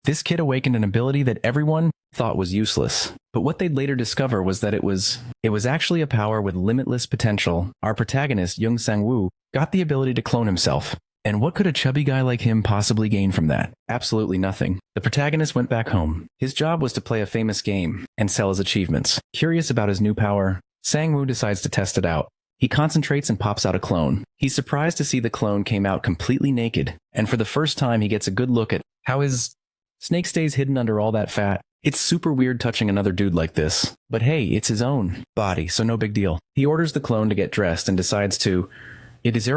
This kid awakened an ability that everyone thought was useless. But what they'd later discover was that it was actually a power with limitless potential. Our protagonist, Young Sang-woo, got the ability to clone himself. And what could a chubby guy like him possibly gain from that? Absolutely nothing. The protagonist went back home. His job was to play a famous game and sell his achievements. Curious about his new power, Sang-woo decides to test it out. He concentrates and pops out a clone. He's surprised to see the clone came out completely naked, and for the first time he gets a good look at how his snake stays hidden under all that fat. It's super weird touching another dude like this, but hey, it's his own body, so no big deal. He orders the clone to get dressed and decides to test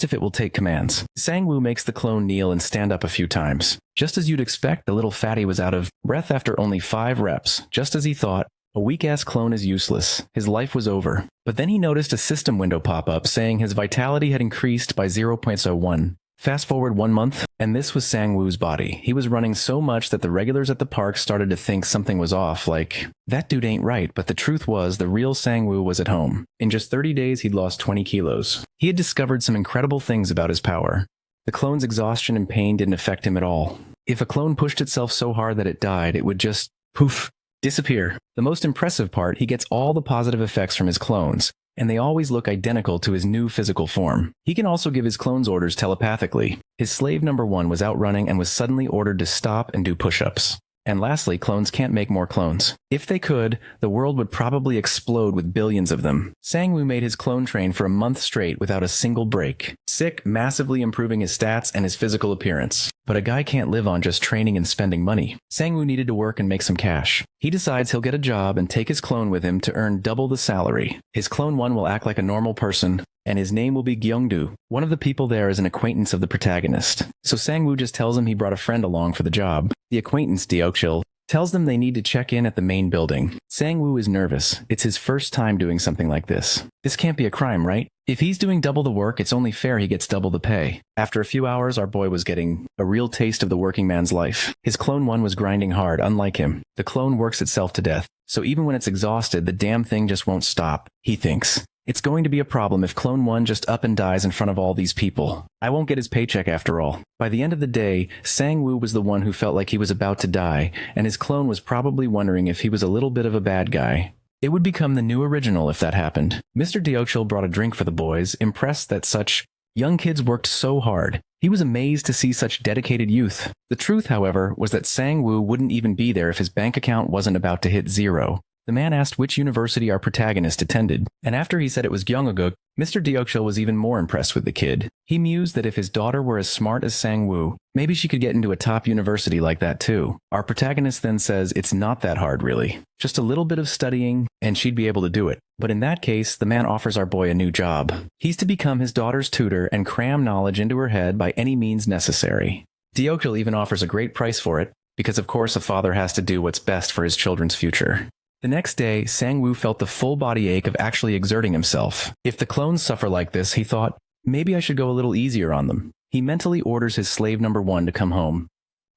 if it will take commands. Sang-woo makes the clone kneel and stand up a few times. Just as you'd expect, the little fatty was out of breath after only 5 reps. Just as he thought, a weak-ass clone is useless. His life was over. But then he noticed a system window pop up saying his vitality had increased by 0.01. Fast forward 1 month, and this was Sang-woo's body. He was running so much that the regulars at the park started to think something was off, like, that dude ain't right, but the truth was the real Sang-woo was at home. In just 30 days, he'd lost 20 kilos. He had discovered some incredible things about his power. The clone's exhaustion and pain didn't affect him at all. If a clone pushed itself so hard that it died, it would just, poof, disappear. The most impressive part, he gets all the positive effects from his clones, and they always look identical to his new physical form. He can also give his clones orders telepathically. His slave number 1 was out running and was suddenly ordered to stop and do push-ups. And lastly, clones can't make more clones. If they could, the world would probably explode with billions of them. Sang-woo made his clone train for a month straight without a single break. Sick, massively improving his stats and his physical appearance. But a guy can't live on just training and spending money. Sang-woo needed to work and make some cash. He decides he'll get a job and take his clone with him to earn double the salary. His clone 1 will act like a normal person, and his name will be Gyeongdu. One of the people there is an acquaintance of the protagonist. So Sang-woo just tells him he brought a friend along for the job. The acquaintance, Deokchil, tells them they need to check in at the main building. Sang-woo is nervous. It's his first time doing something like this. This can't be a crime, right? If he's doing double the work, it's only fair he gets double the pay. After a few hours, our boy was getting a real taste of the working man's life. His clone 1 was grinding hard, unlike him. The clone works itself to death. So even when it's exhausted, the damn thing just won't stop, he thinks. It's going to be a problem if clone 1 just up and dies in front of all these people. I won't get his paycheck after all. By the end of the day, Sang-woo was the one who felt like he was about to die, and his clone was probably wondering if he was a little bit of a bad guy. It would become the new original if that happened. Mr. Deokchil brought a drink for the boys, impressed that such young kids worked so hard. He was amazed to see such dedicated youth. The truth, however, was that Sang-woo wouldn't even be there if his bank account wasn't about to hit 0. The man asked which university our protagonist attended, and after he said it was Gyeongaguk, Mr. Deokchil was even more impressed with the kid. He mused that if his daughter were as smart as Sang-woo, maybe she could get into a top university like that too. Our protagonist then says it's not that hard really. Just a little bit of studying, and she'd be able to do it. But in that case, the man offers our boy a new job. He's to become his daughter's tutor and cram knowledge into her head by any means necessary. Deokchil even offers a great price for it, because of course a father has to do what's best for his children's future. The next day, Sang-woo felt the full body ache of actually exerting himself. If the clones suffer like this, he thought, maybe I should go a little easier on them. He mentally orders his slave number 1 to come home,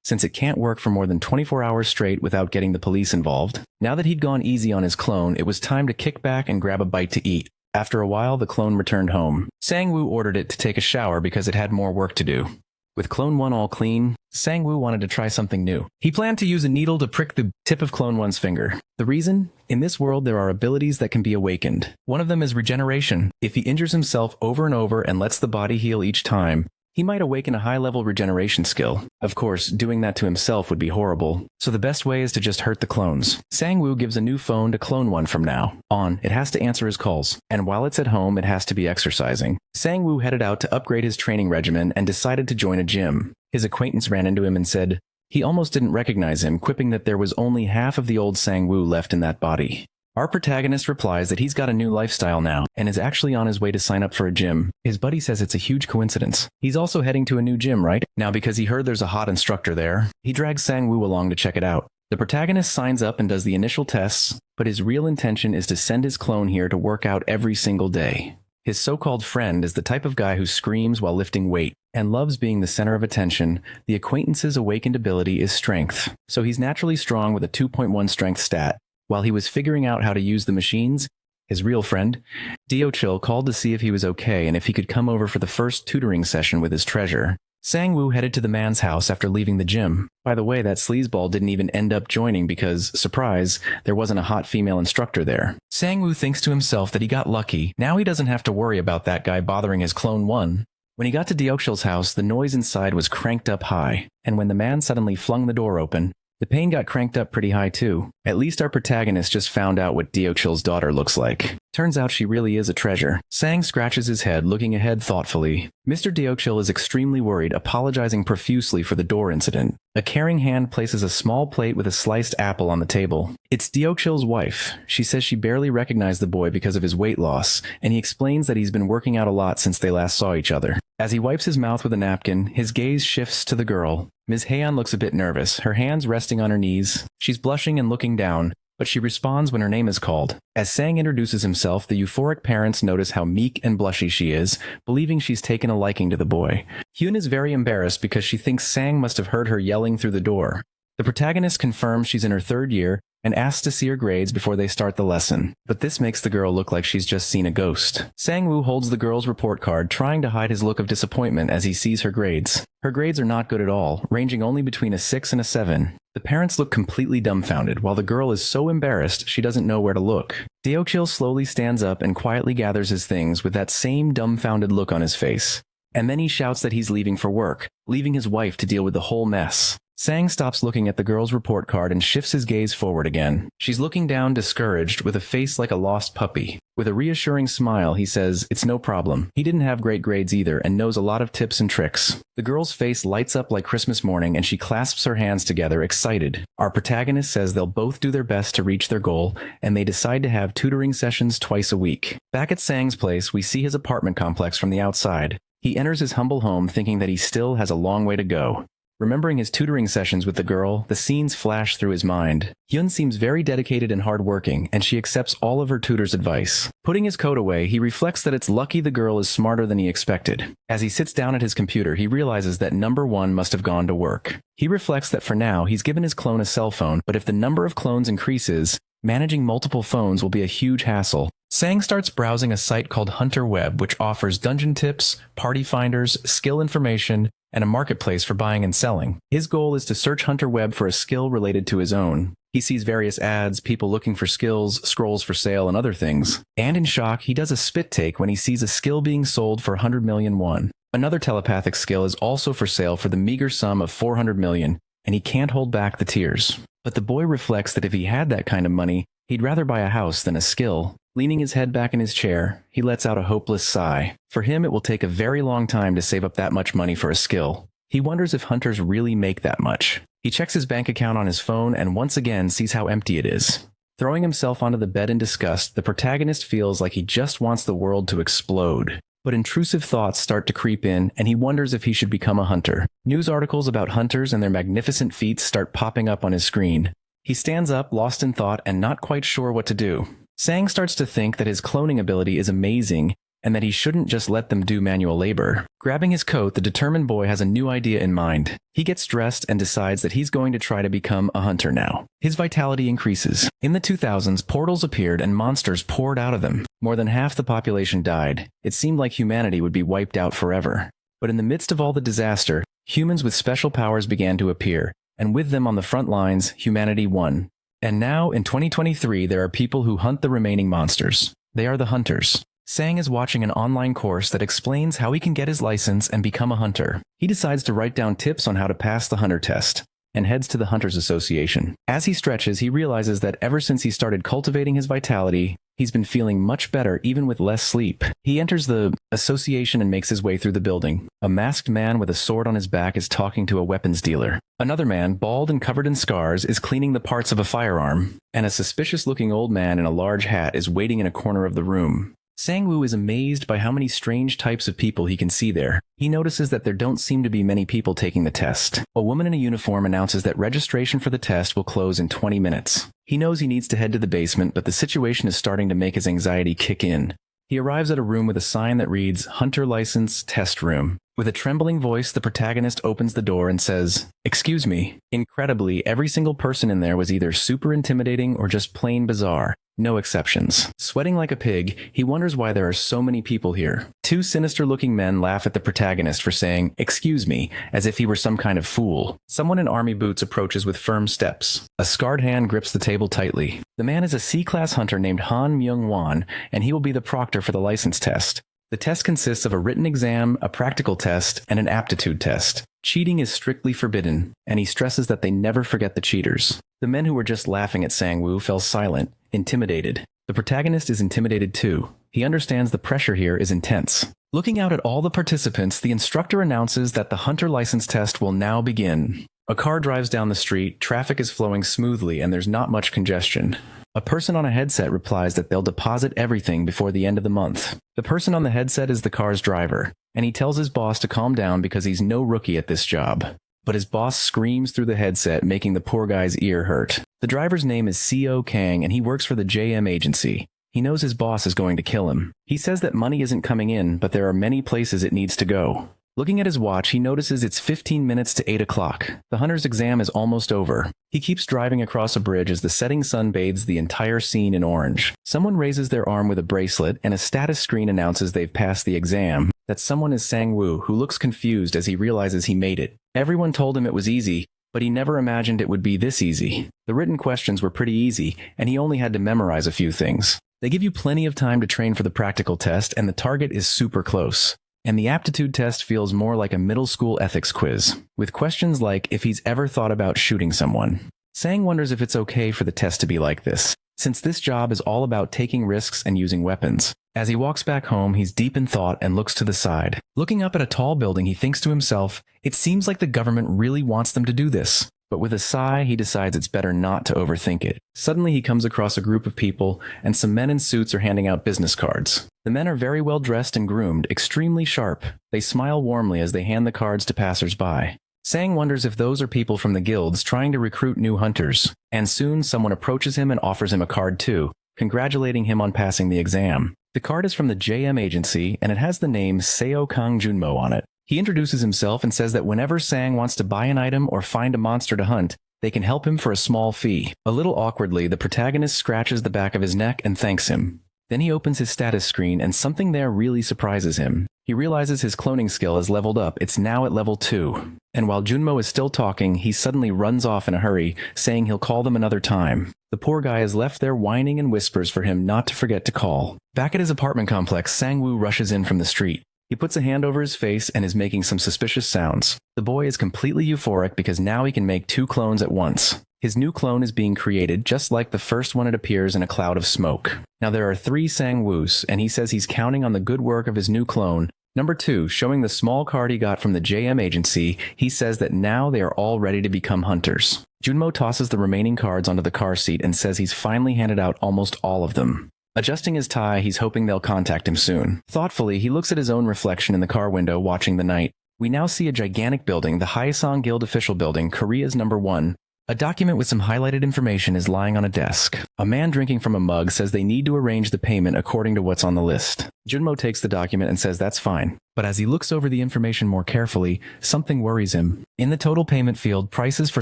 since it can't work for more than 24 hours straight without getting the police involved. Now that he'd gone easy on his clone, it was time to kick back and grab a bite to eat. After a while, the clone returned home. Sang-woo ordered it to take a shower because it had more work to do. With clone 1 all clean, Sang-woo wanted to try something new. He planned to use a needle to prick the tip of clone 1's finger. The reason? In this world, there are abilities that can be awakened. One of them is regeneration. If he injures himself over and over and lets the body heal each time, he might awaken a high-level regeneration skill. Of course, doing that to himself would be horrible, so the best way is to just hurt the clones. Sang-woo gives a new phone to clone 1 from now on. It has to answer his calls, and while it's at home, it has to be exercising. Sang-woo headed out to upgrade his training regimen and decided to join a gym. His acquaintance ran into him and said he almost didn't recognize him, quipping that there was only half of the old Sang-woo left in that body. Our protagonist replies that he's got a new lifestyle now, and is actually on his way to sign up for a gym. His buddy says it's a huge coincidence. He's also heading to a new gym, right? Now because he heard there's a hot instructor there, he drags Sang-woo along to check it out. The protagonist signs up and does the initial tests, but his real intention is to send his clone here to work out every single day. His so-called friend is the type of guy who screams while lifting weight, and loves being the center of attention. The acquaintance's awakened ability is strength, so he's naturally strong with a 2.1 strength stat. While he was figuring out how to use the machines, his real friend, Deokchil, called to see if he was okay and if he could come over for the first tutoring session with his treasure. Sang-woo headed to the man's house after leaving the gym. By the way, that sleazeball didn't even end up joining because, surprise, there wasn't a hot female instructor there. Sang-woo thinks to himself that he got lucky. Now he doesn't have to worry about that guy bothering his clone 1. When he got to Deokshil's house, the noise inside was cranked up high, and when the man suddenly flung the door open, the pain got cranked up pretty high too. At least our protagonist just found out what Deokshil's daughter looks like. Turns out she really is a treasure. Sang scratches his head, looking ahead thoughtfully. Mr. Deokshil is extremely worried, apologizing profusely for the door incident. A caring hand places a small plate with a sliced apple on the table. It's Deokshil's wife. She says she barely recognized the boy because of his weight loss, and he explains that he's been working out a lot since they last saw each other. As he wipes his mouth with a napkin, his gaze shifts to the girl. Ms. Haeyeon looks a bit nervous, her hands resting on her knees. She's blushing and looking down, but she responds when her name is called. As Sang introduces himself, the euphoric parents notice how meek and blushy she is, believing she's taken a liking to the boy. Hyun is very embarrassed because she thinks Sang must have heard her yelling through the door. The protagonist confirms she's in her 3rd year and asks to see her grades before they start the lesson, but this makes the girl look like she's just seen a ghost. Sang-woo holds the girl's report card, trying to hide his look of disappointment as he sees her grades. Her grades are not good at all, ranging only between a 6 and a 7. The parents look completely dumbfounded, while the girl is so embarrassed she doesn't know where to look. Deokshil slowly stands up and quietly gathers his things with that same dumbfounded look on his face. And then he shouts that he's leaving for work, leaving his wife to deal with the whole mess. Sang stops looking at the girl's report card and shifts his gaze forward again. She's looking down, discouraged, with a face like a lost puppy. With a reassuring smile, he says it's no problem. He didn't have great grades either and knows a lot of tips and tricks. The girl's face lights up like Christmas morning and she clasps her hands together, excited. Our protagonist says they'll both do their best to reach their goal, and they decide to have tutoring sessions twice a week. Back at Sang's place, we see his apartment complex from the outside. He enters his humble home thinking that he still has a long way to go. Remembering his tutoring sessions with the girl, the scenes flash through his mind. Hyun seems very dedicated and hardworking, and she accepts all of her tutor's advice. Putting his coat away, he reflects that it's lucky the girl is smarter than he expected. As he sits down at his computer, he realizes that number 1 must have gone to work. He reflects that for now, he's given his clone a cell phone, but if the number of clones increases, managing multiple phones will be a huge hassle. Sang starts browsing a site called Hunter Web, which offers dungeon tips, party finders, skill information, and a marketplace for buying and selling. His goal is to search Hunter Web for a skill related to his own. He sees various ads, people looking for skills, scrolls for sale, and other things. And in shock, he does a spit take when he sees a skill being sold for 100 million won. Another telepathic skill is also for sale for the meager sum of 400 million, and he can't hold back the tears. But the boy reflects that if he had that kind of money, he'd rather buy a house than a skill. Leaning his head back in his chair, he lets out a hopeless sigh. For him, it will take a very long time to save up that much money for a skill. He wonders if hunters really make that much. He checks his bank account on his phone and once again sees how empty it is. Throwing himself onto the bed in disgust, the protagonist feels like he just wants the world to explode. But intrusive thoughts start to creep in, and he wonders if he should become a hunter. News articles about hunters and their magnificent feats start popping up on his screen. He stands up, lost in thought, and not quite sure what to do. Sang starts to think that his cloning ability is amazing, and that he shouldn't just let them do manual labor. Grabbing his coat, the determined boy has a new idea in mind. He gets dressed and decides that he's going to try to become a hunter now. His vitality increases. In the 2000s, portals appeared and monsters poured out of them. More than half the population died. It seemed like humanity would be wiped out forever. But in the midst of all the disaster, humans with special powers began to appear, and with them on the front lines, humanity won. And now, in 2023, there are people who hunt the remaining monsters. They are the hunters. Sang is watching an online course that explains how he can get his license and become a hunter. He decides to write down tips on how to pass the hunter test, and heads to the Hunters Association. As he stretches, he realizes that ever since he started cultivating his vitality, he's been feeling much better even with less sleep. He enters the association and makes his way through the building. A masked man with a sword on his back is talking to a weapons dealer. Another man, bald and covered in scars, is cleaning the parts of a firearm. And a suspicious-looking old man in a large hat is waiting in a corner of the room. Sang-woo is amazed by how many strange types of people he can see there. He notices that there don't seem to be many people taking the test. A woman in a uniform announces that registration for the test will close in 20 minutes. He knows he needs to head to the basement, but the situation is starting to make his anxiety kick in. He arrives at a room with a sign that reads, Hunter License Test Room. With a trembling voice, the protagonist opens the door and says, "Excuse me." Incredibly, every single person in there was either super intimidating or just plain bizarre. No exceptions. Sweating like a pig, he wonders why there are so many people here. Two sinister-looking men laugh at the protagonist for saying, "Excuse me," as if he were some kind of fool. Someone in army boots approaches with firm steps. A scarred hand grips the table tightly. The man is a C-class hunter named Han Myung-won, and he will be the proctor for the license test. The test consists of a written exam, a practical test, and an aptitude test. Cheating is strictly forbidden, and he stresses that they never forget the cheaters. The men who were just laughing at Sang-woo fell silent, intimidated. The protagonist is intimidated too. He understands the pressure here is intense. Looking out at all the participants, the instructor announces that the hunter license test will now begin. A car drives down the street, traffic is flowing smoothly, and there's not much congestion. A person on a headset replies that they'll deposit everything before the end of the month. The person on the headset is the car's driver, and he tells his boss to calm down because he's no rookie at this job. But his boss screams through the headset, making the poor guy's ear hurt. The driver's name is C.O. Kang, and he works for the JM agency. He knows his boss is going to kill him. He says that money isn't coming in, but there are many places it needs to go. Looking at his watch, he notices it's 15 minutes to 8 o'clock. The hunter's exam is almost over. He keeps driving across a bridge as the setting sun bathes the entire scene in orange. Someone raises their arm with a bracelet, and a status screen announces they've passed the exam. That someone is Sang-woo, who looks confused as he realizes he made it. Everyone told him it was easy, but he never imagined it would be this easy. The written questions were pretty easy, and he only had to memorize a few things. They give you plenty of time to train for the practical test, and the target is super close. And the aptitude test feels more like a middle school ethics quiz, with questions like if he's ever thought about shooting someone. Sang wonders if it's okay for the test to be like this, since this job is all about taking risks and using weapons. As he walks back home, he's deep in thought and looks to the side. Looking up at a tall building, he thinks to himself, it seems like the government really wants them to do this. But with a sigh, he decides it's better not to overthink it. Suddenly, he comes across a group of people, and some men in suits are handing out business cards. The men are very well dressed and groomed, extremely sharp. They smile warmly as they hand the cards to passers-by. Sang wonders if those are people from the guilds trying to recruit new hunters. And soon, someone approaches him and offers him a card too, congratulating him on passing the exam. The card is from the JM agency, and it has the name Seo Kang Junmo on it. He introduces himself and says that whenever Sang wants to buy an item or find a monster to hunt, they can help him for a small fee. A little awkwardly, the protagonist scratches the back of his neck and thanks him. Then he opens his status screen, and something there really surprises him. He realizes his cloning skill has leveled up. It's now at level 2. And while Junmo is still talking, he suddenly runs off in a hurry, saying he'll call them another time. The poor guy is left there whining and whispers for him not to forget to call. Back at his apartment complex, Sang-woo rushes in from the street. He puts a hand over his face and is making some suspicious sounds. The boy is completely euphoric because now he can make 2 clones at once. His new clone is being created just like the first one. It appears in a cloud of smoke. Now there are 3 Sang-woos, and he says he's counting on the good work of his new clone. Number 2, showing the small card he got from the JM agency, he says that now they are all ready to become hunters. Junmo tosses the remaining cards onto the car seat and says he's finally handed out almost all of them. Adjusting his tie, he's hoping they'll contact him soon. Thoughtfully, he looks at his own reflection in the car window, watching the night. We now see a gigantic building, the Haesong Guild official building, Korea's number 1. A document with some highlighted information is lying on a desk. A man drinking from a mug says they need to arrange the payment according to what's on the list. Junmo takes the document and says that's fine. But as he looks over the information more carefully, something worries him. In the total payment field, prices for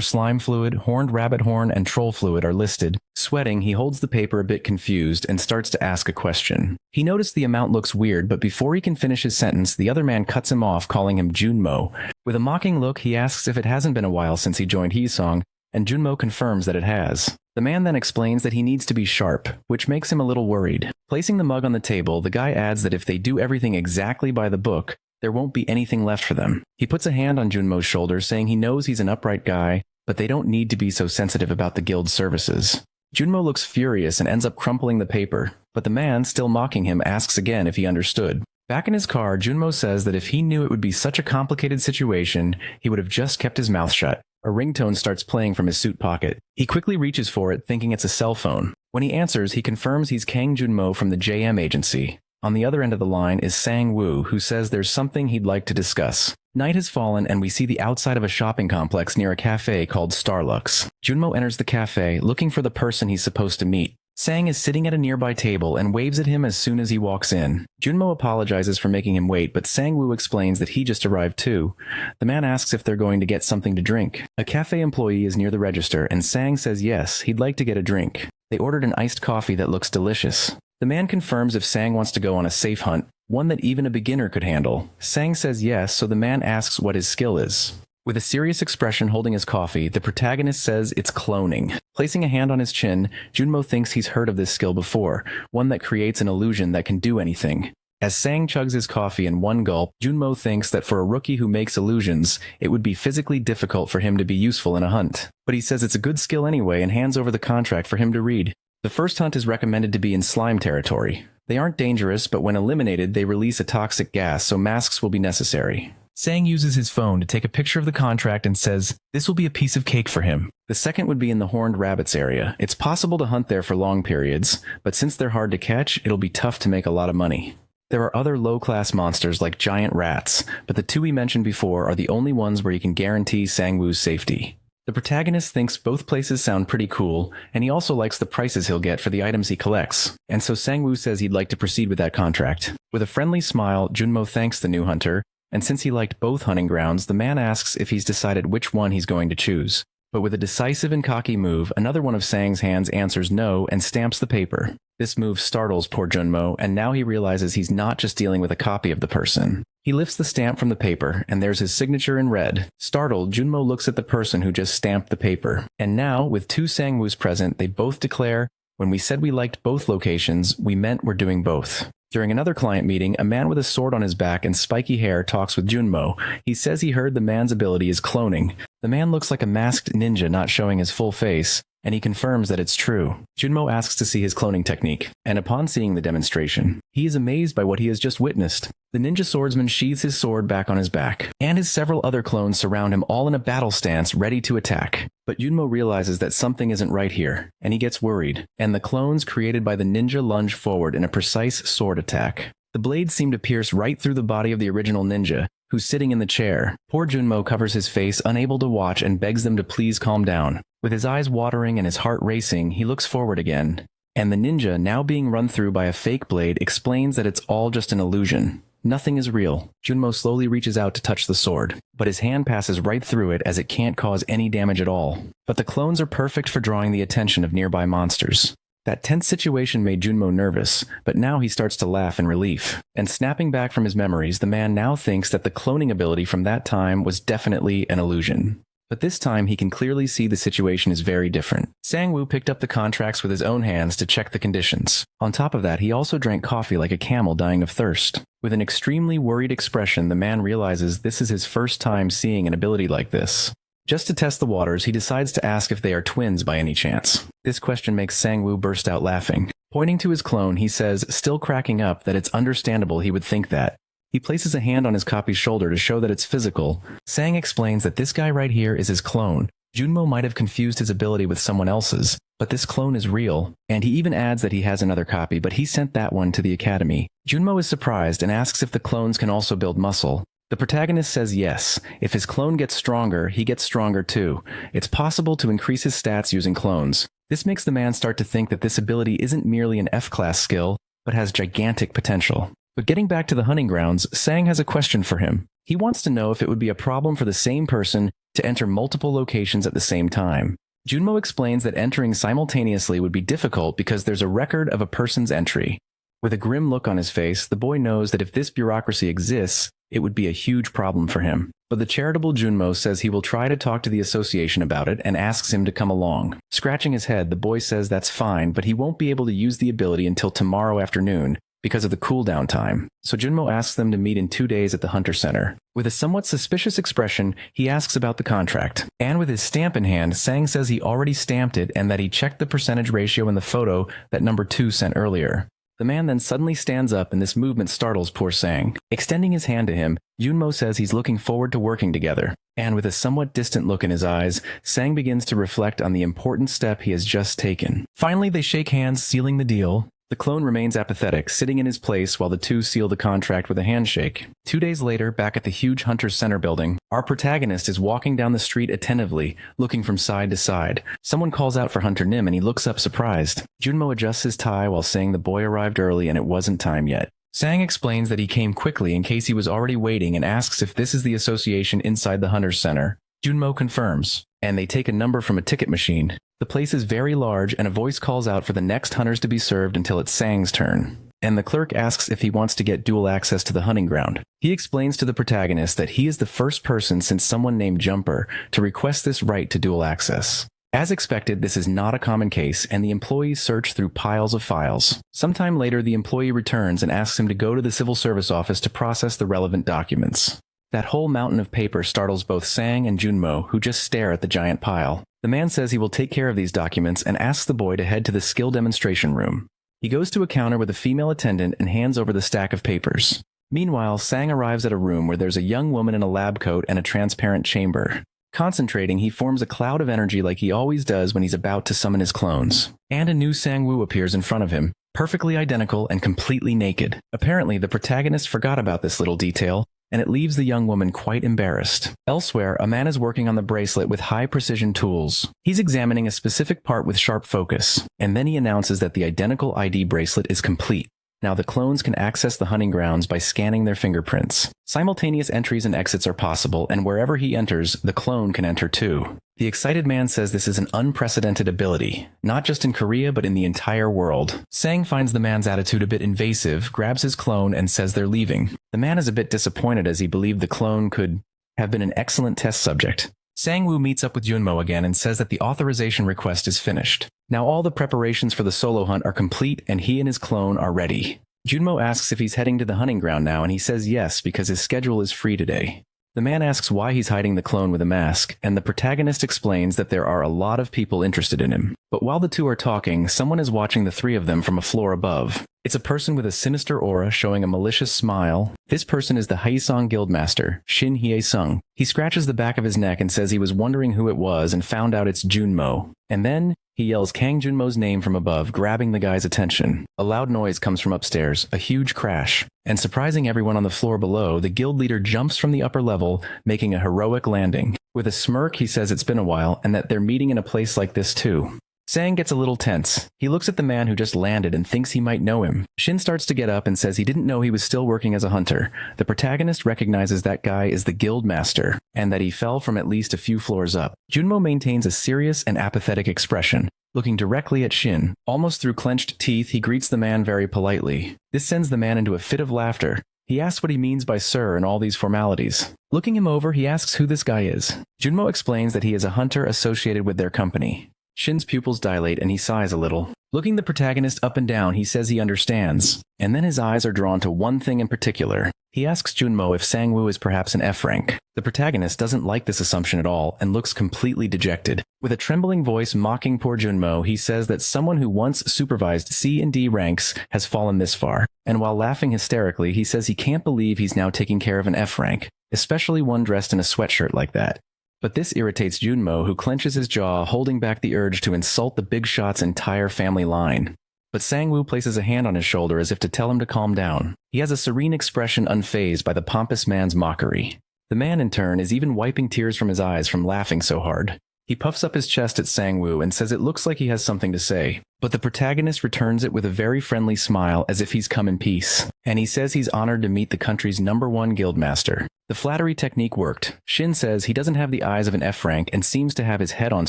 slime fluid, horned rabbit horn, and troll fluid are listed. Sweating, he holds the paper a bit confused and starts to ask a question. He noticed the amount looks weird, but before he can finish his sentence, the other man cuts him off, calling him Junmo. With a mocking look, he asks if it hasn't been a while since he joined Haesong, and Junmo confirms that it has. The man then explains that he needs to be sharp, which makes him a little worried. Placing the mug on the table, the guy adds that if they do everything exactly by the book, there won't be anything left for them. He puts a hand on Junmo's shoulder, saying he knows he's an upright guy, but they don't need to be so sensitive about the guild's services. Junmo looks furious and ends up crumpling the paper, but the man, still mocking him, asks again if he understood. Back in his car, Junmo says that if he knew it would be such a complicated situation, he would have just kept his mouth shut. A ringtone starts playing from his suit pocket. He quickly reaches for it, thinking it's a cell phone. When he answers, he confirms he's Kang Junmo from the JM agency. On the other end of the line is Sang-woo, who says there's something he'd like to discuss. Night has fallen, and we see the outside of a shopping complex near a cafe called Starlux. Junmo enters the cafe, looking for the person he's supposed to meet. Sang is sitting at a nearby table and waves at him as soon as he walks in. Junmo apologizes for making him wait, but Sang-woo explains that he just arrived too. The man asks if they're going to get something to drink. A cafe employee is near the register, and Sang says yes, he'd like to get a drink. They ordered an iced coffee that looks delicious. The man confirms if Sang wants to go on a safe hunt, one that even a beginner could handle. Sang says yes, so the man asks what his skill is. With a serious expression holding his coffee, the protagonist says it's cloning. Placing a hand on his chin, Junmo thinks he's heard of this skill before, one that creates an illusion that can do anything. As Sang chugs his coffee in one gulp, Junmo thinks that for a rookie who makes illusions, it would be physically difficult for him to be useful in a hunt. But he says it's a good skill anyway and hands over the contract for him to read. The first hunt is recommended to be in slime territory. They aren't dangerous, but when eliminated, they release a toxic gas, so masks will be necessary. Sang uses his phone to take a picture of the contract and says, this will be a piece of cake for him. The second would be in the Horned Rabbits area. It's possible to hunt there for long periods, but since they're hard to catch, it'll be tough to make a lot of money. There are other low-class monsters like giant rats, but the two we mentioned before are the only ones where you can guarantee Sang-woo's safety. The protagonist thinks both places sound pretty cool, and he also likes the prices he'll get for the items he collects, and so Sang-woo says he'd like to proceed with that contract. With a friendly smile, Junmo thanks the new hunter, and since he liked both hunting grounds, the man asks if he's decided which one he's going to choose. But with a decisive and cocky move, another one of Sang's hands answers no and stamps the paper. This move startles poor Junmo, and now he realizes he's not just dealing with a copy of the person. He lifts the stamp from the paper, and there's his signature in red. Startled, Junmo looks at the person who just stamped the paper. And now, with two Sang-woos present, they both declare, when we said we liked both locations, we meant we're doing both. During another client meeting, a man with a sword on his back and spiky hair talks with Junmo. He says he heard the man's ability is cloning. The man looks like a masked ninja not showing his full face, and he confirms that it's true. Junmo asks to see his cloning technique, and upon seeing the demonstration, he is amazed by what he has just witnessed. The ninja swordsman sheathes his sword back on his back, and his several other clones surround him all in a battle stance ready to attack. But Junmo realizes that something isn't right here, and he gets worried, and the clones created by the ninja lunge forward in a precise sword attack. The blades seem to pierce right through the body of the original ninja, who's sitting in the chair. Poor Junmo covers his face, unable to watch, and begs them to please calm down. With his eyes watering and his heart racing, he looks forward again. And the ninja, now being run through by a fake blade, explains that it's all just an illusion. Nothing is real. Junmo slowly reaches out to touch the sword, but his hand passes right through it as it can't cause any damage at all. But the clones are perfect for drawing the attention of nearby monsters. That tense situation made Junmo nervous, but now he starts to laugh in relief. And snapping back from his memories, the man now thinks that the cloning ability from that time was definitely an illusion. But this time he can clearly see the situation is very different. Sang-woo picked up the contracts with his own hands to check the conditions. On top of that, he also drank coffee like a camel dying of thirst. With an extremely worried expression, the man realizes this is his first time seeing an ability like this. Just to test the waters, he decides to ask if they are twins by any chance. This question makes Sang-woo burst out laughing. Pointing to his clone, he says, still cracking up, that it's understandable he would think that. He places a hand on his copy's shoulder to show that it's physical. Sang explains that this guy right here is his clone. Junmo might have confused his ability with someone else's, but this clone is real. And he even adds that he has another copy, but he sent that one to the academy. Junmo is surprised and asks if the clones can also build muscle. The protagonist says yes. If his clone gets stronger, he gets stronger too. It's possible to increase his stats using clones. This makes the man start to think that this ability isn't merely an F-class skill, but has gigantic potential. But getting back to the hunting grounds, Sang has a question for him. He wants to know if it would be a problem for the same person to enter multiple locations at the same time. Junmo explains that entering simultaneously would be difficult because there's a record of a person's entry. With a grim look on his face, the boy knows that if this bureaucracy exists, it would be a huge problem for him. But the charitable Junmo says he will try to talk to the association about it and asks him to come along. Scratching his head, the boy says that's fine, but he won't be able to use the ability until tomorrow afternoon, because of the cooldown time. So Junmo asks them to meet in 2 days at the Hunter Center. With a somewhat suspicious expression, he asks about the contract. And with his stamp in hand, Sang says he already stamped it and that he checked the percentage ratio in the photo that number 2 sent earlier. The man then suddenly stands up and this movement startles poor Sang. Extending his hand to him, Junmo says he's looking forward to working together. And with a somewhat distant look in his eyes, Sang begins to reflect on the important step he has just taken. Finally, they shake hands, sealing the deal. The clone remains apathetic, sitting in his place while the two seal the contract with a handshake. 2 days later, back at the huge Hunter's Center building, our protagonist is walking down the street attentively, looking from side to side. Someone calls out for Hunter Nim and he looks up surprised. Junmo adjusts his tie while saying the boy arrived early and it wasn't time yet. Sang explains that he came quickly in case he was already waiting and asks if this is the association inside the Hunter's Center. Junmo confirms, and they take a number from a ticket machine. The place is very large and a voice calls out for the next hunters to be served until it's Sang's turn. And the clerk asks if he wants to get dual access to the hunting ground. He explains to the protagonist that he is the first person since someone named Jumper to request this right to dual access. As expected, this is not a common case, and the employees search through piles of files. Sometime later, the employee returns and asks him to go to the civil service office to process the relevant documents. That whole mountain of paper startles both Sang and Junmo, who just stare at the giant pile. The man says he will take care of these documents and asks the boy to head to the skill demonstration room. He goes to a counter with a female attendant and hands over the stack of papers. Meanwhile, Sang arrives at a room where there's a young woman in a lab coat and a transparent chamber. Concentrating, he forms a cloud of energy like he always does when he's about to summon his clones. And a new Sang-woo appears in front of him, perfectly identical and completely naked. Apparently, the protagonist forgot about this little detail, and it leaves the young woman quite embarrassed. Elsewhere, a man is working on the bracelet with high-precision tools. He's examining a specific part with sharp focus, and then he announces that the identical ID bracelet is complete. Now the clones can access the hunting grounds by scanning their fingerprints. Simultaneous entries and exits are possible, and wherever he enters, the clone can enter too. The excited man says this is an unprecedented ability, not just in Korea but in the entire world. Sang finds the man's attitude a bit invasive, grabs his clone, and says they're leaving. The man is a bit disappointed as he believed the clone could have been an excellent test subject. Sang-woo meets up with Junmo again and says that the authorization request is finished. Now all the preparations for the solo hunt are complete and he and his clone are ready. Junmo asks if he's heading to the hunting ground now and he says yes because his schedule is free today. The man asks why he's hiding the clone with a mask, and the protagonist explains that there are a lot of people interested in him. But while the two are talking, someone is watching the three of them from a floor above. It's a person with a sinister aura showing a malicious smile. This person is the Haesong Guildmaster, Shin Hye-sung. He scratches the back of his neck and says he was wondering who it was and found out it's Junmo. And then he yells Kang Junmo's name from above, grabbing the guy's attention. A loud noise comes from upstairs, a huge crash. And surprising everyone on the floor below, the guild leader jumps from the upper level, making a heroic landing. With a smirk, he says it's been a while and that they're meeting in a place like this too. Sang gets a little tense. He looks at the man who just landed and thinks he might know him. Shin starts to get up and says he didn't know he was still working as a hunter. The protagonist recognizes that guy is the guild master, and that he fell from at least a few floors up. Junmo maintains a serious and apathetic expression, looking directly at Shin. Almost through clenched teeth, he greets the man very politely. This sends the man into a fit of laughter. He asks what he means by sir and all these formalities. Looking him over, he asks who this guy is. Junmo explains that he is a hunter associated with their company. Shin's pupils dilate and he sighs a little. Looking the protagonist up and down, he says he understands. And then his eyes are drawn to one thing in particular. He asks Junmo if Sang-woo is perhaps an F rank. The protagonist doesn't like this assumption at all and looks completely dejected. With a trembling voice mocking poor Junmo, he says that someone who once supervised C and D ranks has fallen this far. And while laughing hysterically, he says he can't believe he's now taking care of an F rank, especially one dressed in a sweatshirt like that. But this irritates Junmo, who clenches his jaw, holding back the urge to insult the big shot's entire family line. But Sang-woo places a hand on his shoulder as if to tell him to calm down. He has a serene expression unfazed by the pompous man's mockery. The man, in turn, is even wiping tears from his eyes from laughing so hard. He puffs up his chest at Sang-woo and says it looks like he has something to say. But the protagonist returns it with a very friendly smile as if he's come in peace. And he says he's honored to meet the country's #1 guildmaster. The flattery technique worked. Shin says he doesn't have the eyes of an F rank and seems to have his head on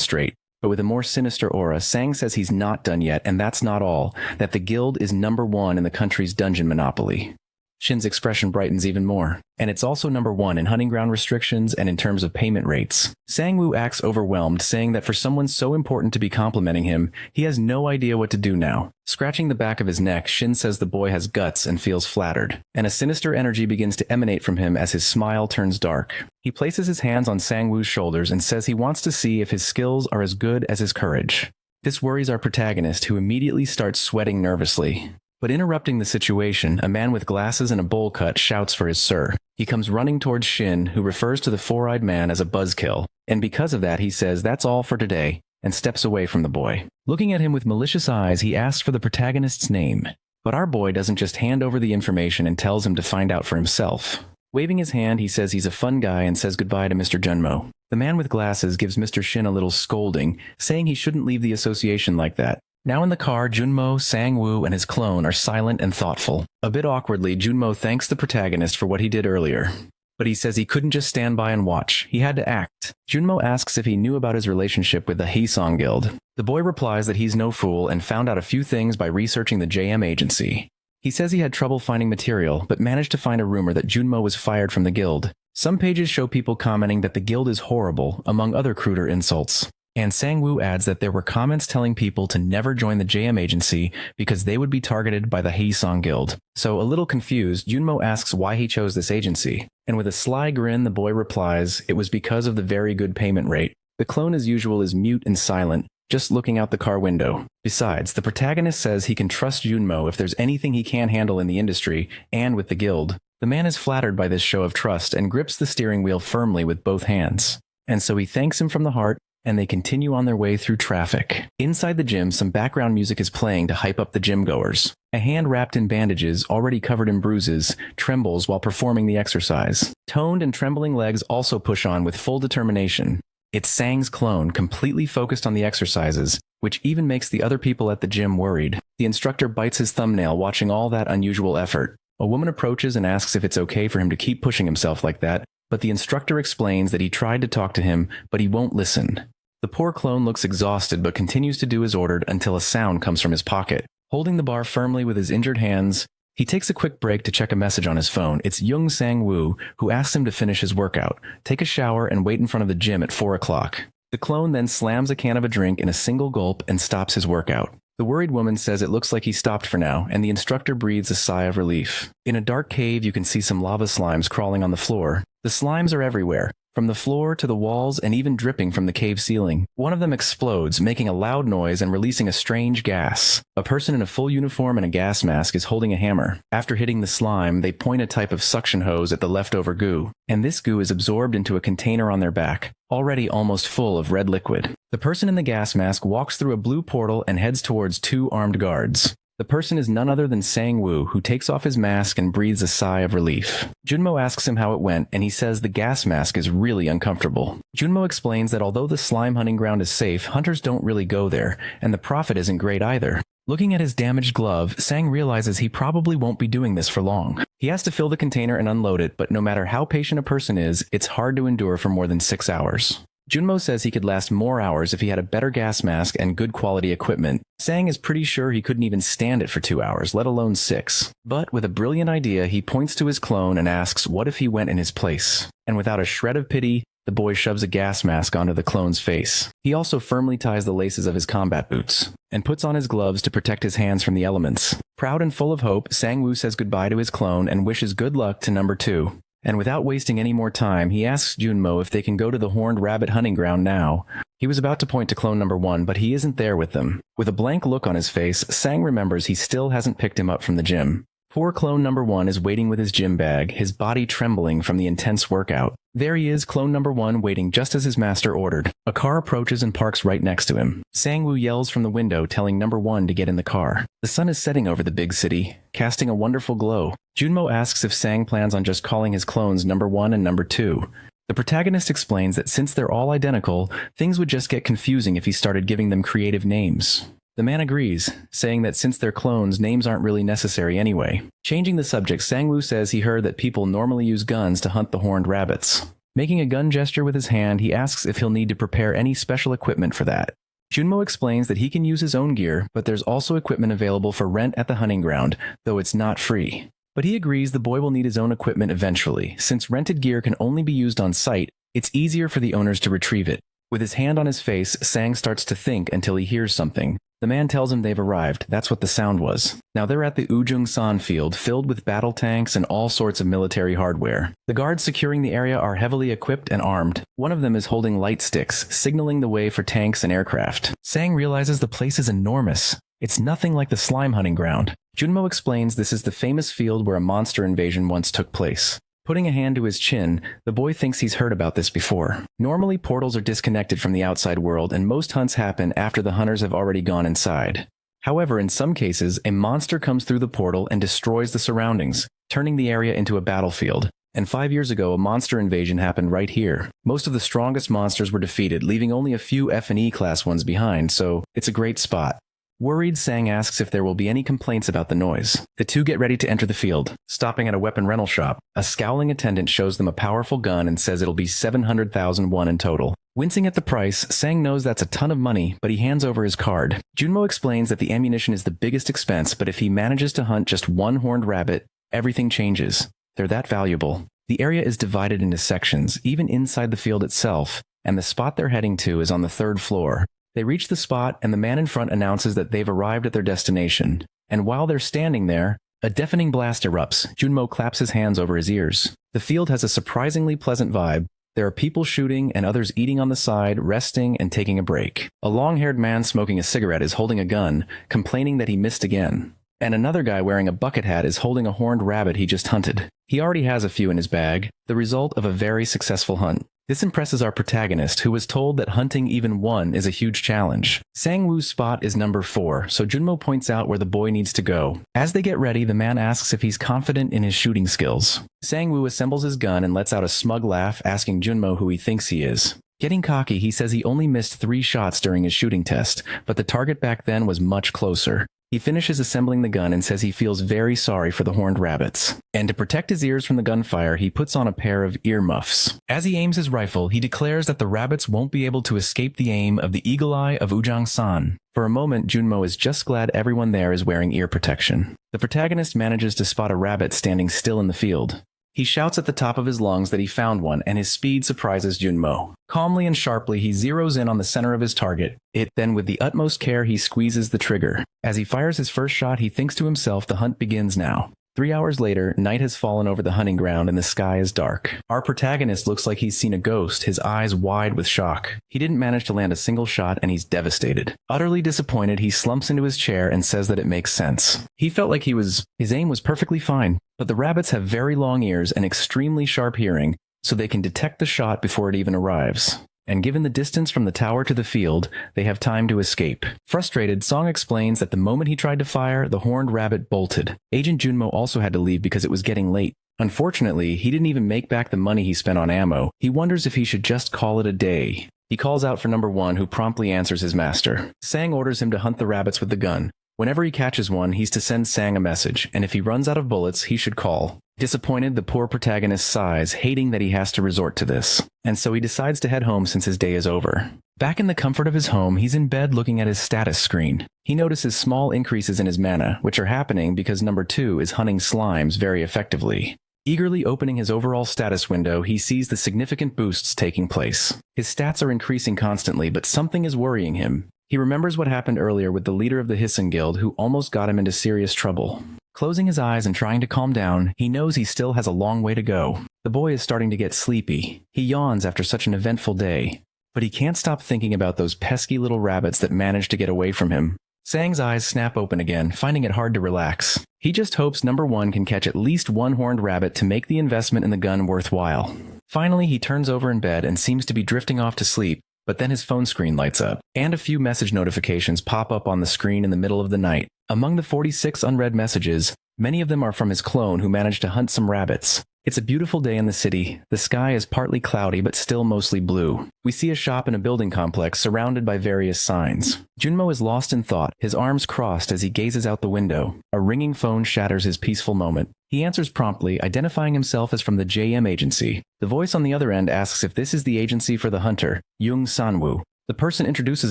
straight. But with a more sinister aura, Sang says he's not done yet, and that's not all, that the guild is #1 in the country's dungeon monopoly. Shin's expression brightens even more. And it's also #1 in hunting ground restrictions and in terms of payment rates. Sang-woo acts overwhelmed, saying that for someone so important to be complimenting him, he has no idea what to do now. Scratching the back of his neck, Shin says the boy has guts and feels flattered. And a sinister energy begins to emanate from him as his smile turns dark. He places his hands on Sang-woo's shoulders and says he wants to see if his skills are as good as his courage. This worries our protagonist, who immediately starts sweating nervously. But interrupting the situation, a man with glasses and a bowl cut shouts for his sir. He comes running towards Shin, who refers to the four-eyed man as a buzzkill. And because of that, he says that's all for today. and steps away from the boy. Looking at him with malicious eyes, he asks for the protagonist's name. But our boy doesn't just hand over the information and tells him to find out for himself. Waving his hand, he says he's a fun guy and says goodbye to Mr. Junmo. The man with glasses gives Mr. Shin a little scolding, saying he shouldn't leave the association like that. Now in the car, Junmo, Sang-woo, and his clone are silent and thoughtful. A bit awkwardly, Junmo thanks the protagonist for what he did earlier. But he says he couldn't just stand by and watch. He had to act. Junmo asks if he knew about his relationship with the Haesong Guild. The boy replies that he's no fool and found out a few things by researching the JM agency. He says he had trouble finding material, but managed to find a rumor that Junmo was fired from the guild. Some pages show people commenting that the guild is horrible, among other cruder insults. And Sang-woo adds that there were comments telling people to never join the JM agency because they would be targeted by the Haesong Guild. So, a little confused, Junmo asks why he chose this agency. And with a sly grin, the boy replies, it was because of the very good payment rate. The clone, as usual, is mute and silent, just looking out the car window. Besides, the protagonist says he can trust Junmo if there's anything he can't handle in the industry, and with the guild. The man is flattered by this show of trust and grips the steering wheel firmly with both hands. And so he thanks him from the heart, and they continue on their way through traffic. Inside the gym, some background music is playing to hype up the gym goers. A hand wrapped in bandages, already covered in bruises, trembles while performing the exercise. Toned and trembling legs also push on with full determination. It's Sang's clone, completely focused on the exercises, which even makes the other people at the gym worried. The instructor bites his thumbnail watching all that unusual effort. A woman approaches and asks if it's okay for him to keep pushing himself like that, but the instructor explains that he tried to talk to him, but he won't listen. The poor clone looks exhausted but continues to do as ordered until a sound comes from his pocket. Holding the bar firmly with his injured hands, he takes a quick break to check a message on his phone. It's Young Sang-woo, who asks him to finish his workout, take a shower, and wait in front of the gym at 4 o'clock. The clone then slams a can of a drink in a single gulp and stops his workout. The worried woman says it looks like he stopped for now, and the instructor breathes a sigh of relief. In a dark cave, you can see some lava slimes crawling on the floor. The slimes are everywhere, from the floor to the walls and even dripping from the cave ceiling. One of them explodes, making a loud noise and releasing a strange gas. A person in a full uniform and a gas mask is holding a hammer. After hitting the slime, they point a type of suction hose at the leftover goo, and this goo is absorbed into a container on their back, already almost full of red liquid. The person in the gas mask walks through a blue portal and heads towards 2 armed guards. The person is none other than Sang-woo, who takes off his mask and breathes a sigh of relief. Junmo asks him how it went, and he says the gas mask is really uncomfortable. Junmo explains that although the slime hunting ground is safe, hunters don't really go there, and the profit isn't great either. Looking at his damaged glove, Sang realizes he probably won't be doing this for long. He has to fill the container and unload it, but no matter how patient a person is, it's hard to endure for more than 6 hours. Junmo says he could last more hours if he had a better gas mask and good quality equipment. Sang is pretty sure he couldn't even stand it for 2 hours, let alone 6. But with a brilliant idea, he points to his clone and asks what if he went in his place. And without a shred of pity, the boy shoves a gas mask onto the clone's face. He also firmly ties the laces of his combat boots, and puts on his gloves to protect his hands from the elements. Proud and full of hope, Sang-woo says goodbye to his clone and wishes good luck to number 2. And without wasting any more time, he asks Junmo if they can go to the Horned Rabbit hunting ground now. He was about to point to clone number 1, but he isn't there with them. With a blank look on his face, Sang remembers he still hasn't picked him up from the gym. Poor clone number 1 is waiting with his gym bag, his body trembling from the intense workout. There he is, clone number 1, waiting just as his master ordered. A car approaches and parks right next to him. Sang-woo yells from the window, telling number 1 to get in the car. The sun is setting over the big city, casting a wonderful glow. Junmo asks if Sang plans on just calling his clones number 1 and number 2. The protagonist explains that since they're all identical, things would just get confusing if he started giving them creative names. The man agrees, saying that since they're clones, names aren't really necessary anyway. Changing the subject, Sang-woo says he heard that people normally use guns to hunt the horned rabbits. Making a gun gesture with his hand, he asks if he'll need to prepare any special equipment for that. Junmo explains that he can use his own gear, but there's also equipment available for rent at the hunting ground, though it's not free. But he agrees the boy will need his own equipment eventually. Since rented gear can only be used on site, it's easier for the owners to retrieve it. With his hand on his face, Sang starts to think until he hears something. The man tells him they've arrived. That's what the sound was. Now they're at the Ujung-san field, filled with battle tanks and all sorts of military hardware. The guards securing the area are heavily equipped and armed. One of them is holding light sticks, signaling the way for tanks and aircraft. Sang realizes the place is enormous. It's nothing like the slime hunting ground. Junmo explains this is the famous field where a monster invasion once took place. Putting a hand to his chin, the boy thinks he's heard about this before. Normally, portals are disconnected from the outside world, and most hunts happen after the hunters have already gone inside. However, in some cases, a monster comes through the portal and destroys the surroundings, turning the area into a battlefield. And 5 years ago, a monster invasion happened right here. Most of the strongest monsters were defeated, leaving only a few F and E class ones behind, so it's a great spot. Worried, Sang asks if there will be any complaints about the noise. The two get ready to enter the field. Stopping at a weapon rental shop, a scowling attendant shows them a powerful gun and says it'll be 700,000 won in total. Wincing at the price, Sang knows that's a ton of money, but he hands over his card. Junmo explains that the ammunition is the biggest expense, but if he manages to hunt just one horned rabbit, everything changes. They're that valuable. The area is divided into sections, even inside the field itself, and the spot they're heading to is on the 3rd floor. They reach the spot, and the man in front announces that they've arrived at their destination. And while they're standing there, a deafening blast erupts. Junmo claps his hands over his ears. The field has a surprisingly pleasant vibe. There are people shooting and others eating on the side, resting and taking a break. A long-haired man smoking a cigarette is holding a gun, complaining that he missed again. And another guy wearing a bucket hat is holding a horned rabbit he just hunted. He already has a few in his bag, the result of a very successful hunt. This impresses our protagonist, who was told that hunting even one is a huge challenge. Sang-woo's spot is number 4, so Junmo points out where the boy needs to go. As they get ready, the man asks if he's confident in his shooting skills. Sang-woo assembles his gun and lets out a smug laugh, asking Junmo who he thinks he is. Getting cocky, he says he only missed 3 shots during his shooting test, but the target back then was much closer. He finishes assembling the gun and says he feels very sorry for the horned rabbits. And to protect his ears from the gunfire, he puts on a pair of earmuffs. As he aims his rifle, he declares that the rabbits won't be able to escape the aim of the eagle eye of Ujang-san. For a moment, Junmo is just glad everyone there is wearing ear protection. The protagonist manages to spot a rabbit standing still in the field. He shouts at the top of his lungs that he found one, and his speed surprises Junmo. Calmly and sharply, he zeroes in on the center of his target. Then with the utmost care, he squeezes the trigger. As he fires his first shot, he thinks to himself the hunt begins now. 3 hours later, night has fallen over the hunting ground and the sky is dark. Our protagonist looks like he's seen a ghost, his eyes wide with shock. He didn't manage to land a single shot and he's devastated. Utterly disappointed, he slumps into his chair and says that it makes sense. He felt like his aim was perfectly fine, but the rabbits have very long ears and extremely sharp hearing, so they can detect the shot before it even arrives. And given the distance from the tower to the field, they have time to escape. Frustrated, Song explains that the moment he tried to fire, the horned rabbit bolted. Agent Junmo also had to leave because it was getting late. Unfortunately, he didn't even make back the money he spent on ammo. He wonders if he should just call it a day. He calls out for number 1, who promptly answers his master. Sang orders him to hunt the rabbits with the gun. Whenever he catches one, he's to send Sang a message, and if he runs out of bullets, he should call. Disappointed, the poor protagonist sighs, hating that he has to resort to this. And so he decides to head home since his day is over. Back in the comfort of his home, he's in bed looking at his status screen. He notices small increases in his mana, which are happening because number 2 is hunting slimes very effectively. Eagerly opening his overall status window, he sees the significant boosts taking place. His stats are increasing constantly, but something is worrying him. He remembers what happened earlier with the leader of the Hissen Guild who almost got him into serious trouble. Closing his eyes and trying to calm down, he knows he still has a long way to go. The boy is starting to get sleepy. He yawns after such an eventful day. But he can't stop thinking about those pesky little rabbits that managed to get away from him. Sang's eyes snap open again, finding it hard to relax. He just hopes number 1 can catch at least one horned rabbit to make the investment in the gun worthwhile. Finally, he turns over in bed and seems to be drifting off to sleep. But then his phone screen lights up, and a few message notifications pop up on the screen in the middle of the night. Among the 46 unread messages, many of them are from his clone who managed to hunt some rabbits. It's a beautiful day in the city. The sky is partly cloudy but still mostly blue. We see a shop in a building complex surrounded by various signs. Junmo is lost in thought, his arms crossed as he gazes out the window. A ringing phone shatters his peaceful moment. He answers promptly, identifying himself as from the JM agency. The voice on the other end asks if this is the agency for the hunter, Jung Sanwoo. The person introduces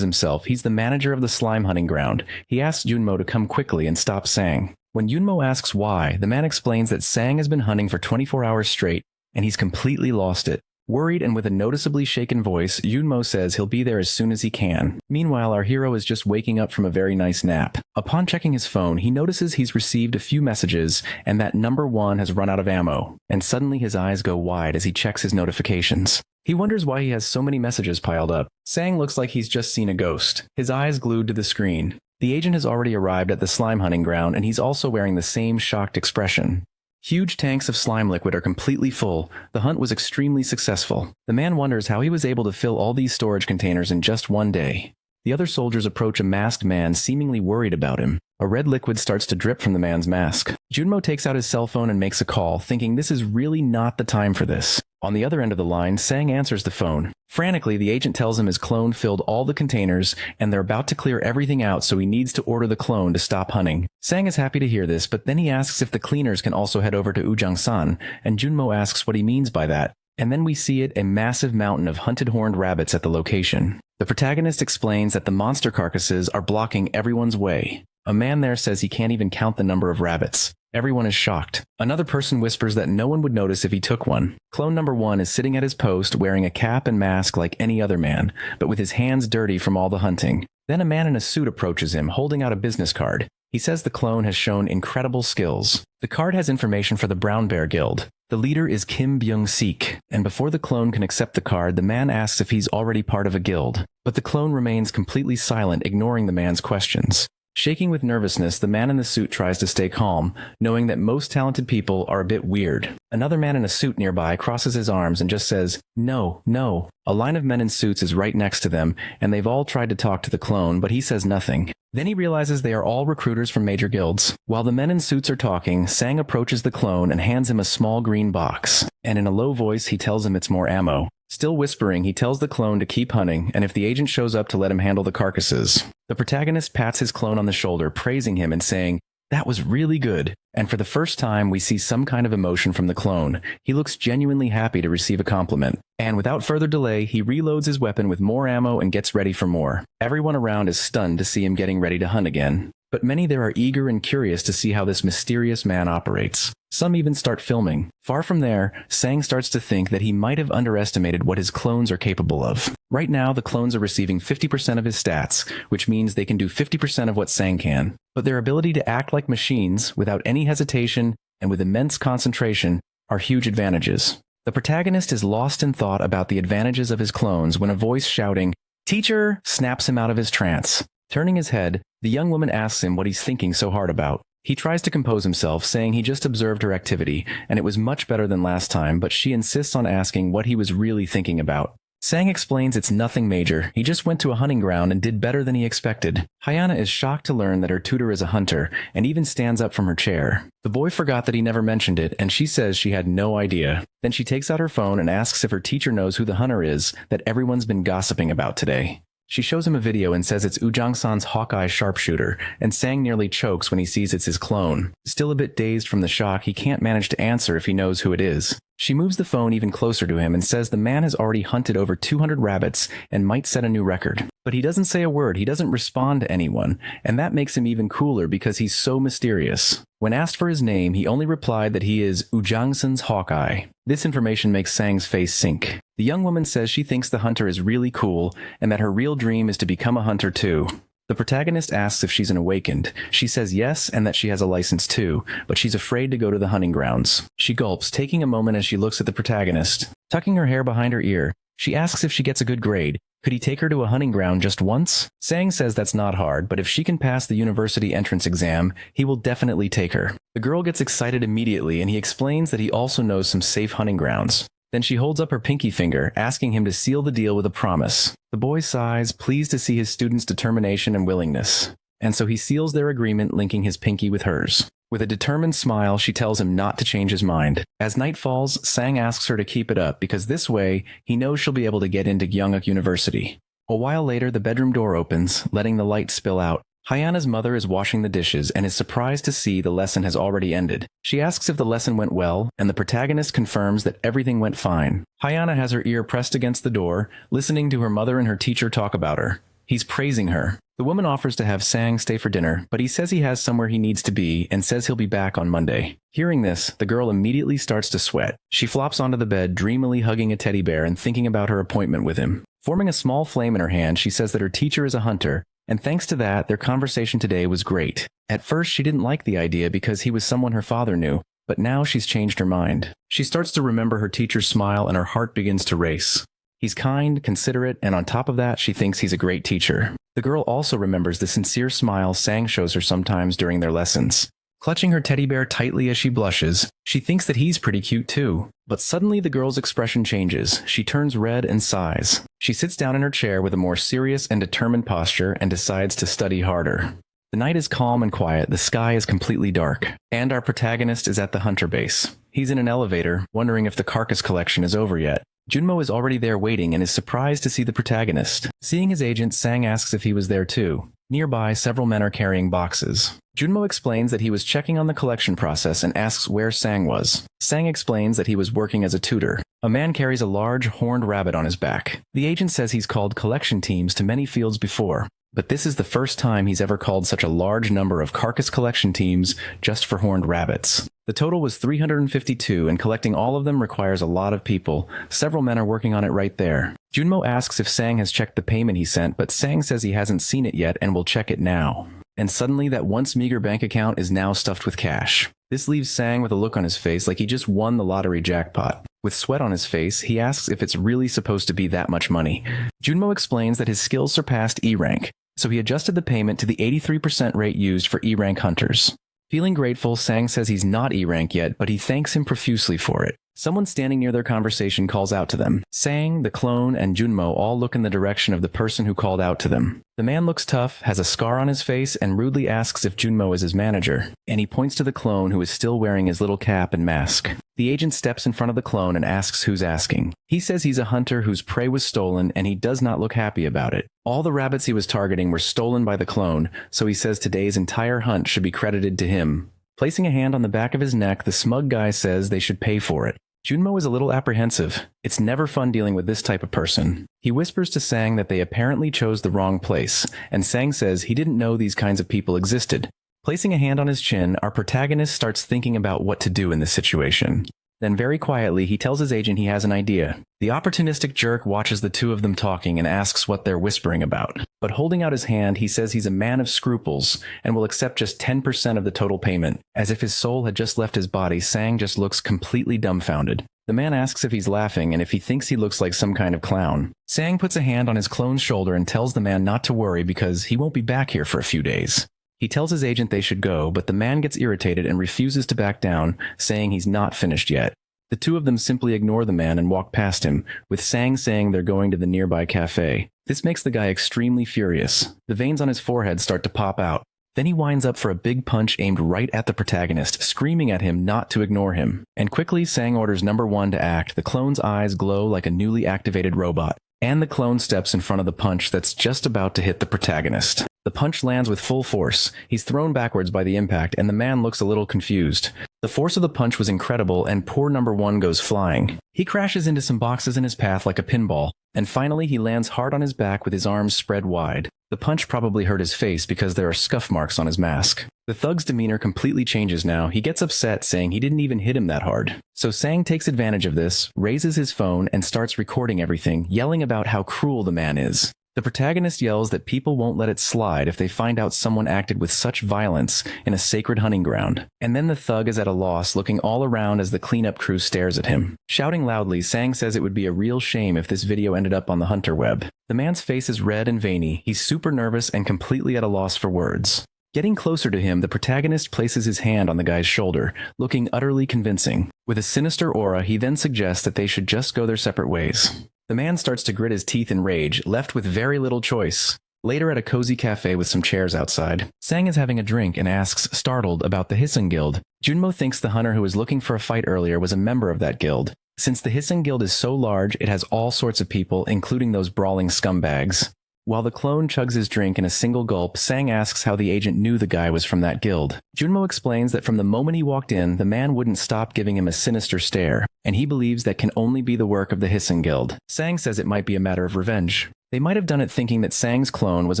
himself. He's the manager of the slime hunting ground. He asks Junmo to come quickly and stop Sang. When Junmo asks why, the man explains that Sang has been hunting for 24 hours straight, and he's completely lost it. Worried and with a noticeably shaken voice, Junmo says he'll be there as soon as he can. Meanwhile, our hero is just waking up from a very nice nap. Upon checking his phone, he notices he's received a few messages and that number 1 has run out of ammo. And suddenly his eyes go wide as he checks his notifications. He wonders why he has so many messages piled up. Sang looks like he's just seen a ghost, his eyes glued to the screen. The agent has already arrived at the slime hunting ground and he's also wearing the same shocked expression. Huge tanks of slime liquid are completely full. The hunt was extremely successful. The man wonders how he was able to fill all these storage containers in just one day. The other soldiers approach a masked man, seemingly worried about him. A red liquid starts to drip from the man's mask. Junmo takes out his cell phone and makes a call, thinking this is really not the time for this. On the other end of the line, Sang answers the phone. Frantically, the agent tells him his clone filled all the containers, and they're about to clear everything out, so he needs to order the clone to stop hunting. Sang is happy to hear this, but then he asks if the cleaners can also head over to Ujang-san, and Junmo asks what he means by that. And then we see a massive mountain of hunted horned rabbits at the location. The protagonist explains that the monster carcasses are blocking everyone's way. A man there says he can't even count the number of rabbits. Everyone is shocked. Another person whispers that no one would notice if he took one. Clone number 1 is sitting at his post wearing a cap and mask like any other man, but with his hands dirty from all the hunting. Then a man in a suit approaches him, holding out a business card. He says the clone has shown incredible skills. The card has information for the Brown Bear Guild. The leader is Kim Byung-sik, and before the clone can accept the card, the man asks if he's already part of a guild. But the clone remains completely silent, ignoring the man's questions. Shaking with nervousness, the man in the suit tries to stay calm, knowing that most talented people are a bit weird. Another man in a suit nearby crosses his arms and just says, "No, no." A line of men in suits is right next to them, and they've all tried to talk to the clone, but he says nothing. Then he realizes they are all recruiters from major guilds. While the men in suits are talking, Sang approaches the clone and hands him a small green box, and in a low voice he tells him it's more ammo. Still whispering, he tells the clone to keep hunting, and if the agent shows up to let him handle the carcasses. The protagonist pats his clone on the shoulder, praising him and saying, "That was really good." And for the first time, we see some kind of emotion from the clone. He looks genuinely happy to receive a compliment. And without further delay, he reloads his weapon with more ammo and gets ready for more. Everyone around is stunned to see him getting ready to hunt again. But many there are eager and curious to see how this mysterious man operates. Some even start filming. Far from there, Sang starts to think that he might have underestimated what his clones are capable of. Right now, the clones are receiving 50% of his stats, which means they can do 50% of what Sang can. But their ability to act like machines, without any hesitation, and with immense concentration, are huge advantages. The protagonist is lost in thought about the advantages of his clones when a voice shouting, "Teacher!" snaps him out of his trance. Turning his head, the young woman asks him what he's thinking so hard about. He tries to compose himself, saying he just observed her activity, and it was much better than last time, but she insists on asking what he was really thinking about. Sang explains it's nothing major. He just went to a hunting ground and did better than he expected. Hayana is shocked to learn that her tutor is a hunter, and even stands up from her chair. The boy forgot that he never mentioned it, and she says she had no idea. Then she takes out her phone and asks if her teacher knows who the hunter is that everyone's been gossiping about today. She shows him a video and says it's Ujang-san's Hawkeye sharpshooter, and Sang nearly chokes when he sees it's his clone. Still a bit dazed from the shock, he can't manage to answer if he knows who it is. She moves the phone even closer to him and says the man has already hunted over 200 rabbits and might set a new record. But he doesn't say a word, he doesn't respond to anyone, and that makes him even cooler because he's so mysterious. When asked for his name, he only replied that he is Ujang-san's Hawkeye. This information makes Sang's face sink. The young woman says she thinks the hunter is really cool, and that her real dream is to become a hunter too. The protagonist asks if she's an awakened. She says yes, and that she has a license too, but she's afraid to go to the hunting grounds. She gulps, taking a moment as she looks at the protagonist. Tucking her hair behind her ear, she asks if she gets a good grade. Could he take her to a hunting ground just once? Sang says that's not hard, but if she can pass the university entrance exam, he will definitely take her. The girl gets excited immediately, and he explains that he also knows some safe hunting grounds. Then she holds up her pinky finger, asking him to seal the deal with a promise. The boy sighs, pleased to see his student's determination and willingness. And so he seals their agreement, linking his pinky with hers. With a determined smile, she tells him not to change his mind. As night falls, Sang asks her to keep it up, because this way, he knows she'll be able to get into Gyeonguk University. A while later, the bedroom door opens, letting the light spill out. Hayana's mother is washing the dishes and is surprised to see the lesson has already ended. She asks if the lesson went well, and the protagonist confirms that everything went fine. Hayana has her ear pressed against the door, listening to her mother and her teacher talk about her. He's praising her. The woman offers to have Sang stay for dinner, but he says he has somewhere he needs to be and says he'll be back on Monday. Hearing this, the girl immediately starts to sweat. She flops onto the bed, dreamily hugging a teddy bear and thinking about her appointment with him. Forming a small flame in her hand, she says that her teacher is a hunter, and thanks to that, their conversation today was great. At first, she didn't like the idea because he was someone her father knew, but now she's changed her mind. She starts to remember her teacher's smile and her heart begins to race. He's kind, considerate, and on top of that, she thinks he's a great teacher. The girl also remembers the sincere smile Sang shows her sometimes during their lessons. Clutching her teddy bear tightly as she blushes, she thinks that he's pretty cute too. But suddenly the girl's expression changes. She turns red and sighs. She sits down in her chair with a more serious and determined posture and decides to study harder. The night is calm and quiet, the sky is completely dark, and our protagonist is at the hunter base. He's in an elevator, wondering if the carcass collection is over yet. Junmo is already there waiting and is surprised to see the protagonist. Seeing his agent, Sang asks if he was there too. Nearby, several men are carrying boxes. Junmo explains that he was checking on the collection process and asks where Sang was. Sang explains that he was working as a tutor. A man carries a large, horned rabbit on his back. The agent says he's called collection teams to many fields before, but this is the first time he's ever called such a large number of carcass collection teams just for horned rabbits. The total was 352, and collecting all of them requires a lot of people. Several men are working on it right there. Junmo asks if Sang has checked the payment he sent, but Sang says he hasn't seen it yet and will check it now. And suddenly that once meager bank account is now stuffed with cash. This leaves Sang with a look on his face like he just won the lottery jackpot. With sweat on his face, he asks if it's really supposed to be that much money. Junmo explains that his skills surpassed E rank, so he adjusted the payment to the 83% rate used for E rank hunters. Feeling grateful, Sang says he's not E rank yet, but he thanks him profusely for it. Someone standing near their conversation calls out to them. Sang, the clone, and Junmo all look in the direction of the person who called out to them. The man looks tough, has a scar on his face, and rudely asks if Junmo is his manager, and he points to the clone who is still wearing his little cap and mask. The agent steps in front of the clone and asks who's asking. He says he's a hunter whose prey was stolen, and he does not look happy about it. All the rabbits he was targeting were stolen by the clone, so he says today's entire hunt should be credited to him. Placing a hand on the back of his neck, the smug guy says they should pay for it. Junmo is a little apprehensive. It's never fun dealing with this type of person. He whispers to Sang that they apparently chose the wrong place, and Sang says he didn't know these kinds of people existed. Placing a hand on his chin, our protagonist starts thinking about what to do in this situation. Then very quietly, he tells his agent he has an idea. The opportunistic jerk watches the two of them talking and asks what they're whispering about. But holding out his hand, he says he's a man of scruples and will accept just 10% of the total payment. As if his soul had just left his body, Sang just looks completely dumbfounded. The man asks if he's laughing and if he thinks he looks like some kind of clown. Sang puts a hand on his clone's shoulder and tells the man not to worry because he won't be back here for a few days. He tells his agent they should go, but the man gets irritated and refuses to back down, saying he's not finished yet. The two of them simply ignore the man and walk past him, with Sang saying they're going to the nearby cafe. This makes the guy extremely furious. The veins on his forehead start to pop out. Then he winds up for a big punch aimed right at the protagonist, screaming at him not to ignore him. And quickly, Sang orders number 1 to act. The clone's eyes glow like a newly activated robot, and the clone steps in front of the punch that's just about to hit the protagonist. The punch lands with full force. He's thrown backwards by the impact, and the man looks a little confused. The force of the punch was incredible, and poor number 1 goes flying. He crashes into some boxes in his path like a pinball, and finally he lands hard on his back with his arms spread wide. The punch probably hurt his face because there are scuff marks on his mask. The thug's demeanor completely changes now. He gets upset, saying he didn't even hit him that hard. So Sang takes advantage of this, raises his phone, and starts recording everything, yelling about how cruel the man is. The protagonist yells that people won't let it slide if they find out someone acted with such violence in a sacred hunting ground. And then the thug is at a loss, looking all around as the cleanup crew stares at him. Shouting loudly, Sang says it would be a real shame if this video ended up on the hunter web. The man's face is red and veiny. He's super nervous and completely at a loss for words. Getting closer to him, the protagonist places his hand on the guy's shoulder, looking utterly convincing. With a sinister aura, he then suggests that they should just go their separate ways. The man starts to grit his teeth in rage, left with very little choice. Later at a cozy cafe with some chairs outside, Sang is having a drink and asks, startled, about the Hissing Guild. Junmo thinks the hunter who was looking for a fight earlier was a member of that guild. Since the Hissing Guild is so large, it has all sorts of people, including those brawling scumbags. While the clone chugs his drink in a single gulp, Sang asks how the agent knew the guy was from that guild. Junmo explains that from the moment he walked in, the man wouldn't stop giving him a sinister stare, and he believes that can only be the work of the Hissing Guild. Sang says it might be a matter of revenge. They might have done it thinking that Sang's clone was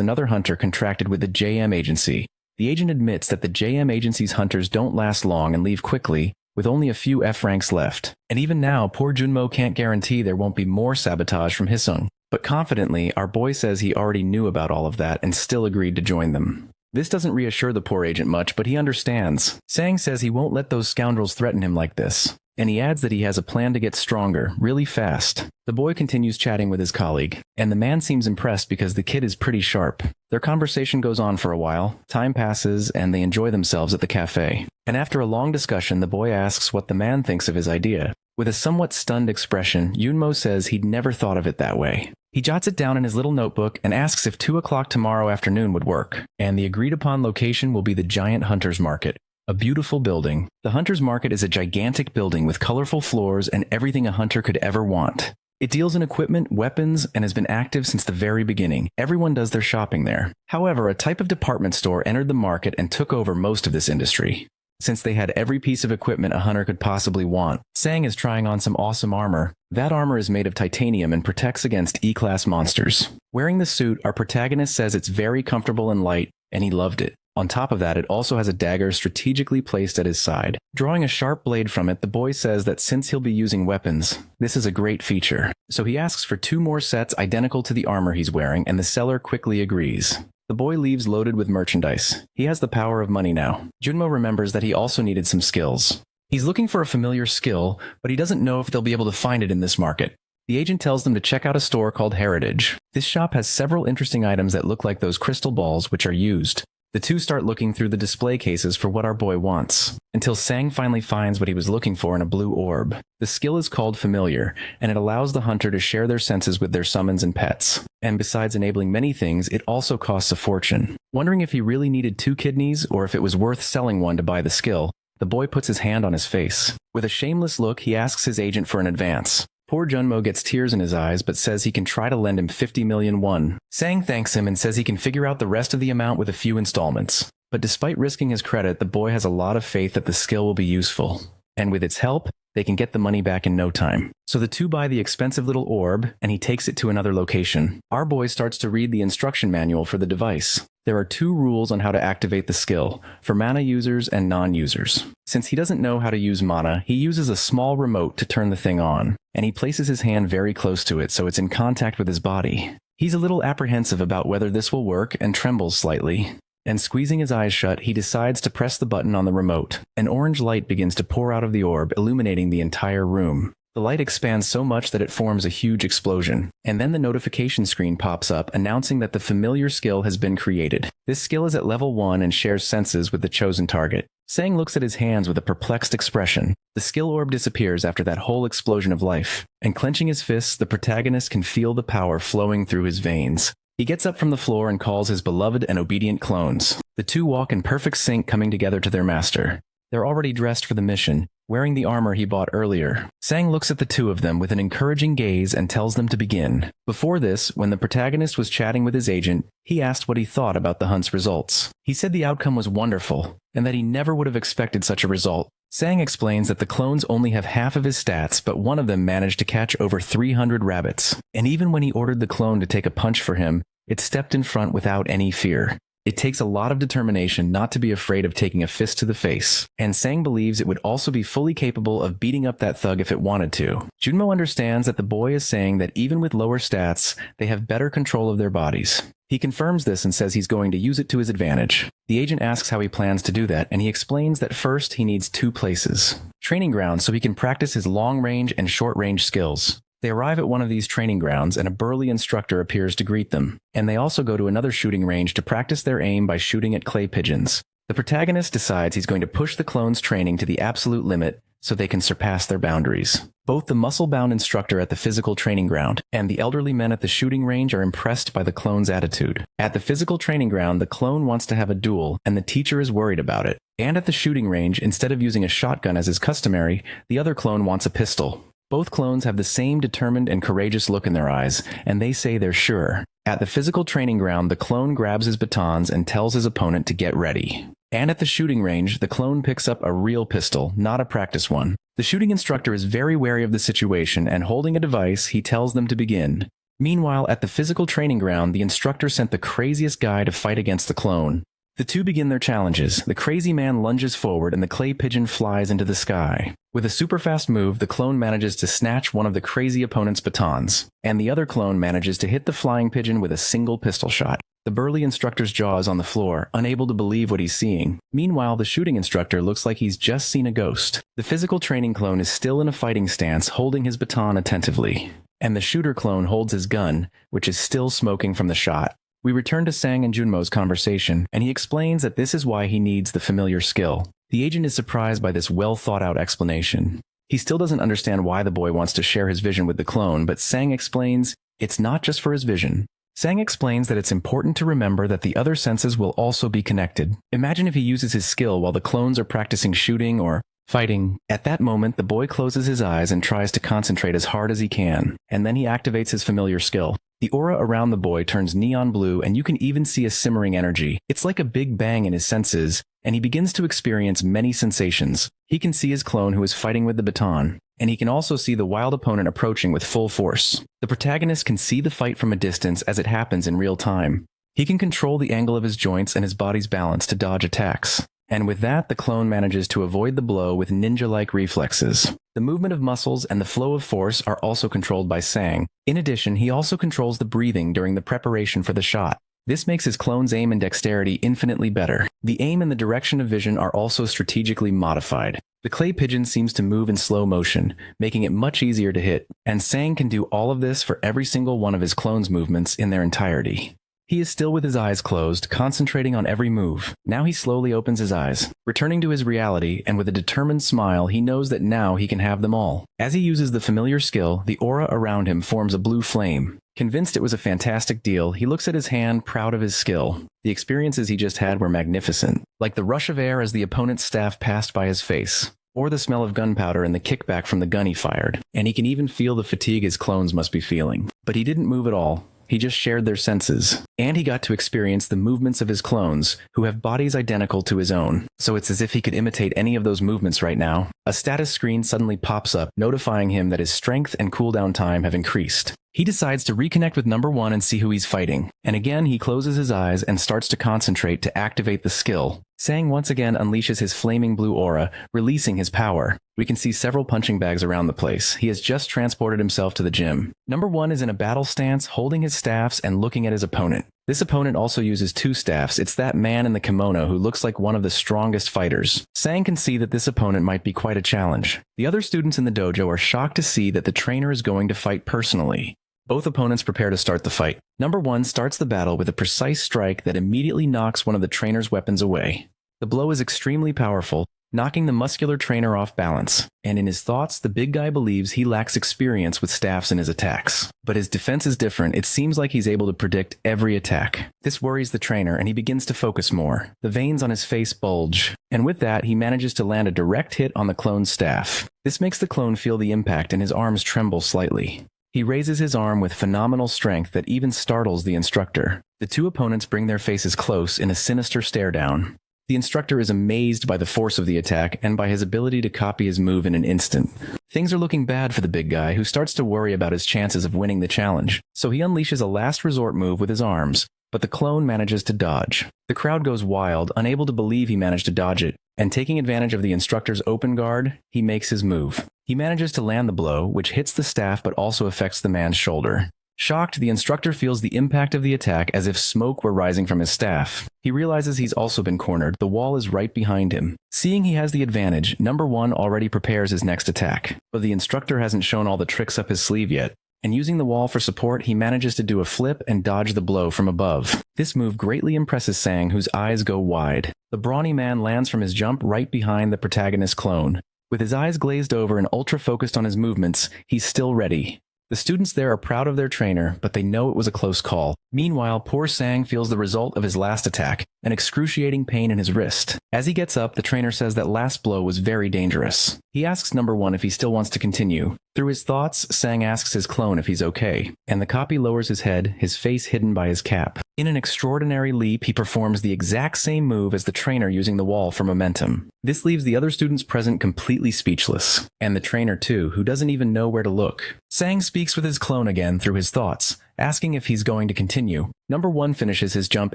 another hunter contracted with the JM agency. The agent admits that the JM agency's hunters don't last long and leave quickly, with only a few F ranks left. And even now, poor Junmo can't guarantee there won't be more sabotage from Hissung. But confidently, our boy says he already knew about all of that and still agreed to join them. This doesn't reassure the poor agent much, but he understands. Sang says he won't let those scoundrels threaten him like this. and he adds that he has a plan to get stronger, really fast. The boy continues chatting with his colleague, and the man seems impressed because the kid is pretty sharp. Their conversation goes on for a while, time passes, and they enjoy themselves at the cafe. And after a long discussion, the boy asks what the man thinks of his idea. With a somewhat stunned expression, Yunmo says he'd never thought of it that way. He jots it down in his little notebook and asks if 2 o'clock tomorrow afternoon would work, and the agreed-upon location will be the giant Hunter's Market. A beautiful building. The Hunter's Market is a gigantic building with colorful floors and everything a hunter could ever want. It deals in equipment, weapons, and has been active since the very beginning. Everyone does their shopping there. However, a type of department store entered the market and took over most of this industry. Since they had every piece of equipment a hunter could possibly want, Sang is trying on some awesome armor. That armor is made of titanium and protects against E-class monsters. Wearing the suit, our protagonist says it's very comfortable and light, and he loved it. On top of that, it also has a dagger strategically placed at his side. Drawing a sharp blade from it, the boy says that since he'll be using weapons, this is a great feature. So he asks for 2 more sets identical to the armor he's wearing, and the seller quickly agrees. The boy leaves loaded with merchandise. He has the power of money now. Junmo remembers that he also needed some skills. He's looking for a familiar skill, but he doesn't know if they'll be able to find it in this market. The agent tells them to check out a store called Heritage. This shop has several interesting items that look like those crystal balls which are used. The two start looking through the display cases for what our boy wants, until Sang finally finds what he was looking for in a blue orb. The skill is called Familiar, and it allows the hunter to share their senses with their summons and pets. And besides enabling many things, it also costs a fortune. Wondering if he really needed 2 kidneys, or if it was worth selling one to buy the skill, the boy puts his hand on his face. With a shameless look, he asks his agent for an advance. Poor Junmo gets tears in his eyes, but says he can try to lend him 50 million won. Sang thanks him and says he can figure out the rest of the amount with a few installments. But despite risking his credit, the boy has a lot of faith that the skill will be useful. And with its help, they can get the money back in no time. So the two buy the expensive little orb, and he takes it to another location. Our boy starts to read the instruction manual for the device. There are 2 rules on how to activate the skill, for mana users and non-users. Since he doesn't know how to use mana, he uses a small remote to turn the thing on, and he places his hand very close to it so it's in contact with his body. He's a little apprehensive about whether this will work and trembles slightly. And squeezing his eyes shut, he decides to press the button on the remote. An orange light begins to pour out of the orb, illuminating the entire room. The light expands so much that it forms a huge explosion, and then the notification screen pops up announcing that the familiar skill has been created. This skill is at level 1 and shares senses with the chosen target. Sang looks at his hands with a perplexed expression. The skill orb disappears after that whole explosion of life, and clenching his fists, the protagonist can feel the power flowing through his veins. He gets up from the floor and calls his beloved and obedient clones. The two walk in perfect sync, coming together to their master. They're already dressed for the mission, wearing the armor he bought earlier. Sang looks at the 2 of them with an encouraging gaze and tells them to begin. Before this, when the protagonist was chatting with his agent, he asked what he thought about the hunt's results. He said the outcome was wonderful, and that he never would have expected such a result. Sang explains that the clones only have half of his stats, but one of them managed to catch over 300 rabbits. And even when he ordered the clone to take a punch for him, it stepped in front without any fear. It takes a lot of determination not to be afraid of taking a fist to the face, and Sang believes it would also be fully capable of beating up that thug if it wanted to. Junmo understands that the boy is saying that even with lower stats, they have better control of their bodies. He confirms this and says he's going to use it to his advantage. The agent asks how he plans to do that, and he explains that first he needs 2 places. Training grounds so he can practice his long-range and short-range skills. They arrive at one of these training grounds, and a burly instructor appears to greet them. And they also go to another shooting range to practice their aim by shooting at clay pigeons. The protagonist decides he's going to push the clones' training to the absolute limit so they can surpass their boundaries. Both the muscle-bound instructor at the physical training ground and the elderly men at the shooting range are impressed by the clone's attitude. At the physical training ground, the clone wants to have a duel, and the teacher is worried about it. And at the shooting range, instead of using a shotgun as is customary, the other clone wants a pistol. Both clones have the same determined and courageous look in their eyes, and they say they're sure. At the physical training ground, the clone grabs his batons and tells his opponent to get ready. And at the shooting range, the clone picks up a real pistol, not a practice one. The shooting instructor is very wary of the situation, and holding a device, he tells them to begin. Meanwhile, at the physical training ground, the instructor sent the craziest guy to fight against the clone. The two begin their challenges. The crazy man lunges forward and the clay pigeon flies into the sky. With a super fast move, the clone manages to snatch one of the crazy opponent's batons, and the other clone manages to hit the flying pigeon with a single pistol shot. The burly instructor's jaw is on the floor, unable to believe what he's seeing. Meanwhile, the shooting instructor looks like he's just seen a ghost. The physical training clone is still in a fighting stance, holding his baton attentively. And the shooter clone holds his gun, which is still smoking from the shot. We return to Sang and Junmo's conversation, and he explains that this is why he needs the familiar skill. The agent is surprised by this well-thought-out explanation. He still doesn't understand why the boy wants to share his vision with the clone, but Sang explains it's not just for his vision. Sang explains that it's important to remember that the other senses will also be connected. Imagine if he uses his skill while the clones are practicing shooting or fighting. At that moment, the boy closes his eyes and tries to concentrate as hard as he can, and then he activates his familiar skill. The aura around the boy turns neon blue, and you can even see a simmering energy. It's like a big bang in his senses, and he begins to experience many sensations. He can see his clone who is fighting with the baton, and he can also see the wild opponent approaching with full force. The protagonist can see the fight from a distance as it happens in real time. He can control the angle of his joints and his body's balance to dodge attacks. And with that, the clone manages to avoid the blow with ninja-like reflexes. The movement of muscles and the flow of force are also controlled by Sang. In addition, he also controls the breathing during the preparation for the shot. This makes his clone's aim and dexterity infinitely better. The aim and the direction of vision are also strategically modified. The clay pigeon seems to move in slow motion, making it much easier to hit, and Sang can do all of this for every single one of his clone's movements in their entirety. He is still with his eyes closed, concentrating on every move. Now he slowly opens his eyes, returning to his reality, and with a determined smile, he knows that now he can have them all. As he uses the familiar skill, the aura around him forms a blue flame. Convinced it was a fantastic deal, he looks at his hand, proud of his skill. The experiences he just had were magnificent, like the rush of air as the opponent's staff passed by his face, or the smell of gunpowder and the kickback from the gun he fired. And he can even feel the fatigue his clones must be feeling. But he didn't move at all. He just shared their senses, and he got to experience the movements of his clones, who have bodies identical to his own. So it's as if he could imitate any of those movements right now. A status screen suddenly pops up, notifying him that his strength and cooldown time have increased. He decides to reconnect with number one and see who he's fighting. And again, he closes his eyes and starts to concentrate to activate the skill. Sang once again unleashes his flaming blue aura, releasing his power. We can see several punching bags around the place. He has just transported himself to the gym. Number one is in a battle stance, holding his staffs and looking at his opponent. This opponent also uses two staffs. It's that man in the kimono who looks like one of the strongest fighters. Sang can see that this opponent might be quite a challenge. The other students in the dojo are shocked to see that the trainer is going to fight personally. Both opponents prepare to start the fight. Number one starts the battle with a precise strike that immediately knocks one of the trainer's weapons away. The blow is extremely powerful, knocking the muscular trainer off balance. And in his thoughts, the big guy believes he lacks experience with staffs in his attacks. But his defense is different. It seems like he's able to predict every attack. This worries the trainer, and he begins to focus more. The veins on his face bulge. And with that, he manages to land a direct hit on the clone's staff. This makes the clone feel the impact, and his arms tremble slightly. He raises his arm with phenomenal strength that even startles the instructor. The two opponents bring their faces close in a sinister stare down. The instructor is amazed by the force of the attack and by his ability to copy his move in an instant. Things are looking bad for the big guy, who starts to worry about his chances of winning the challenge. So he unleashes a last resort move with his arms, but the clone manages to dodge. The crowd goes wild, unable to believe he managed to dodge it, and taking advantage of the instructor's open guard, he makes his move. He manages to land the blow, which hits the staff but also affects the man's shoulder. Shocked, the instructor feels the impact of the attack as if smoke were rising from his staff. He realizes he's also been cornered. The wall is right behind him. Seeing he has the advantage, number one already prepares his next attack. But the instructor hasn't shown all the tricks up his sleeve yet. And using the wall for support, he manages to do a flip and dodge the blow from above. This move greatly impresses Sang, whose eyes go wide. The brawny man lands from his jump right behind the protagonist's clone. With his eyes glazed over and ultra-focused on his movements, he's still ready. The students there are proud of their trainer, but they know it was a close call. Meanwhile, poor Sang feels the result of his last attack, an excruciating pain in his wrist. As he gets up, the trainer says that last blow was very dangerous. He asks number one if he still wants to continue. Through his thoughts, Sang asks his clone if he's okay, and the copy lowers his head, his face hidden by his cap. In an extraordinary leap, he performs the exact same move as the trainer using the wall for momentum. This leaves the other students present completely speechless, and the trainer too, who doesn't even know where to look. Sang speaks with his clone again through his thoughts, asking if he's going to continue. Number one finishes his jump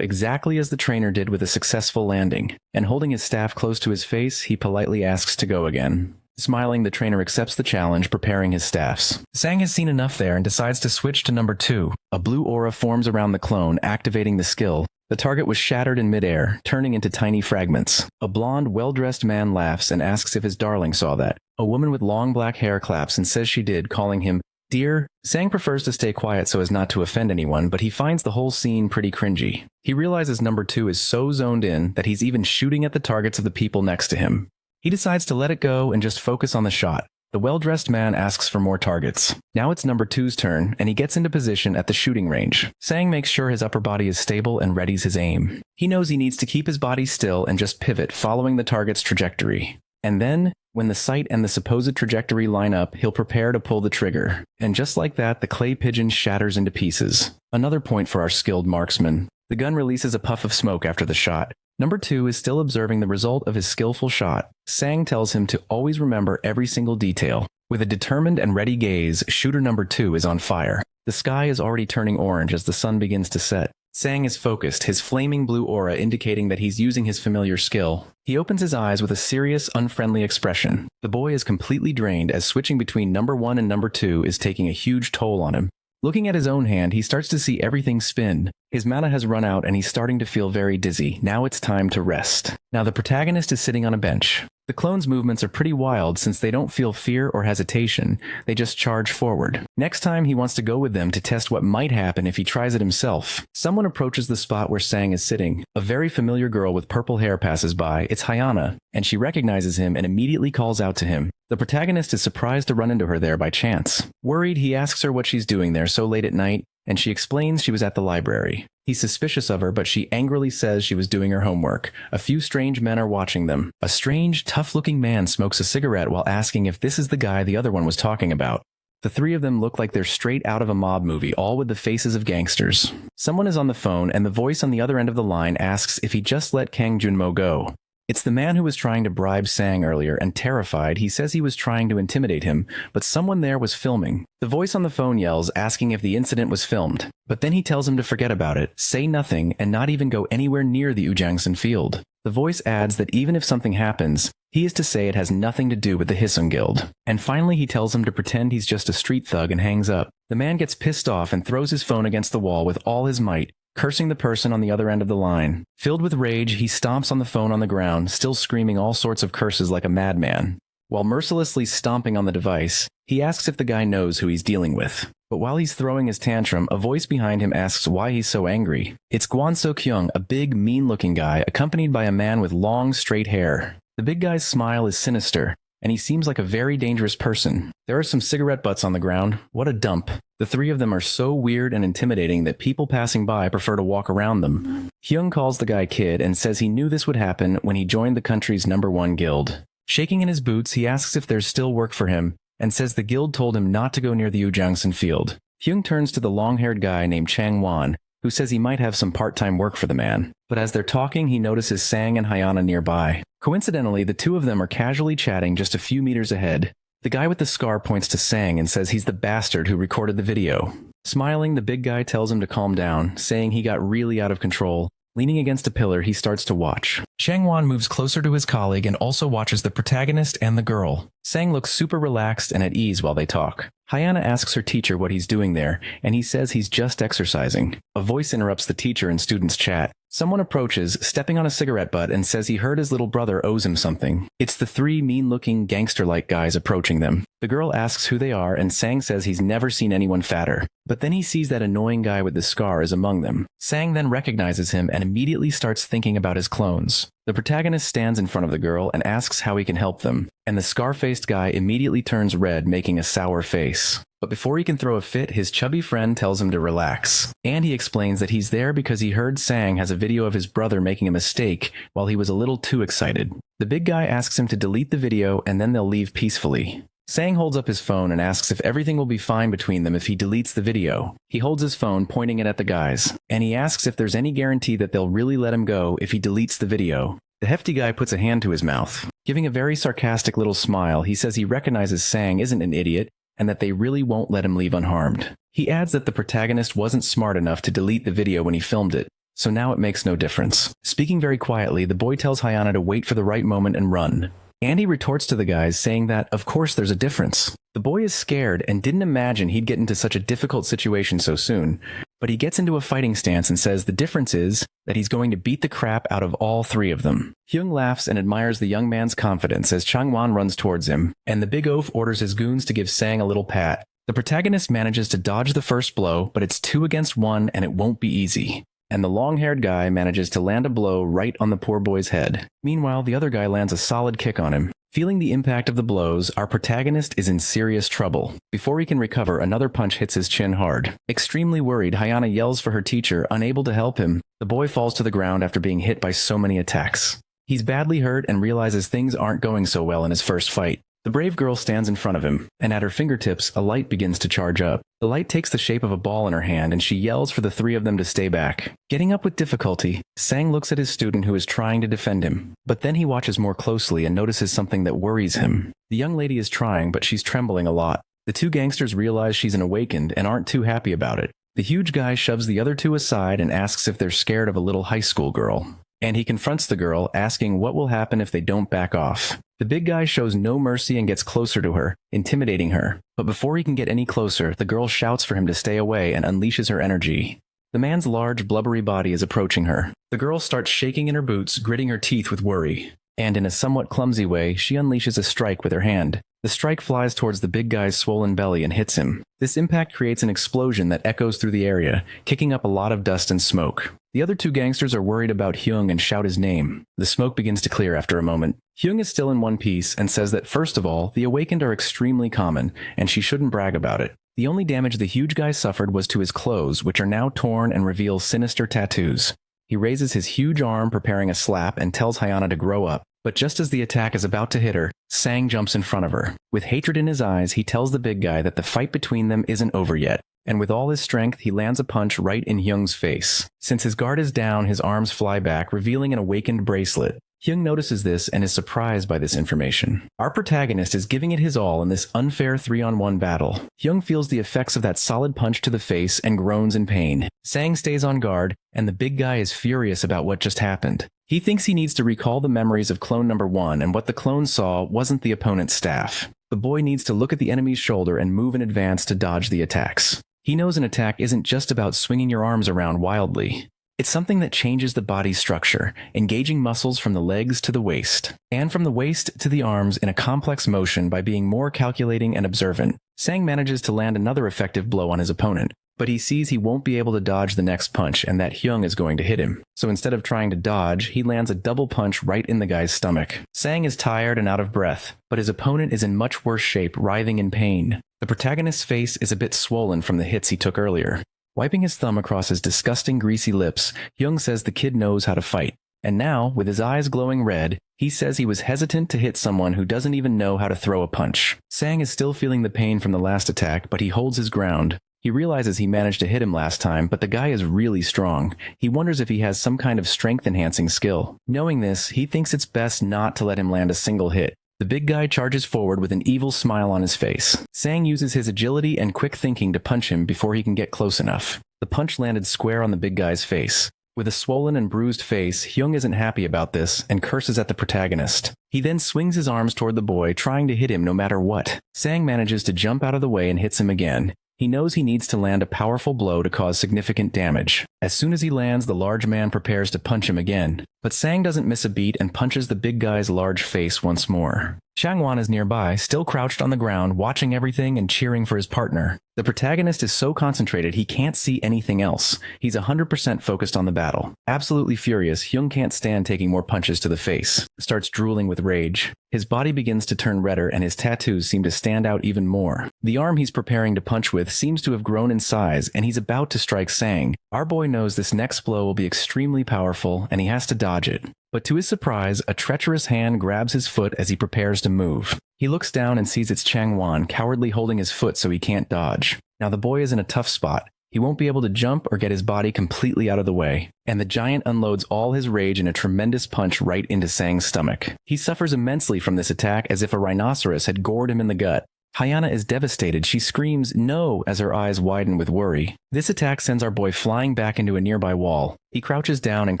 exactly as the trainer did with a successful landing, and holding his staff close to his face, he politely asks to go again. Smiling, the trainer accepts the challenge, preparing his staffs. Sang has seen enough there and decides to switch to number 2. A blue aura forms around the clone, activating the skill. The target was shattered in midair, turning into tiny fragments. A blonde, well-dressed man laughs and asks if his darling saw that. A woman with long black hair claps and says she did, calling him dear. Sang prefers to stay quiet so as not to offend anyone, but he finds the whole scene pretty cringy. He realizes number 2 is so zoned in that he's even shooting at the targets of the people next to him. He decides to let it go and just focus on the shot. The well-dressed man asks for more targets. Now it's number 2's turn, and he gets into position at the shooting range. Sang makes sure his upper body is stable and readies his aim. He knows he needs to keep his body still and just pivot, following the target's trajectory. And then, when the sight and the supposed trajectory line up, he'll prepare to pull the trigger. And just like that, the clay pigeon shatters into pieces. Another point for our skilled marksman. The gun releases a puff of smoke after the shot. Number 2 is still observing the result of his skillful shot. Sang tells him to always remember every single detail. With a determined and ready gaze, shooter number 2 is on fire. The sky is already turning orange as the sun begins to set. Sang is focused, his flaming blue aura indicating that he's using his familiar skill. He opens his eyes with a serious, unfriendly expression. The boy is completely drained as switching between number 1 and number 2 is taking a huge toll on him. Looking at his own hand, he starts to see everything spin. His mana has run out and he's starting to feel very dizzy. Now it's time to rest. Now the protagonist is sitting on a bench. The clone's movements are pretty wild since they don't feel fear or hesitation, they just charge forward. Next time he wants to go with them to test what might happen if he tries it himself. Someone approaches the spot where Sang is sitting. A very familiar girl with purple hair passes by. It's Hyana, and she recognizes him and immediately calls out to him. The protagonist is surprised to run into her there by chance. Worried, he asks her what she's doing there so late at night, and she explains she was at the library. He's suspicious of her, but she angrily says she was doing her homework. A few strange men are watching them. A strange, tough-looking man smokes a cigarette while asking if this is the guy the other one was talking about. The three of them look like they're straight out of a mob movie, all with the faces of gangsters. Someone is on the phone, and the voice on the other end of the line asks if he just let Kang Junmo go. It's the man who was trying to bribe Sang earlier, and terrified, he says he was trying to intimidate him, but someone there was filming. The voice on the phone yells, asking if the incident was filmed, but then he tells him to forget about it, say nothing, and not even go anywhere near the Ujangsan field. The voice adds that even if something happens, he is to say it has nothing to do with the Hisung Guild. And finally he tells him to pretend he's just a street thug and hangs up. The man gets pissed off and throws his phone against the wall with all his might, cursing the person on the other end of the line. Filled with rage, he stomps on the phone on the ground, still screaming all sorts of curses like a madman. While mercilessly stomping on the device, he asks if the guy knows who he's dealing with. But while he's throwing his tantrum, a voice behind him asks why he's so angry. It's Gwon So-kyung, a big, mean-looking guy, accompanied by a man with long, straight hair. The big guy's smile is sinister, and he seems like a very dangerous person. There are some cigarette butts on the ground. What a dump. The three of them are so weird and intimidating that people passing by prefer to walk around them. Hyung calls the guy kid and says he knew this would happen when he joined the country's #1 guild. Shaking in his boots, he asks if there's still work for him, and says the guild told him not to go near the Ujangsan field. Hyung turns to the long-haired guy named Chang Wan, who says he might have some part-time work for the man. But as they're talking, he notices Sang and Hyana nearby. Coincidentally, the two of them are casually chatting just a few meters ahead. The guy with the scar points to Sang and says he's the bastard who recorded the video. Smiling, the big guy tells him to calm down, saying he got really out of control. Leaning against a pillar, he starts to watch. Changwon moves closer to his colleague and also watches the protagonist and the girl. Sang looks super relaxed and at ease while they talk. Hyana asks her teacher what he's doing there, and he says he's just exercising. A voice interrupts the teacher and students' chat. Someone approaches, stepping on a cigarette butt, and says he heard his little brother owes him something. It's the three mean-looking, gangster-like guys approaching them. The girl asks who they are, and Sang says he's never seen anyone fatter. But then he sees that annoying guy with the scar is among them. Sang then recognizes him and immediately starts thinking about his clones. The protagonist stands in front of the girl and asks how he can help them, and the scar-faced guy immediately turns red, making a sour face. But before he can throw a fit, his chubby friend tells him to relax. And he explains that he's there because he heard Sang has a video of his brother making a mistake while he was a little too excited. The big guy asks him to delete the video and then they'll leave peacefully. Sang holds up his phone and asks if everything will be fine between them if he deletes the video. He holds his phone, pointing it at the guys, and he asks if there's any guarantee that they'll really let him go if he deletes the video. The hefty guy puts a hand to his mouth. Giving a very sarcastic little smile, he says he recognizes Sang isn't an idiot, and that they really won't let him leave unharmed. He adds that the protagonist wasn't smart enough to delete the video when he filmed it, so now it makes no difference. Speaking very quietly, the boy tells Hyana to wait for the right moment and run. And he retorts to the guys saying that, of course, there's a difference. The boy is scared and didn't imagine he'd get into such a difficult situation so soon, but he gets into a fighting stance and says the difference is that he's going to beat the crap out of all three of them. Hyung laughs and admires the young man's confidence as Changwon runs towards him, and the big oaf orders his goons to give Sang a little pat. The protagonist manages to dodge the first blow, but it's 2 against 1 and it won't be easy. And the long-haired guy manages to land a blow right on the poor boy's head. Meanwhile, the other guy lands a solid kick on him. Feeling the impact of the blows, our protagonist is in serious trouble. Before he can recover, another punch hits his chin hard. Extremely worried, Hyana yells for her teacher, unable to help him. The boy falls to the ground after being hit by so many attacks. He's badly hurt and realizes things aren't going so well in his first fight. The brave girl stands in front of him, and at her fingertips, a light begins to charge up. The light takes the shape of a ball in her hand, and she yells for the 3 of them to stay back. Getting up with difficulty, Sang looks at his student who is trying to defend him, but then he watches more closely and notices something that worries him. The young lady is trying, but she's trembling a lot. The 2 gangsters realize she's an awakened and aren't too happy about it. The huge guy shoves the other 2 aside and asks if they're scared of a little high school girl. And he confronts the girl, asking what will happen if they don't back off. The big guy shows no mercy and gets closer to her, intimidating her. But before he can get any closer, the girl shouts for him to stay away and unleashes her energy. The man's large, blubbery body is approaching her. The girl starts shaking in her boots, gritting her teeth with worry. And in a somewhat clumsy way, she unleashes a strike with her hand. The strike flies towards the big guy's swollen belly and hits him. This impact creates an explosion that echoes through the area, kicking up a lot of dust and smoke. The other 2 gangsters are worried about Hyung and shout his name. The smoke begins to clear after a moment. Hyung is still in one piece and says that first of all, the awakened are extremely common, and she shouldn't brag about it. The only damage the huge guy suffered was to his clothes, which are now torn and reveal sinister tattoos. He raises his huge arm, preparing a slap, and tells Hyana to grow up. But just as the attack is about to hit her, Sang jumps in front of her. With hatred in his eyes, he tells the big guy that the fight between them isn't over yet. And with all his strength, he lands a punch right in Hyung's face. Since his guard is down, his arms fly back, revealing an awakened bracelet. Hyung notices this and is surprised by this information. Our protagonist is giving it his all in this unfair 3-on-1 battle. Hyung feels the effects of that solid punch to the face and groans in pain. Sang stays on guard, and the big guy is furious about what just happened. He thinks he needs to recall the memories of clone number 1, and what the clone saw wasn't the opponent's staff. The boy needs to look at the enemy's shoulder and move in advance to dodge the attacks. He knows an attack isn't just about swinging your arms around wildly. It's something that changes the body's structure, engaging muscles from the legs to the waist, and from the waist to the arms in a complex motion by being more calculating and observant. Sang manages to land another effective blow on his opponent, but he sees he won't be able to dodge the next punch and that Hyung is going to hit him. So instead of trying to dodge, he lands a double punch right in the guy's stomach. Sang is tired and out of breath, but his opponent is in much worse shape, writhing in pain. The protagonist's face is a bit swollen from the hits he took earlier. Wiping his thumb across his disgusting greasy lips, Hyung says the kid knows how to fight. And now, with his eyes glowing red, he says he was hesitant to hit someone who doesn't even know how to throw a punch. Sang is still feeling the pain from the last attack, but he holds his ground. He realizes he managed to hit him last time, but the guy is really strong. He wonders if he has some kind of strength-enhancing skill. Knowing this, he thinks it's best not to let him land a single hit. The big guy charges forward with an evil smile on his face. Sang uses his agility and quick thinking to punch him before he can get close enough. The punch landed square on the big guy's face. With a swollen and bruised face, Hyung isn't happy about this and curses at the protagonist. He then swings his arms toward the boy, trying to hit him no matter what. Sang manages to jump out of the way and hits him again. He knows he needs to land a powerful blow to cause significant damage. As soon as he lands, the large man prepares to punch him again. But Sang doesn't miss a beat and punches the big guy's large face once more. Changwon is nearby, still crouched on the ground, watching everything and cheering for his partner. The protagonist is so concentrated he can't see anything else. He's 100% focused on the battle. Absolutely furious, Hyung can't stand taking more punches to the face. Starts drooling with rage. His body begins to turn redder and his tattoos seem to stand out even more. The arm he's preparing to punch with seems to have grown in size and he's about to strike Sang. Our boy knows this next blow will be extremely powerful and he has to dodge it. But to his surprise, a treacherous hand grabs his foot as he prepares to move. He looks down and sees it's Changwon, cowardly holding his foot so he can't dodge. Now the boy is in a tough spot. He won't be able to jump or get his body completely out of the way. And the giant unloads all his rage in a tremendous punch right into Sang's stomach. He suffers immensely from this attack as if a rhinoceros had gored him in the gut. Hyana is devastated. She screams no as her eyes widen with worry. This attack sends our boy flying back into a nearby wall. He crouches down and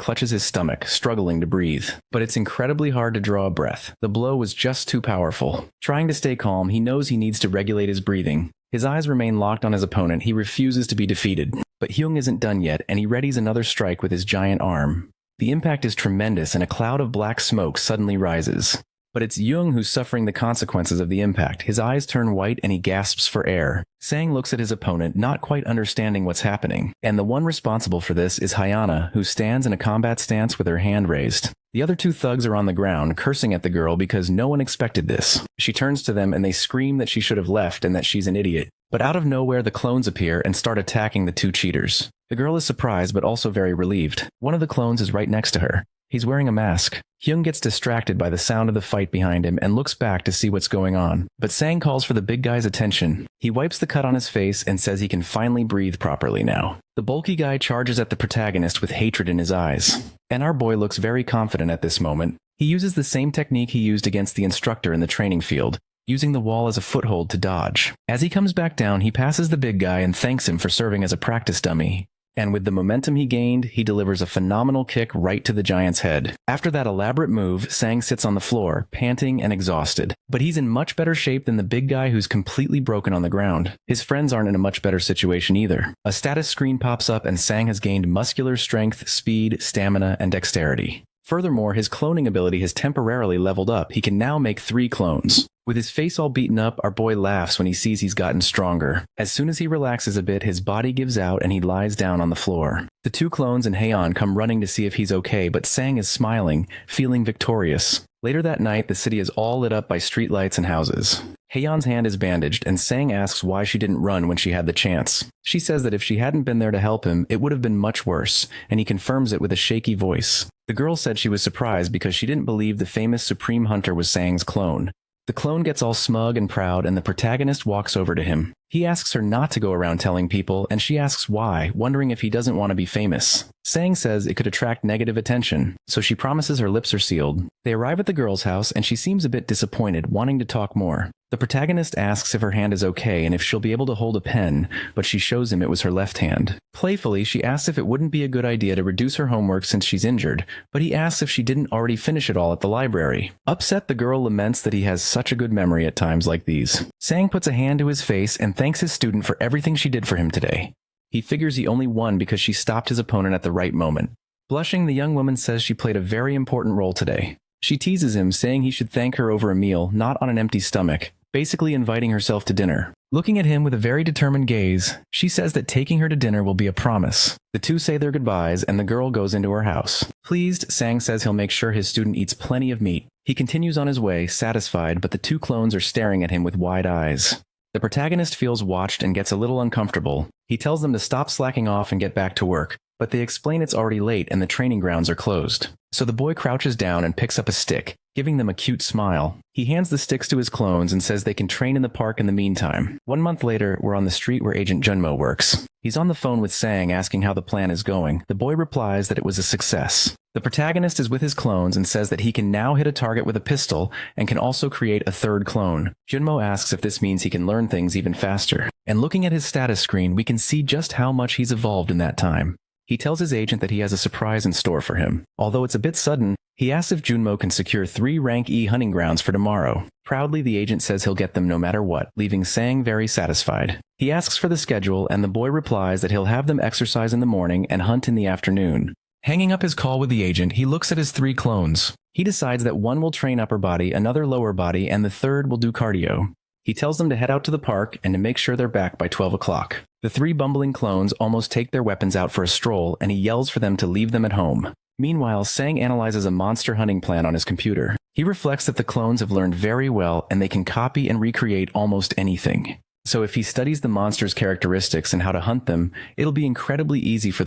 clutches his stomach, struggling to breathe. But it's incredibly hard to draw a breath. The blow was just too powerful. Trying to stay calm, he knows he needs to regulate his breathing. His eyes remain locked on his opponent. He refuses to be defeated. But Hyung isn't done yet, and he readies another strike with his giant arm. The impact is tremendous, and a cloud of black smoke suddenly rises. But it's Jung who's suffering the consequences of the impact. His eyes turn white and he gasps for air. Sang looks at his opponent, not quite understanding what's happening. And the one responsible for this is Hyana, who stands in a combat stance with her hand raised. The other two thugs are on the ground, cursing at the girl because no one expected this. She turns to them and they scream that she should have left and that she's an idiot. But out of nowhere, the clones appear and start attacking the two cheaters. The girl is surprised but also very relieved. One of the clones is right next to her. He's wearing a mask. Hyung gets distracted by the sound of the fight behind him and looks back to see what's going on. But Sang calls for the big guy's attention. He wipes the cut on his face and says he can finally breathe properly now. The bulky guy charges at the protagonist with hatred in his eyes. And our boy looks very confident at this moment. He uses the same technique he used against the instructor in the training field, using the wall as a foothold to dodge. As he comes back down, he passes the big guy and thanks him for serving as a practice dummy. And with the momentum he gained, he delivers a phenomenal kick right to the giant's head. After that elaborate move, Sang sits on the floor, panting and exhausted. But he's in much better shape than the big guy who's completely broken on the ground. His friends aren't in a much better situation either. A status screen pops up and Sang has gained muscular strength, speed, stamina, and dexterity. Furthermore, his cloning ability has temporarily leveled up. He can now make 3 clones. With his face all beaten up, our boy laughs when he sees he's gotten stronger. As soon as he relaxes a bit, his body gives out and he lies down on the floor. The 2 clones and Haeyeon come running to see if he's okay, but Sang is smiling, feeling victorious. Later that night, the city is all lit up by streetlights and houses. Haeyeon's hand is bandaged, and Sang asks why she didn't run when she had the chance. She says that if she hadn't been there to help him, it would have been much worse, and he confirms it with a shaky voice. The girl said she was surprised because she didn't believe the famous Supreme Hunter was Sang's clone. The clone gets all smug and proud, and the protagonist walks over to him. He asks her not to go around telling people, and she asks why, wondering if he doesn't want to be famous. Sang says it could attract negative attention, so she promises her lips are sealed. They arrive at the girl's house, and she seems a bit disappointed, wanting to talk more. The protagonist asks if her hand is okay and if she'll be able to hold a pen, but she shows him it was her left hand. Playfully, she asks if it wouldn't be a good idea to reduce her homework since she's injured, but he asks if she didn't already finish it all at the library. Upset, the girl laments that he has such a good memory at times like these. Sang puts a hand to his face and thanks his student for everything she did for him today. He figures he only won because she stopped his opponent at the right moment. Blushing, the young woman says she played a very important role today. She teases him, saying he should thank her over a meal, not on an empty stomach, basically inviting herself to dinner. Looking at him with a very determined gaze, she says that taking her to dinner will be a promise. The two say their goodbyes, and the girl goes into her house. Pleased, Sang says he'll make sure his student eats plenty of meat. He continues on his way, satisfied, but the 2 clones are staring at him with wide eyes. The protagonist feels watched and gets a little uncomfortable. He tells them to stop slacking off and get back to work, but they explain it's already late and the training grounds are closed. So the boy crouches down and picks up a stick, giving them a cute smile. He hands the sticks to his clones and says they can train in the park in the meantime. 1 month later, we're on the street where Agent Junmo works. He's on the phone with Sang asking how the plan is going. The boy replies that it was a success. The protagonist is with his clones and says that he can now hit a target with a pistol and can also create a 3rd clone. Junmo asks if this means he can learn things even faster. And looking at his status screen, we can see just how much he's evolved in that time. He tells his agent that he has a surprise in store for him. Although it's a bit sudden, he asks if Junmo can secure 3 rank E hunting grounds for tomorrow. Proudly, the agent says he'll get them no matter what, leaving Sang very satisfied. He asks for the schedule, and the boy replies that he'll have them exercise in the morning and hunt in the afternoon. Hanging up his call with the agent, he looks at his 3 clones. He decides that one will train upper body, another lower body, and the 3rd will do cardio. He tells them to head out to the park and to make sure they're back by 12 o'clock. The 3 bumbling clones almost take their weapons out for a stroll, and he yells for them to leave them at home. Meanwhile, Sang analyzes a monster hunting plan on his computer. He reflects that the clones have learned very well and they can copy and recreate almost anything. So if he studies the monster's characteristics and how to hunt them, it'll be incredibly easy for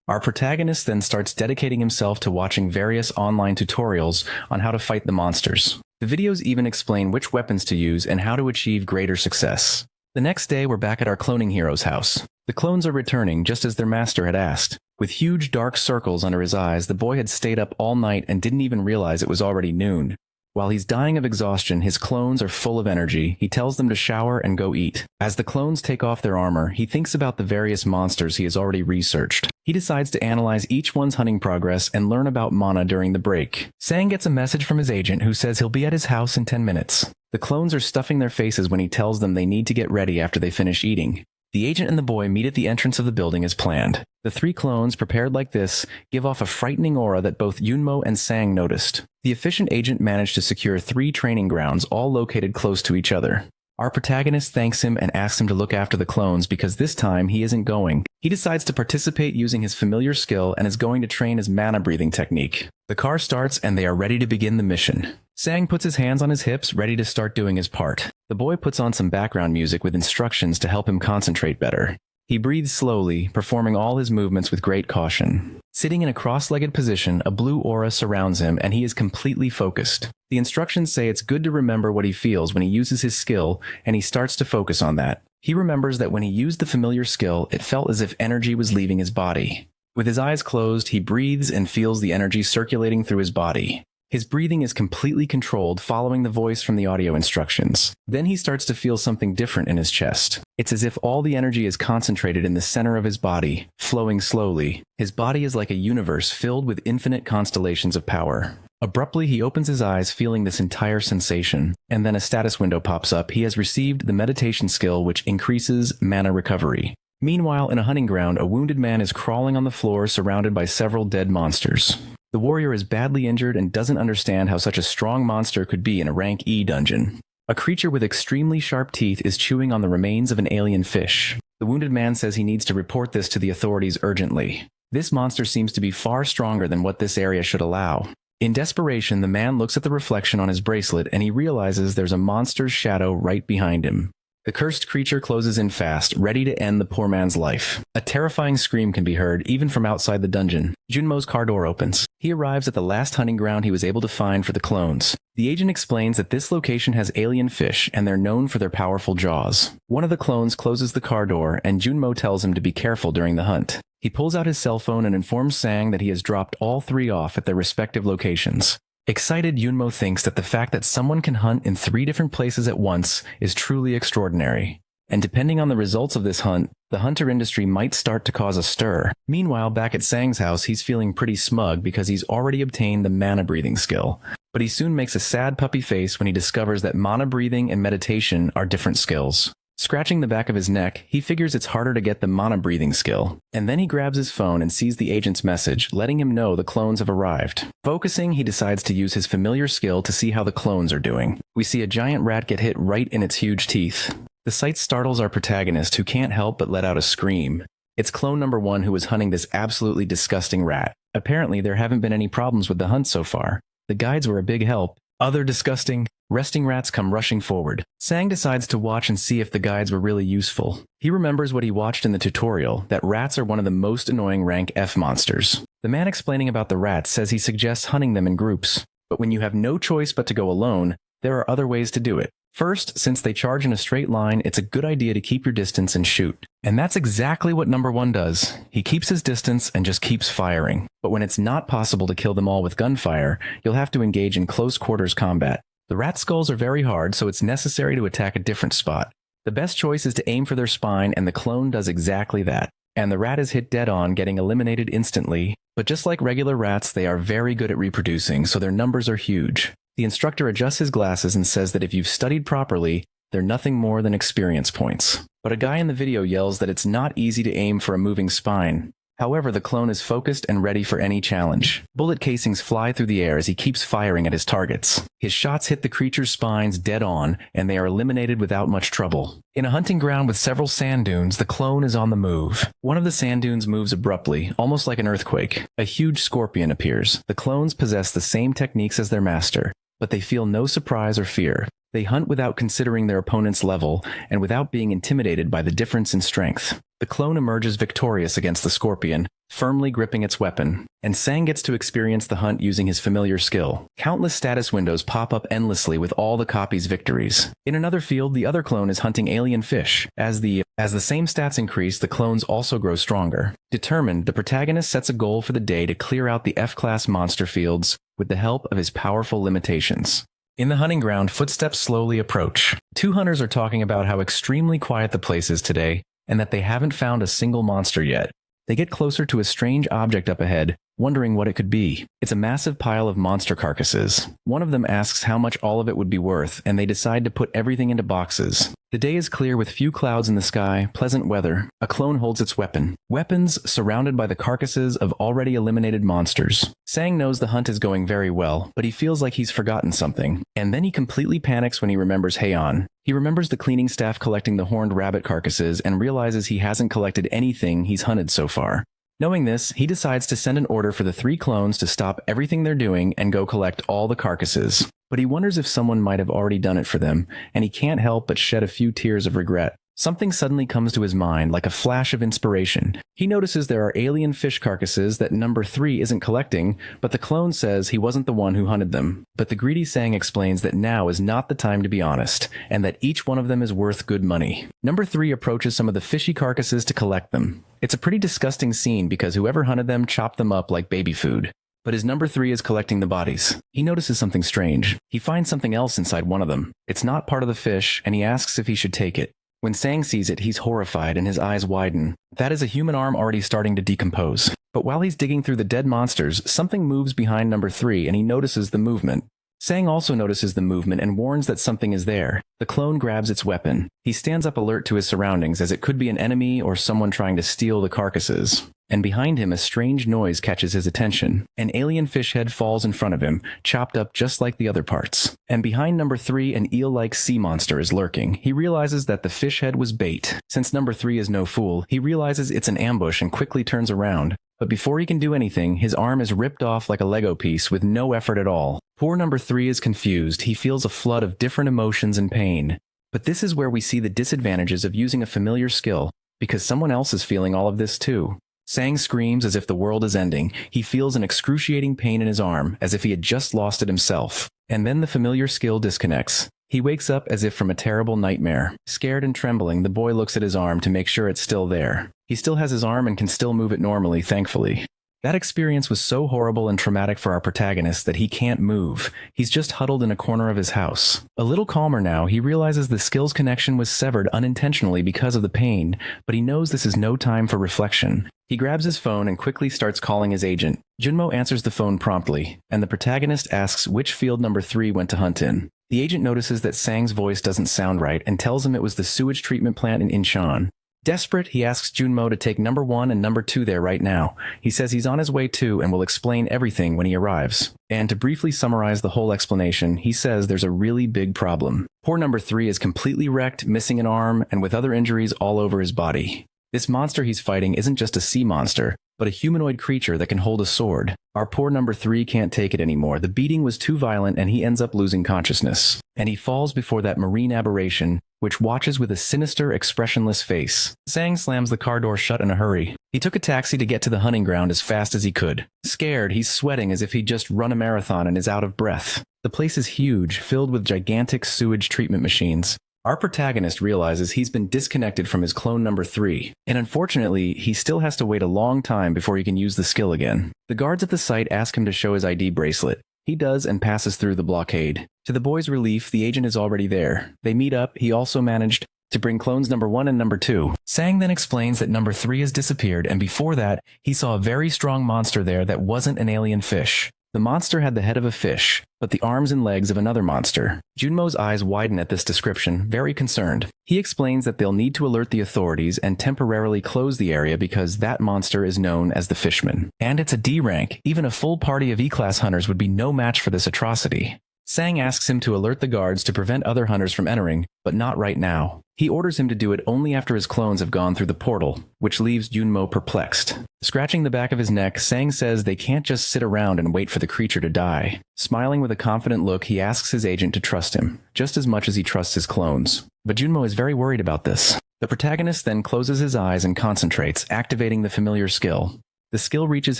Our protagonist then starts dedicating himself to watching various online tutorials on how to fight the monsters. The videos even explain which weapons to use and how to achieve greater success. The next day, we're back at our cloning hero's house. The clones are returning, just as their master had asked. With huge dark circles under his eyes, the boy had stayed up all night and didn't even realize it was already noon. While he's dying of exhaustion, his clones are full of energy. He tells them to shower and go eat. As the clones take off their armor, he thinks about the various monsters he has already researched. He decides to analyze each one's hunting progress and learn about mana during the break. Sang gets a message from his agent who says he'll be at his house in 10 minutes. The clones are stuffing their faces when he tells them they need to get ready after they finish eating. The agent and the boy meet at the entrance of the building as planned. The three clones, prepared like this, give off a frightening aura that both Yunmo and Sang noticed. The efficient agent managed to secure 3 training grounds, all located close to each other. Our protagonist thanks him and asks him to look after the clones because this time he isn't going. He decides to participate using his familiar skill and is going to train his mana breathing technique. The car starts and they are ready to begin the mission. Sang puts his hands on his hips, ready to start doing his part. The boy puts on some background music with instructions to help him concentrate better. He breathes slowly, performing all his movements with great caution. Sitting in a cross-legged position, a blue aura surrounds him and he is completely focused. The instructions say it's good to remember what he feels when he uses his skill, and he starts to focus on that. He remembers that when he used the familiar skill, it felt as if energy was leaving his body. With his eyes closed, he breathes and feels the energy circulating through his body. His breathing is completely controlled, following the voice from the audio instructions. Then he starts to feel something different in his chest. It's as if all the energy is concentrated in the center of his body, flowing slowly. His body is like a universe filled with infinite constellations of power. Abruptly, he opens his eyes, feeling this entire sensation, and then a status window pops up. He has received the meditation skill, which increases mana recovery. Meanwhile, in a hunting ground, a wounded man is crawling on the floor, surrounded by several dead monsters. The warrior is badly injured and doesn't understand how such a strong monster could be in a rank E dungeon. A creature with extremely sharp teeth is chewing on the remains of an alien fish. The wounded man says he needs to report this to the authorities urgently. This monster seems to be far stronger than what this area should allow. In desperation, the man looks at the reflection on his bracelet and he realizes there's a monster's shadow right behind him. The cursed creature closes in fast, ready to end the poor man's life. A terrifying scream can be heard, even from outside the dungeon. Junmo's car door opens. He arrives at the last hunting ground he was able to find for the clones. The agent explains that this location has alien fish, and they're known for their powerful jaws. One of the clones closes the car door, and Junmo tells him to be careful during the hunt. He pulls out his cell phone and informs Sang that he has dropped all 3 off at their respective locations. Excited, Yunmo thinks that the fact that someone can hunt in 3 different places at once is truly extraordinary. And depending on the results of this hunt, the hunter industry might start to cause a stir. Meanwhile, back at Sang's house, he's feeling pretty smug because he's already obtained the mana breathing skill. But he soon makes a sad puppy face when he discovers that mana breathing and meditation are different skills. Scratching the back of his neck, he figures it's harder to get the mana breathing skill. And then he grabs his phone and sees the agent's message, letting him know the clones have arrived. Focusing, he decides to use his familiar skill to see how the clones are doing. We see a giant rat get hit right in its huge teeth. The sight startles our protagonist, who can't help but let out a scream. It's clone number 1 who is hunting this absolutely disgusting rat. Apparently, there haven't been any problems with the hunt so far. The guides were a big help. Other disgusting, resting rats come rushing forward. Sang decides to watch and see if the guides were really useful. He remembers what he watched in the tutorial, that rats are one of the most annoying rank F monsters. The man explaining about the rats says he suggests hunting them in groups. But when you have no choice but to go alone, there are other ways to do it. First, since they charge in a straight line, it's a good idea to keep your distance and shoot. And that's exactly what number 1 does. He keeps his distance and just keeps firing. But when it's not possible to kill them all with gunfire, you'll have to engage in close quarters combat. The rat skulls are very hard, so it's necessary to attack a different spot. The best choice is to aim for their spine, and the clone does exactly that. And the rat is hit dead on, getting eliminated instantly. But just like regular rats, they are very good at reproducing, so their numbers are huge. The instructor adjusts his glasses and says that if you've studied properly, they're nothing more than experience points. But a guy in the video yells that it's not easy to aim for a moving spine. However, the clone is focused and ready for any challenge. Bullet casings fly through the air as he keeps firing at his targets. His shots hit the creature's spines dead on, and they are eliminated without much trouble. In a hunting ground with several sand dunes, the clone is on the move. One of the sand dunes moves abruptly, almost like an earthquake. A huge scorpion appears. The clones possess the same techniques as their master, but they feel no surprise or fear. They hunt without considering their opponent's level, and without being intimidated by the difference in strength. The clone emerges victorious against the scorpion, firmly gripping its weapon, and Sang gets to experience the hunt using his familiar skill. Countless status windows pop up endlessly with all the copy's victories. In another field, the other clone is hunting alien fish. As the same stats increase, the clones also grow stronger. Determined, the protagonist sets a goal for the day to clear out the F-class monster fields with the help of his powerful limitations. In the hunting ground, footsteps slowly approach. Two hunters are talking about how extremely quiet the place is today, and that they haven't found a single monster yet. They get closer to a strange object up ahead, wondering what it could be. It's a massive pile of monster carcasses. One of them asks how much all of it would be worth, and they decide to put everything into boxes. The day is clear with few clouds in the sky, pleasant weather. A clone holds its weapon. Weapons surrounded by the carcasses of already eliminated monsters. Sang knows the hunt is going very well, but he feels like he's forgotten something. And then he completely panics when he remembers Heian. He remembers the cleaning staff collecting the horned rabbit carcasses and realizes he hasn't collected anything he's hunted so far. Knowing this, he decides to send an order for the 3 clones to stop everything they're doing and go collect all the carcasses. But he wonders if someone might have already done it for them, and he can't help but shed a few tears of regret. Something suddenly comes to his mind like a flash of inspiration. He notices there are alien fish carcasses that number 3 isn't collecting, but the clone says he wasn't the one who hunted them. But the greedy Sang explains that now is not the time to be honest, and that each one of them is worth good money. Number 3 approaches some of the fishy carcasses to collect them. It's a pretty disgusting scene because whoever hunted them chopped them up like baby food. But as number 3 is collecting the bodies, he notices something strange. He finds something else inside one of them. It's not part of the fish, and he asks if he should take it. When Sang sees it, he's horrified and his eyes widen. That is a human arm already starting to decompose. But while he's digging through the dead monsters, something moves behind number 3 and he notices the movement. Sang also notices the movement and warns that something is there. The clone grabs its weapon. He stands up alert to his surroundings as it could be an enemy or someone trying to steal the carcasses. And behind him, a strange noise catches his attention. An alien fish head falls in front of him, chopped up just like the other parts. And behind number 3, an eel-like sea monster is lurking. He realizes that the fish head was bait. Since number 3 is no fool, he realizes it's an ambush and quickly turns around. But before he can do anything, his arm is ripped off like a Lego piece with no effort at all. Poor number 3 is confused. He feels a flood of different emotions and pain. But this is where we see the disadvantages of using a familiar skill, because someone else is feeling all of this too. Sang screams as if the world is ending. He feels an excruciating pain in his arm, as if he had just lost it himself. And then the familiar skill disconnects. He wakes up as if from a terrible nightmare. Scared and trembling, the boy looks at his arm to make sure it's still there. He still has his arm and can still move it normally, thankfully. That experience was so horrible and traumatic for our protagonist that he can't move. He's just huddled in a corner of his house. A little calmer now, he realizes the skill's connection was severed unintentionally because of the pain, but he knows this is no time for reflection. He grabs his phone and quickly starts calling his agent. Junmo answers the phone promptly, and the protagonist asks which field number 3 went to hunt in. The agent notices that Sang's voice doesn't sound right and tells him it was the sewage treatment plant in Incheon. Desperate, he asks Junmo to take number 1 and number 2 there right now. He says he's on his way too and will explain everything when he arrives. And to briefly summarize the whole explanation, he says there's a really big problem. Poor number 3 is completely wrecked, missing an arm, and with other injuries all over his body. This monster he's fighting isn't just a sea monster, but a humanoid creature that can hold a sword. Our poor number 3 can't take it anymore. The beating was too violent and he ends up losing consciousness. And he falls before that marine aberration, which watches with a sinister, expressionless face. Sang slams the car door shut in a hurry. He took a taxi to get to the hunting ground as fast as he could. Scared, he's sweating as if he'd just run a marathon and is out of breath. The place is huge, filled with gigantic sewage treatment machines. Our protagonist realizes he's been disconnected from his clone number 3, and unfortunately, he still has to wait a long time before he can use the skill again. The guards at the site ask him to show his ID bracelet. He does and passes through the blockade. To the boy's relief, the agent is already there. They meet up. He also managed to bring clones number 1 and number 2. Sang then explains that number 3 has disappeared, and before that, he saw a very strong monster there that wasn't an alien fish. The monster had the head of a fish, but the arms and legs of another monster. Junmo's eyes widen at this description, very concerned. He explains that they'll need to alert the authorities and temporarily close the area because that monster is known as the Fishman. And it's a D rank. Even a full party of E-class hunters would be no match for this atrocity. Sang asks him to alert the guards to prevent other hunters from entering, but not right now. He orders him to do it only after his clones have gone through the portal, which leaves Junmo perplexed. Scratching the back of his neck, Sang says they can't just sit around and wait for the creature to die. Smiling with a confident look, he asks his agent to trust him, just as much as he trusts his clones. But Junmo is very worried about this. The protagonist then closes his eyes and concentrates, activating the familiar skill. The skill reaches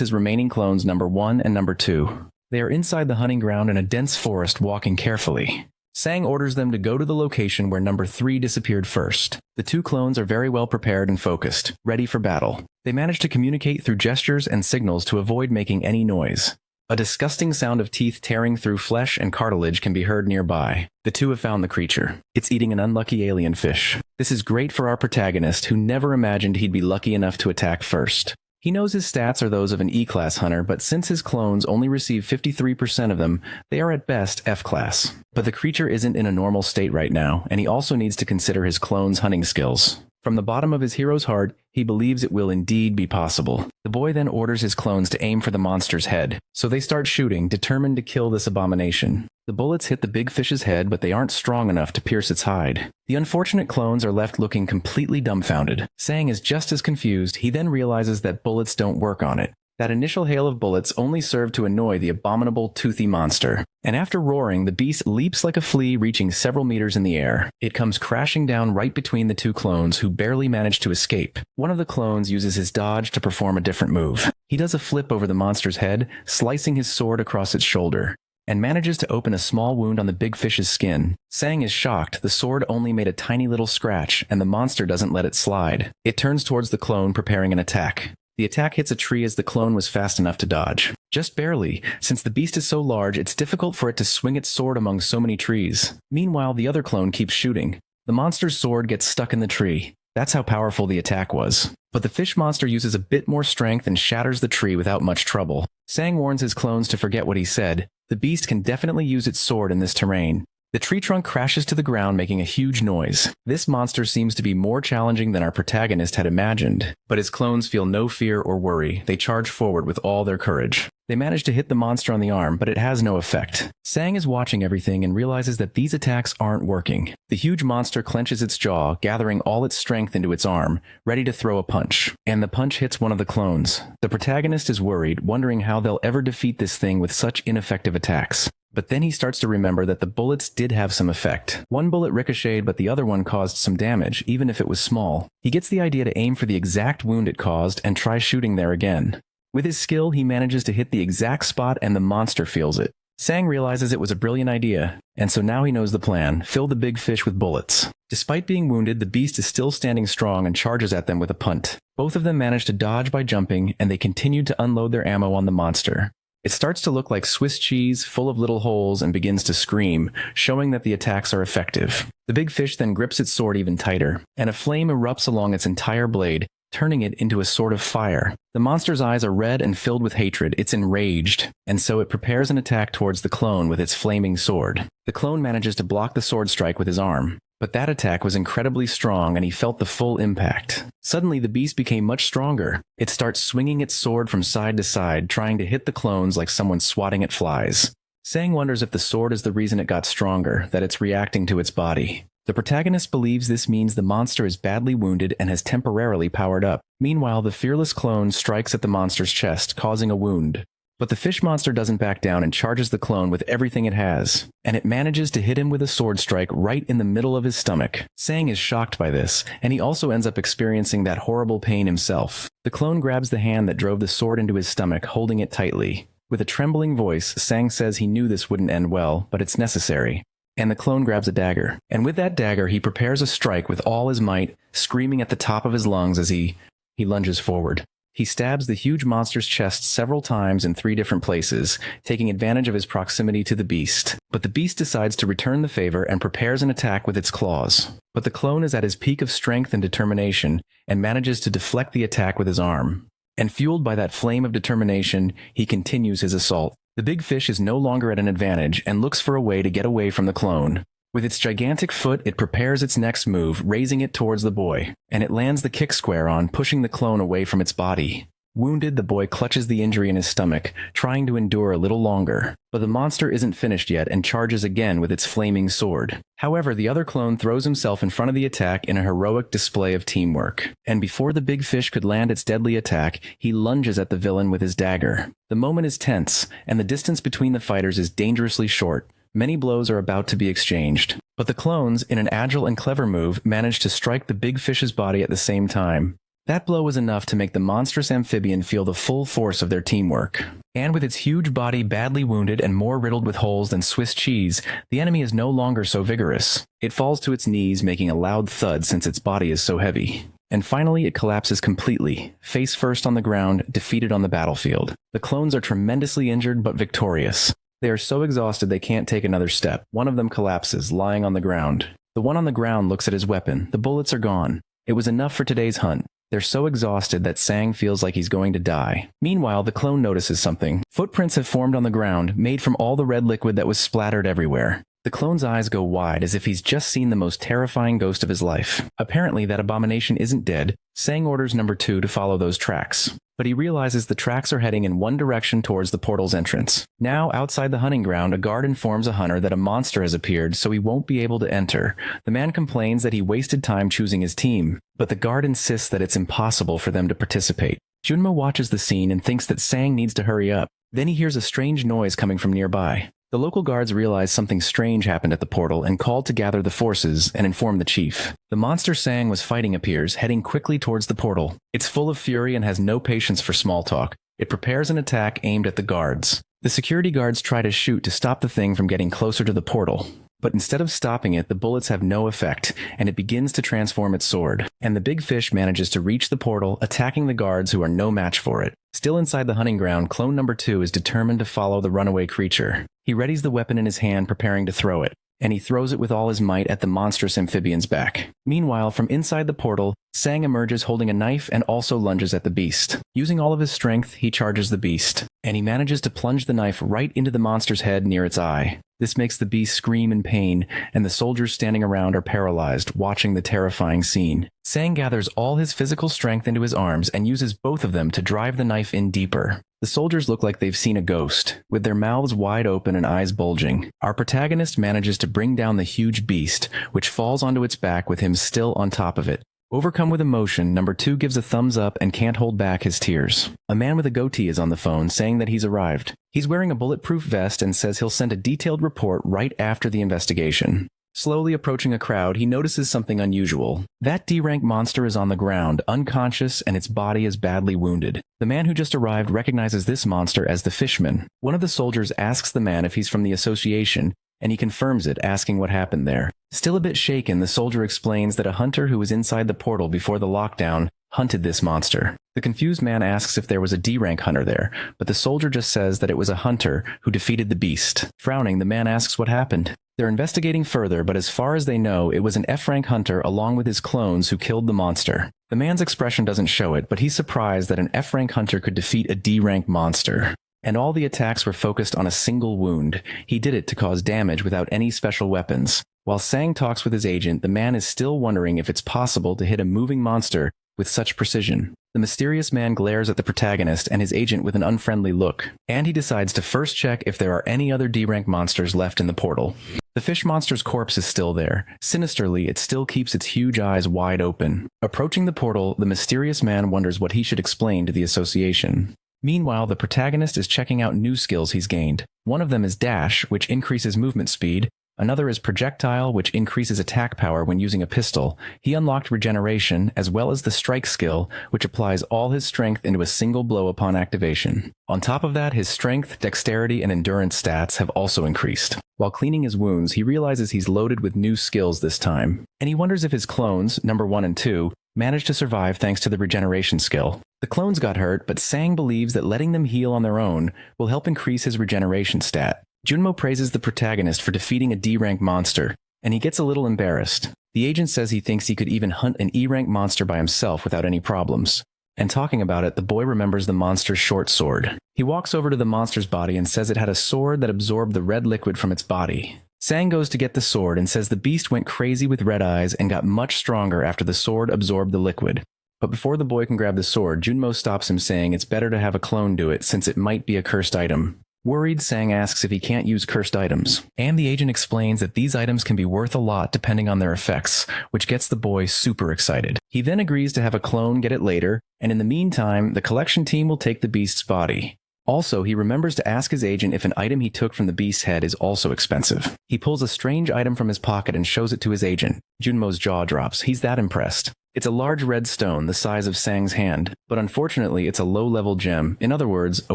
his remaining clones number 1 and number 2. They are inside the hunting ground in a dense forest, walking carefully. Sang orders them to go to the location where number 3 disappeared first. The 2 clones are very well prepared and focused, ready for battle. They manage to communicate through gestures and signals to avoid making any noise. A disgusting sound of teeth tearing through flesh and cartilage can be heard nearby. The two have found the creature. It's eating an unlucky alien fish. This is great for our protagonist, who never imagined he'd be lucky enough to attack first. He knows his stats are those of an E-class hunter, but since his clones only receive 53% of them, they are at best F-class. But the creature isn't in a normal state right now, and he also needs to consider his clone's hunting skills. From the bottom of his hero's heart, he believes it will indeed be possible. The boy then orders his clones to aim for the monster's head, so they start shooting, determined to kill this abomination. The bullets hit the big fish's head, but they aren't strong enough to pierce its hide. The unfortunate clones are left looking completely dumbfounded. Sang is just as confused. He then realizes that bullets don't work on it. That initial hail of bullets only served to annoy the abominable, toothy monster. And after roaring, the beast leaps like a flea, reaching several meters in the air. It comes crashing down right between the two clones, who barely manage to escape. One of the clones uses his dodge to perform a different move. He does a flip over the monster's head, slicing his sword across its shoulder, and manages to open a small wound on the big fish's skin. Sang is shocked. The sword only made a tiny little scratch, and the monster doesn't let it slide. It turns towards the clone, preparing an attack. The attack hits a tree as the clone was fast enough to dodge. Just barely. Since the beast is so large, it's difficult for it to swing its sword among so many trees. Meanwhile, the other clone keeps shooting. The monster's sword gets stuck in the tree. That's how powerful the attack was. But the fish monster uses a bit more strength and shatters the tree without much trouble. Sang warns his clones to forget what he said. The beast can definitely use its sword in this terrain. The tree trunk crashes to the ground, making a huge noise. This monster seems to be more challenging than our protagonist had imagined. But his clones feel no fear or worry. They charge forward with all their courage. They manage to hit the monster on the arm, but it has no effect. Sang is watching everything and realizes that these attacks aren't working. The huge monster clenches its jaw, gathering all its strength into its arm, ready to throw a punch. And the punch hits one of the clones. The protagonist is worried, wondering how they'll ever defeat this thing with such ineffective attacks. But then he starts to remember that the bullets did have some effect. One bullet ricocheted, but the other one caused some damage, even if it was small. He gets the idea to aim for the exact wound it caused and try shooting there again. With his skill, he manages to hit the exact spot and the monster feels it. Sang realizes it was a brilliant idea, and so now he knows the plan: fill the big fish with bullets. Despite being wounded, the beast is still standing strong and charges at them with a punt. Both of them manage to dodge by jumping, and they continue to unload their ammo on the monster. It starts to look like Swiss cheese, full of little holes, and begins to scream, showing that the attacks are effective. The big fish then grips its sword even tighter, and a flame erupts along its entire blade, turning it into a sort of fire. The monster's eyes are red and filled with hatred. It's enraged, and so it prepares an attack towards the clone with its flaming sword. The clone manages to block the sword strike with his arm, but that attack was incredibly strong and he felt the full impact. Suddenly, the beast became much stronger. It starts swinging its sword from side to side, trying to hit the clones like someone swatting at flies. Sang wonders if the sword is the reason it got stronger, that it's reacting to its body. The protagonist believes this means the monster is badly wounded and has temporarily powered up. Meanwhile, the fearless clone strikes at the monster's chest, causing a wound. But the fish monster doesn't back down and charges the clone with everything it has, and it manages to hit him with a sword strike right in the middle of his stomach. Sang is shocked by this, and he also ends up experiencing that horrible pain himself. The clone grabs the hand that drove the sword into his stomach, holding it tightly. With a trembling voice, Sang says he knew this wouldn't end well, but it's necessary. And the clone grabs a dagger. And with that dagger, he prepares a strike with all his might, screaming at the top of his lungs as he lunges forward. He stabs the huge monster's chest several times in 3 different places, taking advantage of his proximity to the beast. But the beast decides to return the favor and prepares an attack with its claws. But the clone is at his peak of strength and determination, and manages to deflect the attack with his arm. And fueled by that flame of determination, he continues his assault. The big fish is no longer at an advantage and looks for a way to get away from the clone. With its gigantic foot, it prepares its next move, raising it towards the boy, and it lands the kick square on, pushing the clone away from its body. Wounded, the boy clutches the injury in his stomach, trying to endure a little longer. But the monster isn't finished yet and charges again with its flaming sword. However, the other clone throws himself in front of the attack in a heroic display of teamwork. And before the big fish could land its deadly attack, he lunges at the villain with his dagger. The moment is tense, and the distance between the fighters is dangerously short. Many blows are about to be exchanged. But the clones, in an agile and clever move, manage to strike the big fish's body at the same time. That blow was enough to make the monstrous amphibian feel the full force of their teamwork. And with its huge body badly wounded and more riddled with holes than Swiss cheese, the enemy is no longer so vigorous. It falls to its knees, making a loud thud since its body is so heavy. and finally it collapses completely, face first on the ground, defeated on the battlefield. The clones are tremendously injured but victorious. They are so exhausted they can't take another step. One of them collapses, lying on the ground. The one on the ground looks at his weapon. The bullets are gone. It was enough for today's hunt. They're so exhausted that Sang feels like he's going to die. Meanwhile, the clone notices something. Footprints have formed on the ground, made from all the red liquid that was splattered everywhere. The clone's eyes go wide as if he's just seen the most terrifying ghost of his life. Apparently, that abomination isn't dead. Sang orders number 2 to follow those tracks. But he realizes the tracks are heading in one direction towards the portal's entrance. Now, outside the hunting ground, a guard informs a hunter that a monster has appeared, so he won't be able to enter. The man complains that he wasted time choosing his team, but the guard insists that it's impossible for them to participate. Junmo watches the scene and thinks that Sang needs to hurry up. Then he hears a strange noise coming from nearby. The local guards realize something strange happened at the portal and called to gather the forces and inform the chief. The monster Sang was fighting appears, heading quickly towards the portal. It's full of fury and has no patience for small talk. It prepares an attack aimed at the guards. The security guards try to shoot to stop the thing from getting closer to the portal. But instead of stopping it, the bullets have no effect, and it begins to transform its sword. And the big fish manages to reach the portal, attacking the guards who are no match for it. Still inside the hunting ground, clone number 2 is determined to follow the runaway creature. He readies the weapon in his hand, preparing to throw it, and he throws it with all his might at the monstrous amphibian's back. Meanwhile, from inside the portal, Sang emerges holding a knife and also lunges at the beast. Using all of his strength, he charges the beast, and he manages to plunge the knife right into the monster's head near its eye. This makes the beast scream in pain, and the soldiers standing around are paralyzed, watching the terrifying scene. Sang gathers all his physical strength into his arms and uses both of them to drive the knife in deeper. The soldiers look like they've seen a ghost, with their mouths wide open and eyes bulging. Our protagonist manages to bring down the huge beast, which falls onto its back with him still on top of it. Overcome with emotion, number 2 gives a thumbs up and can't hold back his tears. A man with a goatee is on the phone saying that he's arrived. He's wearing a bulletproof vest and says he'll send a detailed report right after the investigation. Slowly approaching a crowd, he notices something unusual. That D-rank monster is on the ground, unconscious, and its body is badly wounded. The man who just arrived recognizes this monster as the Fishman. One of the soldiers asks the man if he's from the association, and he confirms it, asking what happened there. Still a bit shaken, the soldier explains that a hunter who was inside the portal before the lockdown hunted this monster. The confused man asks if there was a D-rank hunter there, but the soldier just says that it was a hunter who defeated the beast. Frowning, the man asks what happened. They're investigating further, but as far as they know, it was an F-rank hunter along with his clones who killed the monster. The man's expression doesn't show it, but he's surprised that an F-rank hunter could defeat a D-rank monster. And all the attacks were focused on a single wound. He did it to cause damage without any special weapons. While Sang talks with his agent, the man is still wondering if it's possible to hit a moving monster with such precision. The mysterious man glares at the protagonist and his agent with an unfriendly look, and he decides to first check if there are any other D-rank monsters left in the portal. The fish monster's corpse is still there. Sinisterly, it still keeps its huge eyes wide open. Approaching the portal, the mysterious man wonders what he should explain to the association. Meanwhile, the protagonist is checking out new skills he's gained. One of them is Dash, which increases movement speed. Another is Projectile, which increases attack power when using a pistol. He unlocked Regeneration, as well as the Strike skill, which applies all his strength into a single blow upon activation. On top of that, his strength, dexterity, and endurance stats have also increased. While cleaning his wounds, he realizes he's loaded with new skills this time. And he wonders if his clones, number 1 and 2, managed to survive thanks to the Regeneration skill. The clones got hurt, but Sang believes that letting them heal on their own will help increase his Regeneration stat. Junmo praises the protagonist for defeating a D-rank monster, and he gets a little embarrassed. The agent says he thinks he could even hunt an E-rank monster by himself without any problems. And talking about it, the boy remembers the monster's short sword. He walks over to the monster's body and says it had a sword that absorbed the red liquid from its body. Sang goes to get the sword and says the beast went crazy with red eyes and got much stronger after the sword absorbed the liquid. But before the boy can grab the sword, Junmo stops him, saying it's better to have a clone do it since it might be a cursed item. Worried, Sang asks if he can't use cursed items, and the agent explains that these items can be worth a lot depending on their effects, which gets the boy super excited. He then agrees to have a clone get it later, and in the meantime, the collection team will take the beast's body. Also, he remembers to ask his agent if an item he took from the beast's head is also expensive. He pulls a strange item from his pocket and shows it to his agent. Junmo's jaw drops. He's that impressed. It's a large red stone the size of Sang's hand, but unfortunately it's a low-level gem, in other words, a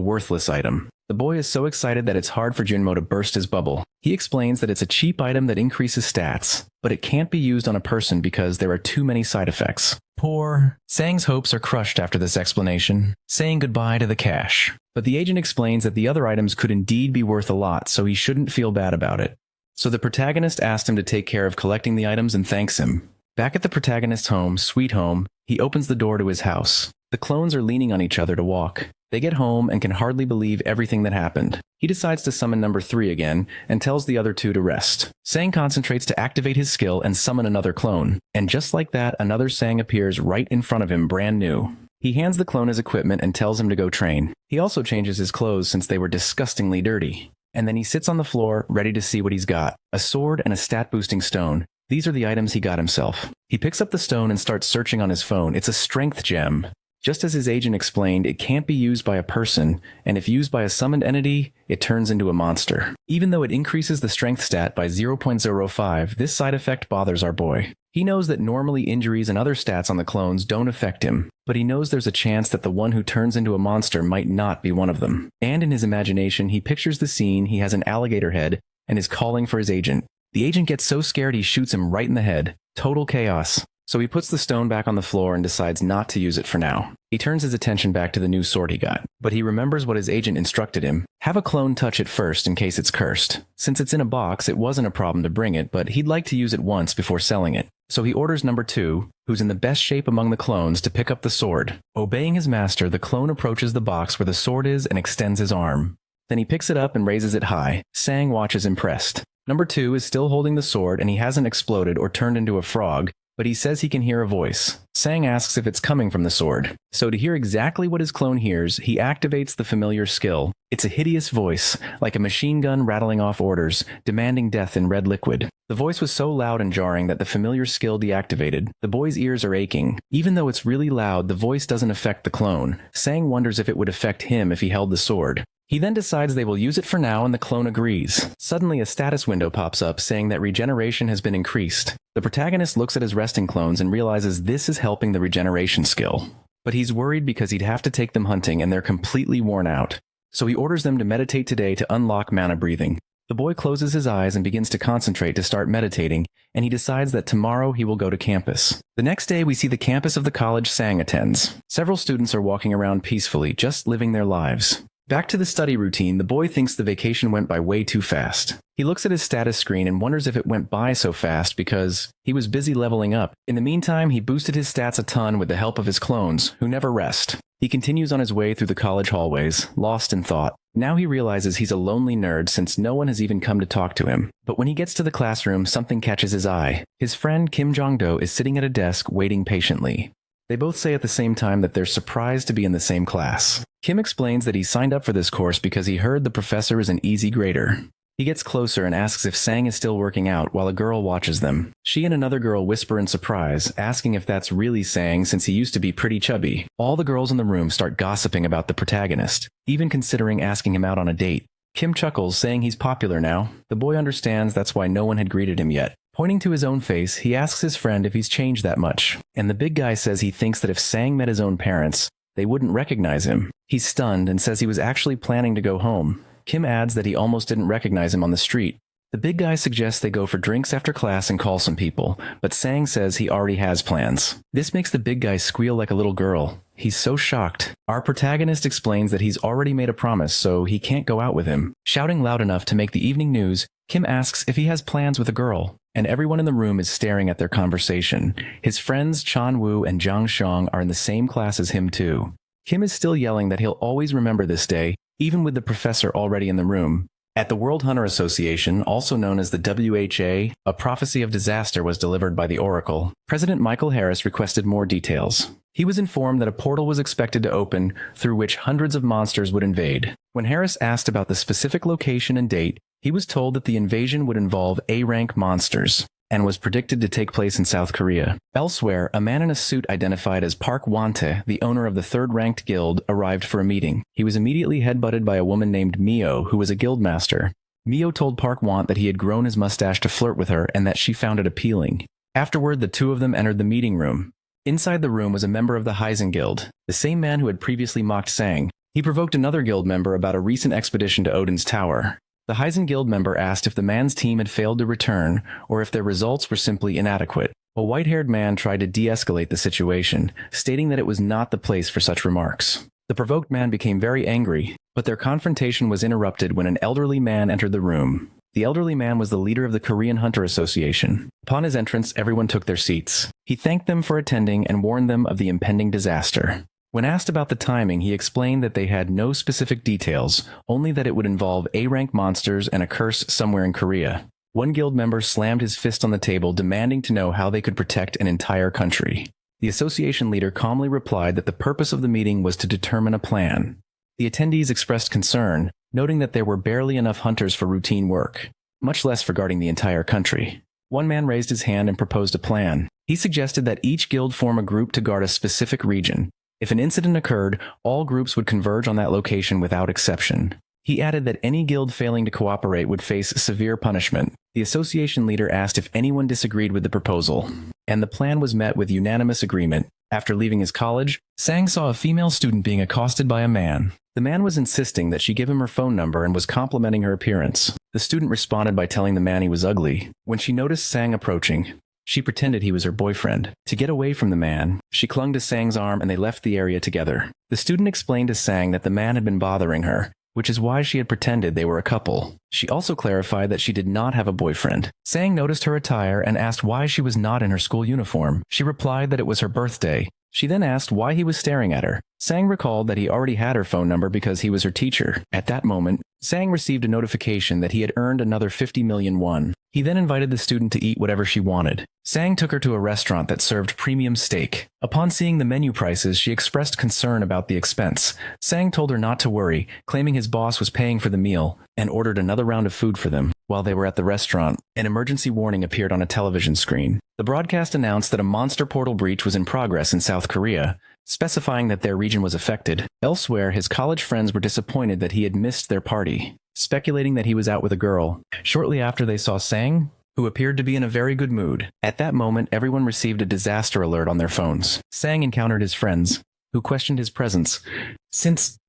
worthless item. The boy is so excited that it's hard for Junmo to burst his bubble. He explains that it's a cheap item that increases stats, but it can't be used on a person because there are too many side effects. Poor Sang's hopes are crushed after this explanation, saying goodbye to the cash. But the agent explains that the other items could indeed be worth a lot, so he shouldn't feel bad about it. So the protagonist asked him to take care of collecting the items and thanks him. Back at the protagonist's home, Sweet Home, he opens the door to his house. The clones are leaning on each other to walk. They get home and can hardly believe everything that happened. He decides to summon number 3 again and tells the other 2 to rest. Sang concentrates to activate his skill and summon another clone. And just like that, another Sang appears right in front of him, brand new. He hands the clone his equipment and tells him to go train. He also changes his clothes since they were disgustingly dirty. And then he sits on the floor, ready to see what he's got. A sword and a stat-boosting stone. These are the items he got himself. He picks up the stone and starts searching on his phone. It's a strength gem. Just as his agent explained, it can't be used by a person, and if used by a summoned entity, it turns into a monster. Even though it increases the strength stat by 0.05, this side effect bothers our boy. He knows that normally injuries and other stats on the clones don't affect him, but he knows there's a chance that the one who turns into a monster might not be one of them. And in his imagination, he pictures the scene, he has an alligator head, and is calling for his agent. The agent gets so scared he shoots him right in the head. Total chaos. So he puts the stone back on the floor and decides not to use it for now. He turns his attention back to the new sword he got, but he remembers what his agent instructed him. Have a clone touch it first in case it's cursed. Since it's in a box, it wasn't a problem to bring it, but he'd like to use it once before selling it. So he orders number 2, who's in the best shape among the clones, to pick up the sword. Obeying his master, the clone approaches the box where the sword is and extends his arm. Then he picks it up and raises it high. Sang watches impressed. Number 2 is still holding the sword and he hasn't exploded or turned into a frog, but he says he can hear a voice. Sang asks if it's coming from the sword. So to hear exactly what his clone hears, he activates the familiar skill. It's a hideous voice, like a machine gun rattling off orders, demanding death in red liquid. The voice was so loud and jarring that the familiar skill deactivated. The boy's ears are aching. Even though it's really loud, the voice doesn't affect the clone. Sang wonders if it would affect him if he held the sword. He then decides they will use it for now and the clone agrees. Suddenly a status window pops up saying that regeneration has been increased. The protagonist looks at his resting clones and realizes this is helping the regeneration skill. But he's worried because he'd have to take them hunting and they're completely worn out. So he orders them to meditate today to unlock mana breathing. The boy closes his eyes and begins to concentrate to start meditating, and he decides that tomorrow he will go to campus. The next day we see the campus of the college Sang attends. Several students are walking around peacefully, just living their lives. Back to the study routine, the boy thinks the vacation went by way too fast. He looks at his status screen and wonders if it went by so fast because he was busy leveling up. In the meantime, he boosted his stats a ton with the help of his clones, who never rest. He continues on his way through the college hallways, lost in thought. Now he realizes he's a lonely nerd since no one has even come to talk to him. But when he gets to the classroom, something catches his eye. His friend Kim Jong-do is sitting at a desk waiting patiently. They both say at the same time that they're surprised to be in the same class. Kim explains that he signed up for this course because he heard the professor is an easy grader. He gets closer and asks if Sang is still working out while a girl watches them. She and another girl whisper in surprise, asking if that's really Sang since he used to be pretty chubby. All the girls in the room start gossiping about the protagonist, even considering asking him out on a date. Kim chuckles, saying he's popular now. The boy understands that's why no one had greeted him yet. Pointing to his own face, he asks his friend if he's changed that much. And the big guy says he thinks that if Sang met his own parents, they wouldn't recognize him. He's stunned and says he was actually planning to go home. Kim adds that he almost didn't recognize him on the street. The big guy suggests they go for drinks after class and call some people, but Sang says he already has plans. This makes the big guy squeal like a little girl. He's so shocked. Our protagonist explains that he's already made a promise, so he can't go out with him. Shouting loud enough to make the evening news, Kim asks if he has plans with a girl, and everyone in the room is staring at their conversation. His friends Chan Woo and Zhang Xiang are in the same class as him too. Kim is still yelling that he'll always remember this day, even with the professor already in the room. At the World Hunter Association, also known as the WHA, a prophecy of disaster was delivered by the Oracle. President Michael Harris requested more details. He was informed that a portal was expected to open through which hundreds of monsters would invade. When Harris asked about the specific location and date, he was told that the invasion would involve A-rank monsters and was predicted to take place in South Korea. Elsewhere, a man in a suit identified as Park Wante, the owner of the third-ranked guild, arrived for a meeting. He was immediately headbutted by a woman named Mio, who was a guildmaster. Mio told Park Want that he had grown his mustache to flirt with her and that she found it appealing. Afterward, the two of them entered the meeting room. Inside the room was a member of the Heisen Guild, the same man who had previously mocked Sang. He provoked another guild member about a recent expedition to Odin's Tower. The Heisen Guild member asked if the man's team had failed to return or if their results were simply inadequate. A white-haired man tried to de-escalate the situation, stating that it was not the place for such remarks. The provoked man became very angry, but their confrontation was interrupted when an elderly man entered the room. The elderly man was the leader of the Korean Hunter Association. Upon his entrance, everyone took their seats. He thanked them for attending and warned them of the impending disaster. When asked about the timing, he explained that they had no specific details, only that it would involve A-rank monsters and a curse somewhere in Korea. One guild member slammed his fist on the table, demanding to know how they could protect an entire country. The association leader calmly replied that the purpose of the meeting was to determine a plan. The attendees expressed concern, noting that there were barely enough hunters for routine work, much less for guarding the entire country. One man raised his hand and proposed a plan. He suggested that each guild form a group to guard a specific region. If an incident occurred, all groups would converge on that location without exception. He added that any guild failing to cooperate would face severe punishment. The association leader asked if anyone disagreed with the proposal, and the plan was met with unanimous agreement. After leaving his college, Sang saw a female student being accosted by a man. The man was insisting that she give him her phone number and was complimenting her appearance. The student responded by telling the man he was ugly. When she noticed Sang approaching, she pretended he was her boyfriend. To get away from the man, she clung to Sang's arm and they left the area together. The student explained to Sang that the man had been bothering her, which is why she had pretended they were a couple. She also clarified that she did not have a boyfriend. Sang noticed her attire and asked why she was not in her school uniform. She replied that it was her birthday. She then asked why he was staring at her. Sang recalled that he already had her phone number because he was her teacher. At that moment, Sang received a notification that he had earned another 50 million won. He then invited the student to eat whatever she wanted. Sang took her to a restaurant that served premium steak. Upon seeing the menu prices, she expressed concern about the expense. Sang told her not to worry, claiming his boss was paying for the meal, and ordered another round of food for them. While they were at the restaurant, an emergency warning appeared on a television screen. The broadcast announced that a monster portal breach was in progress in South Korea, specifying that their region was affected. Elsewhere, his college friends were disappointed that he had missed their party, speculating that he was out with a girl. Shortly after, they saw Sang, who appeared to be in a very good mood. At that moment, everyone received a disaster alert on their phones. Sang encountered his friends, who questioned his presence,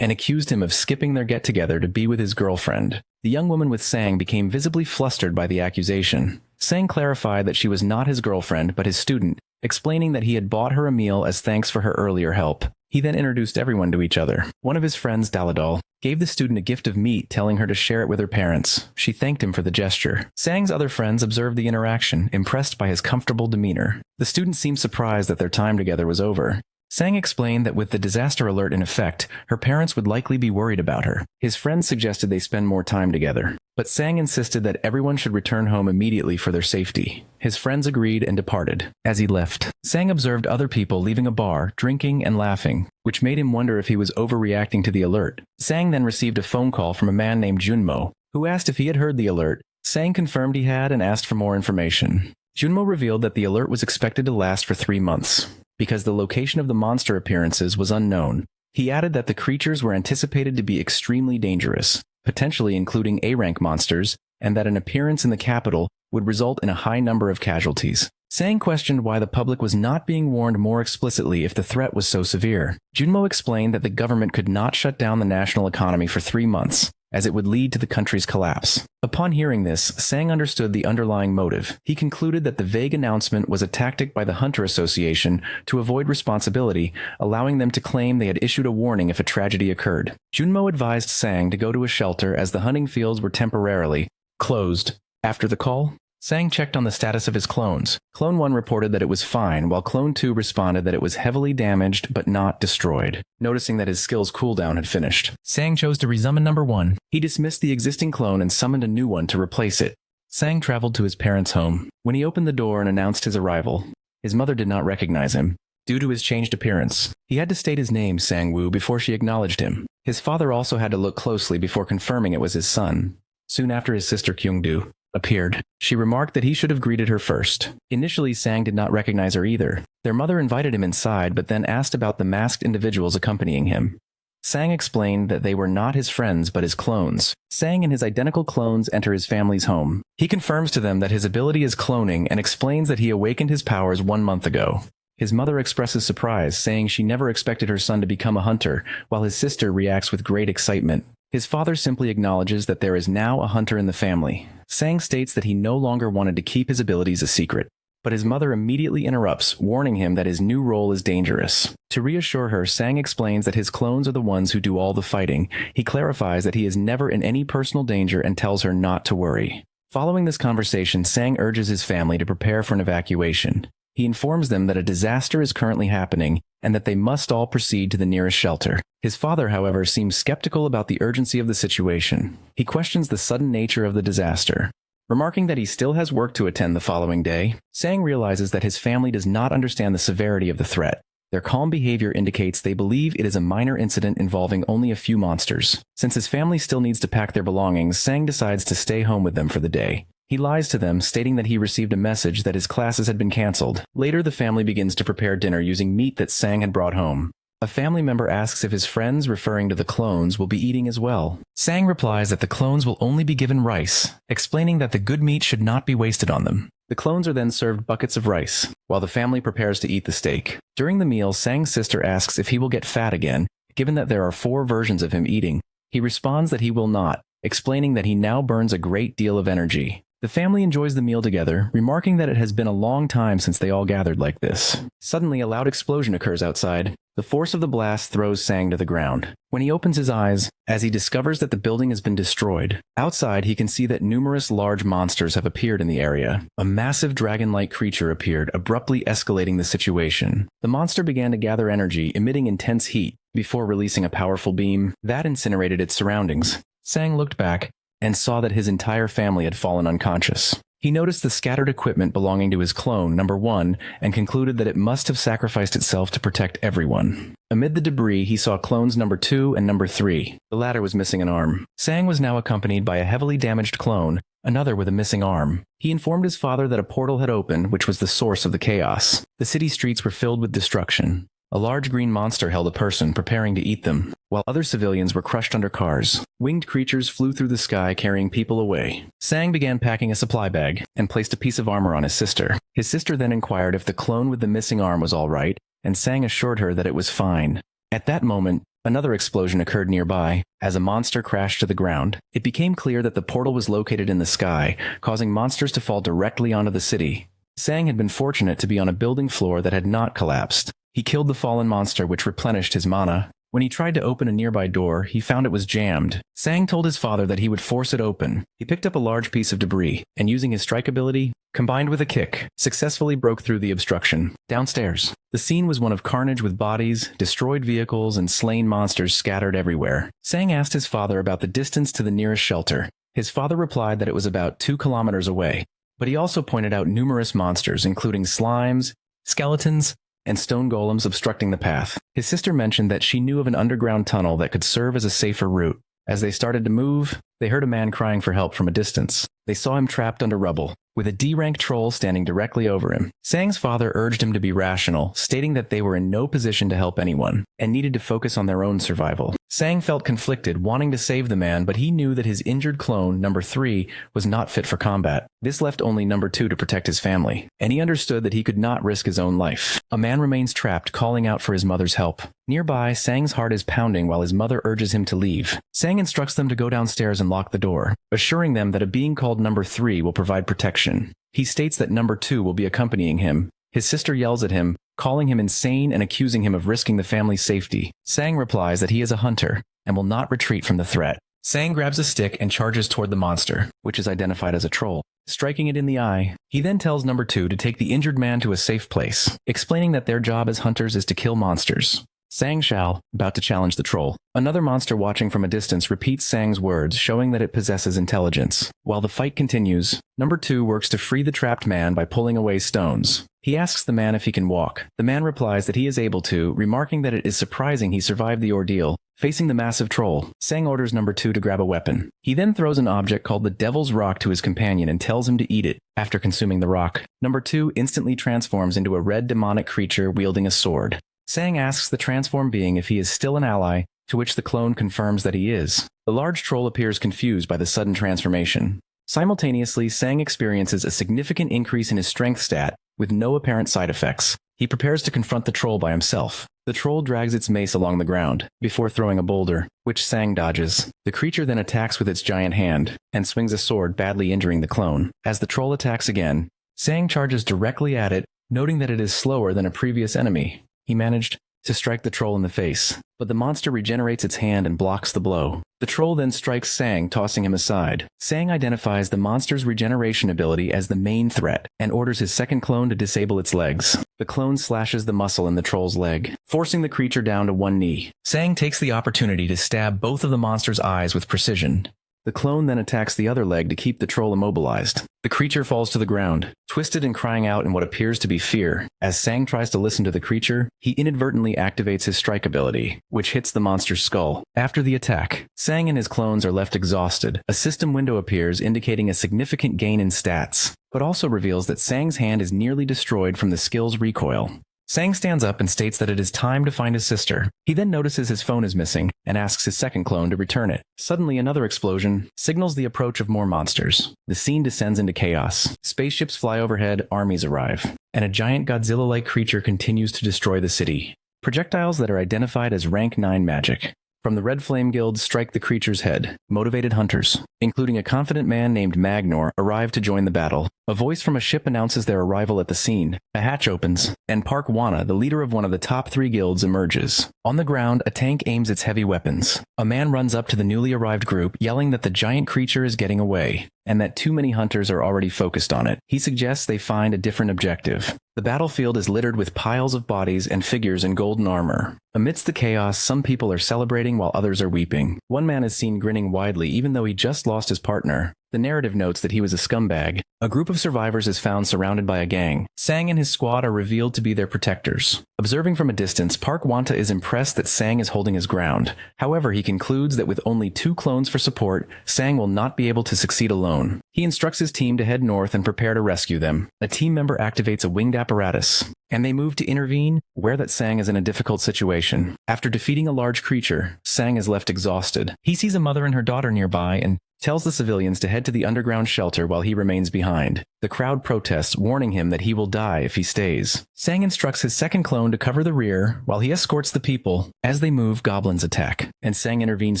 and accused him of skipping their get-together to be with his girlfriend. The young woman with Sang became visibly flustered by the accusation. Sang clarified that she was not his girlfriend, but his student, explaining that he had bought her a meal as thanks for her earlier help. He then introduced everyone to each other. One of his friends, Daladol, gave the student a gift of meat, telling her to share it with her parents. She thanked him for the gesture. Sang's other friends observed the interaction, impressed by his comfortable demeanor. The student seemed surprised that their time together was over. Sang explained that with the disaster alert in effect, her parents would likely be worried about her. His friends suggested they spend more time together, but Sang insisted that everyone should return home immediately for their safety. His friends agreed and departed. As he left, Sang observed other people leaving a bar, drinking and laughing, which made him wonder if he was overreacting to the alert. Sang then received a phone call from a man named Junmo, who asked if he had heard the alert. Sang confirmed he had and asked for more information. Junmo revealed that the alert was expected to last for 3 months, because the location of the monster appearances was unknown. He added that the creatures were anticipated to be extremely dangerous, potentially including A-rank monsters, and that an appearance in the capital would result in a high number of casualties. Sang questioned why the public was not being warned more explicitly if the threat was so severe. Junmo explained that the government could not shut down the national economy for 3 months, as it would lead to the country's collapse. Upon hearing this, Sang understood the underlying motive. He concluded that the vague announcement was a tactic by the Hunter Association to avoid responsibility, allowing them to claim they had issued a warning if a tragedy occurred. Junmo advised Sang to go to a shelter as the hunting fields were temporarily closed. After the call, Sang checked on the status of his clones. Clone 1 reported that it was fine, while Clone 2 responded that it was heavily damaged but not destroyed. Noticing that his skill's cooldown had finished, Sang chose to resummon number 1. He dismissed the existing clone and summoned a new one to replace it. Sang traveled to his parents' home. When he opened the door and announced his arrival, his mother did not recognize him, due to his changed appearance. He had to state his name, Sang-woo, before she acknowledged him. His father also had to look closely before confirming it was his son. Soon after, his sister Kyungdu appeared. She remarked that he should have greeted her first. Initially, Sang did not recognize her either. Their mother invited him inside, but then asked about the masked individuals accompanying him. Sang explained that they were not his friends but his clones. Sang and his identical clones enter his family's home. He confirms to them that his ability is cloning and explains that he awakened his powers 1 month ago. His mother expresses surprise, saying she never expected her son to become a hunter, while his sister reacts with great excitement. His father simply acknowledges that there is now a hunter in the family. Sang states that he no longer wanted to keep his abilities a secret. But his mother immediately interrupts, warning him that his new role is dangerous. To reassure her, Sang explains that his clones are the ones who do all the fighting. He clarifies that he is never in any personal danger and tells her not to worry. Following this conversation, Sang urges his family to prepare for an evacuation. He informs them that a disaster is currently happening and that they must all proceed to the nearest shelter. His father, however, seems skeptical about the urgency of the situation. He questions the sudden nature of the disaster. Remarking that he still has work to attend the following day, Sang realizes that his family does not understand the severity of the threat. Their calm behavior indicates they believe it is a minor incident involving only a few monsters. Since his family still needs to pack their belongings, Sang decides to stay home with them for the day. He lies to them, stating that he received a message that his classes had been cancelled. Later, the family begins to prepare dinner using meat that Sang had brought home. A family member asks if his friends, referring to the clones, will be eating as well. Sang replies that the clones will only be given rice, explaining that the good meat should not be wasted on them. The clones are then served buckets of rice, while the family prepares to eat the steak. During the meal, Sang's sister asks if he will get fat again, given that there are 4 versions of him eating. He responds that he will not, explaining that he now burns a great deal of energy. The family enjoys the meal together, remarking that it has been a long time since they all gathered like this. Suddenly, a loud explosion occurs outside. The force of the blast throws Sang to the ground. When he opens his eyes, as he discovers that the building has been destroyed, outside he can see that numerous large monsters have appeared in the area. A massive dragon-like creature appeared, abruptly escalating the situation. The monster began to gather energy, emitting intense heat, before releasing a powerful beam that incinerated its surroundings. Sang looked back and saw that his entire family had fallen unconscious. He noticed the scattered equipment belonging to his clone, number 1, and concluded that it must have sacrificed itself to protect everyone. Amid the debris, he saw clones number 2 and number 3. The latter was missing an arm. Sang was now accompanied by a heavily damaged clone, another with a missing arm. He informed his father that a portal had opened, which was the source of the chaos. The city streets were filled with destruction. A large green monster held a person, preparing to eat them, while other civilians were crushed under cars. Winged creatures flew through the sky, carrying people away. Sang began packing a supply bag, and placed a piece of armor on his sister. His sister then inquired if the clone with the missing arm was all right, and Sang assured her that it was fine. At that moment, another explosion occurred nearby, as a monster crashed to the ground. It became clear that the portal was located in the sky, causing monsters to fall directly onto the city. Sang had been fortunate to be on a building floor that had not collapsed. He killed the fallen monster, which replenished his mana. When he tried to open a nearby door, he found it was jammed. Sang told his father that he would force it open. He picked up a large piece of debris, and using his strike ability, combined with a kick, successfully broke through the obstruction. Downstairs, the scene was one of carnage with bodies, destroyed vehicles, and slain monsters scattered everywhere. Sang asked his father about the distance to the nearest shelter. His father replied that it was about 2 kilometers away, but he also pointed out numerous monsters, including slimes, skeletons, and stone golems obstructing the path. His sister mentioned that she knew of an underground tunnel that could serve as a safer route. As they started to move, they heard a man crying for help from a distance. They saw him trapped under rubble, with a D-rank troll standing directly over him. Sang's father urged him to be rational, stating that they were in no position to help anyone, and needed to focus on their own survival. Sang felt conflicted, wanting to save the man, but he knew that his injured clone, number 3, was not fit for combat. This left only number 2 to protect his family, and he understood that he could not risk his own life. A man remains trapped, calling out for his mother's help. Nearby, Sang's heart is pounding while his mother urges him to leave. Sang instructs them to go downstairs and lock the door, assuring them that a being called number 3 will provide protection. He states that number 2 will be accompanying him. His sister yells at him, calling him insane and accusing him of risking the family's safety. Sang replies that he is a hunter and will not retreat from the threat. Sang grabs a stick and charges toward the monster, which is identified as a troll, striking it in the eye. He then tells number 2 to take the injured man to a safe place, explaining that their job as hunters is to kill monsters. Sang shall, about to challenge the troll. Another monster watching from a distance repeats Sang's words, showing that it possesses intelligence. While the fight continues, number 2 works to free the trapped man by pulling away stones. He asks the man if he can walk. The man replies that he is able to, remarking that it is surprising he survived the ordeal. Facing the massive troll, Sang orders number 2 to grab a weapon. He then throws an object called the Devil's Rock to his companion and tells him to eat it. After consuming the rock, number 2 instantly transforms into a red demonic creature wielding a sword. Sang asks the transformed being if he is still an ally, to which the clone confirms that he is. The large troll appears confused by the sudden transformation. Simultaneously, Sang experiences a significant increase in his strength stat, with no apparent side effects. He prepares to confront the troll by himself. The troll drags its mace along the ground, before throwing a boulder, which Sang dodges. The creature then attacks with its giant hand, and swings a sword, badly injuring the clone. As the troll attacks again, Sang charges directly at it, noting that it is slower than a previous enemy. He managed to strike the troll in the face, but the monster regenerates its hand and blocks the blow. The troll then strikes Sang, tossing him aside. Sang identifies the monster's regeneration ability as the main threat, and orders his second clone to disable its legs. The clone slashes the muscle in the troll's leg, forcing the creature down to one knee. Sang takes the opportunity to stab both of the monster's eyes with precision. The clone then attacks the other leg to keep the troll immobilized. The creature falls to the ground, twisted and crying out in what appears to be fear. As Sang tries to listen to the creature, he inadvertently activates his strike ability, which hits the monster's skull. After the attack, Sang and his clones are left exhausted. A system window appears indicating a significant gain in stats, but also reveals that Sang's hand is nearly destroyed from the skill's recoil. Sang stands up and states that it is time to find his sister. He then notices his phone is missing and asks his second clone to return it. Suddenly, another explosion signals the approach of more monsters. The scene descends into chaos. Spaceships fly overhead, armies arrive, and a giant Godzilla-like creature continues to destroy the city. Projectiles that are identified as Rank 9 magic from the Red Flame Guild strike the creature's head. Motivated hunters, including a confident man named Magnor, arrive to join the battle. A voice from a ship announces their arrival at the scene. A hatch opens, and Park Wana, the leader of one of the top 3 guilds, emerges. On the ground, a tank aims its heavy weapons. A man runs up to the newly arrived group, yelling that the giant creature is getting away, and that too many hunters are already focused on it. He suggests they find a different objective. The battlefield is littered with piles of bodies and figures in golden armor. Amidst the chaos, some people are celebrating while others are weeping. One man is seen grinning widely even though he just lost his partner. The narrative notes that he was a scumbag. A group of survivors is found surrounded by a gang. Sang and his squad are revealed to be their protectors. Observing from a distance, Park Wanta is impressed that Sang is holding his ground. However, he concludes that with only 2 clones for support, Sang will not be able to succeed alone. He instructs his team to head north and prepare to rescue them. A team member activates a winged apparatus, and they move to intervene, aware that Sang is in a difficult situation. After defeating a large creature, Sang is left exhausted. He sees a mother and her daughter nearby and tells the civilians to head to the underground shelter while he remains behind. The crowd protests, warning him that he will die if he stays. Sang instructs his second clone to cover the rear while he escorts the people. As they move, goblins attack, and Sang intervenes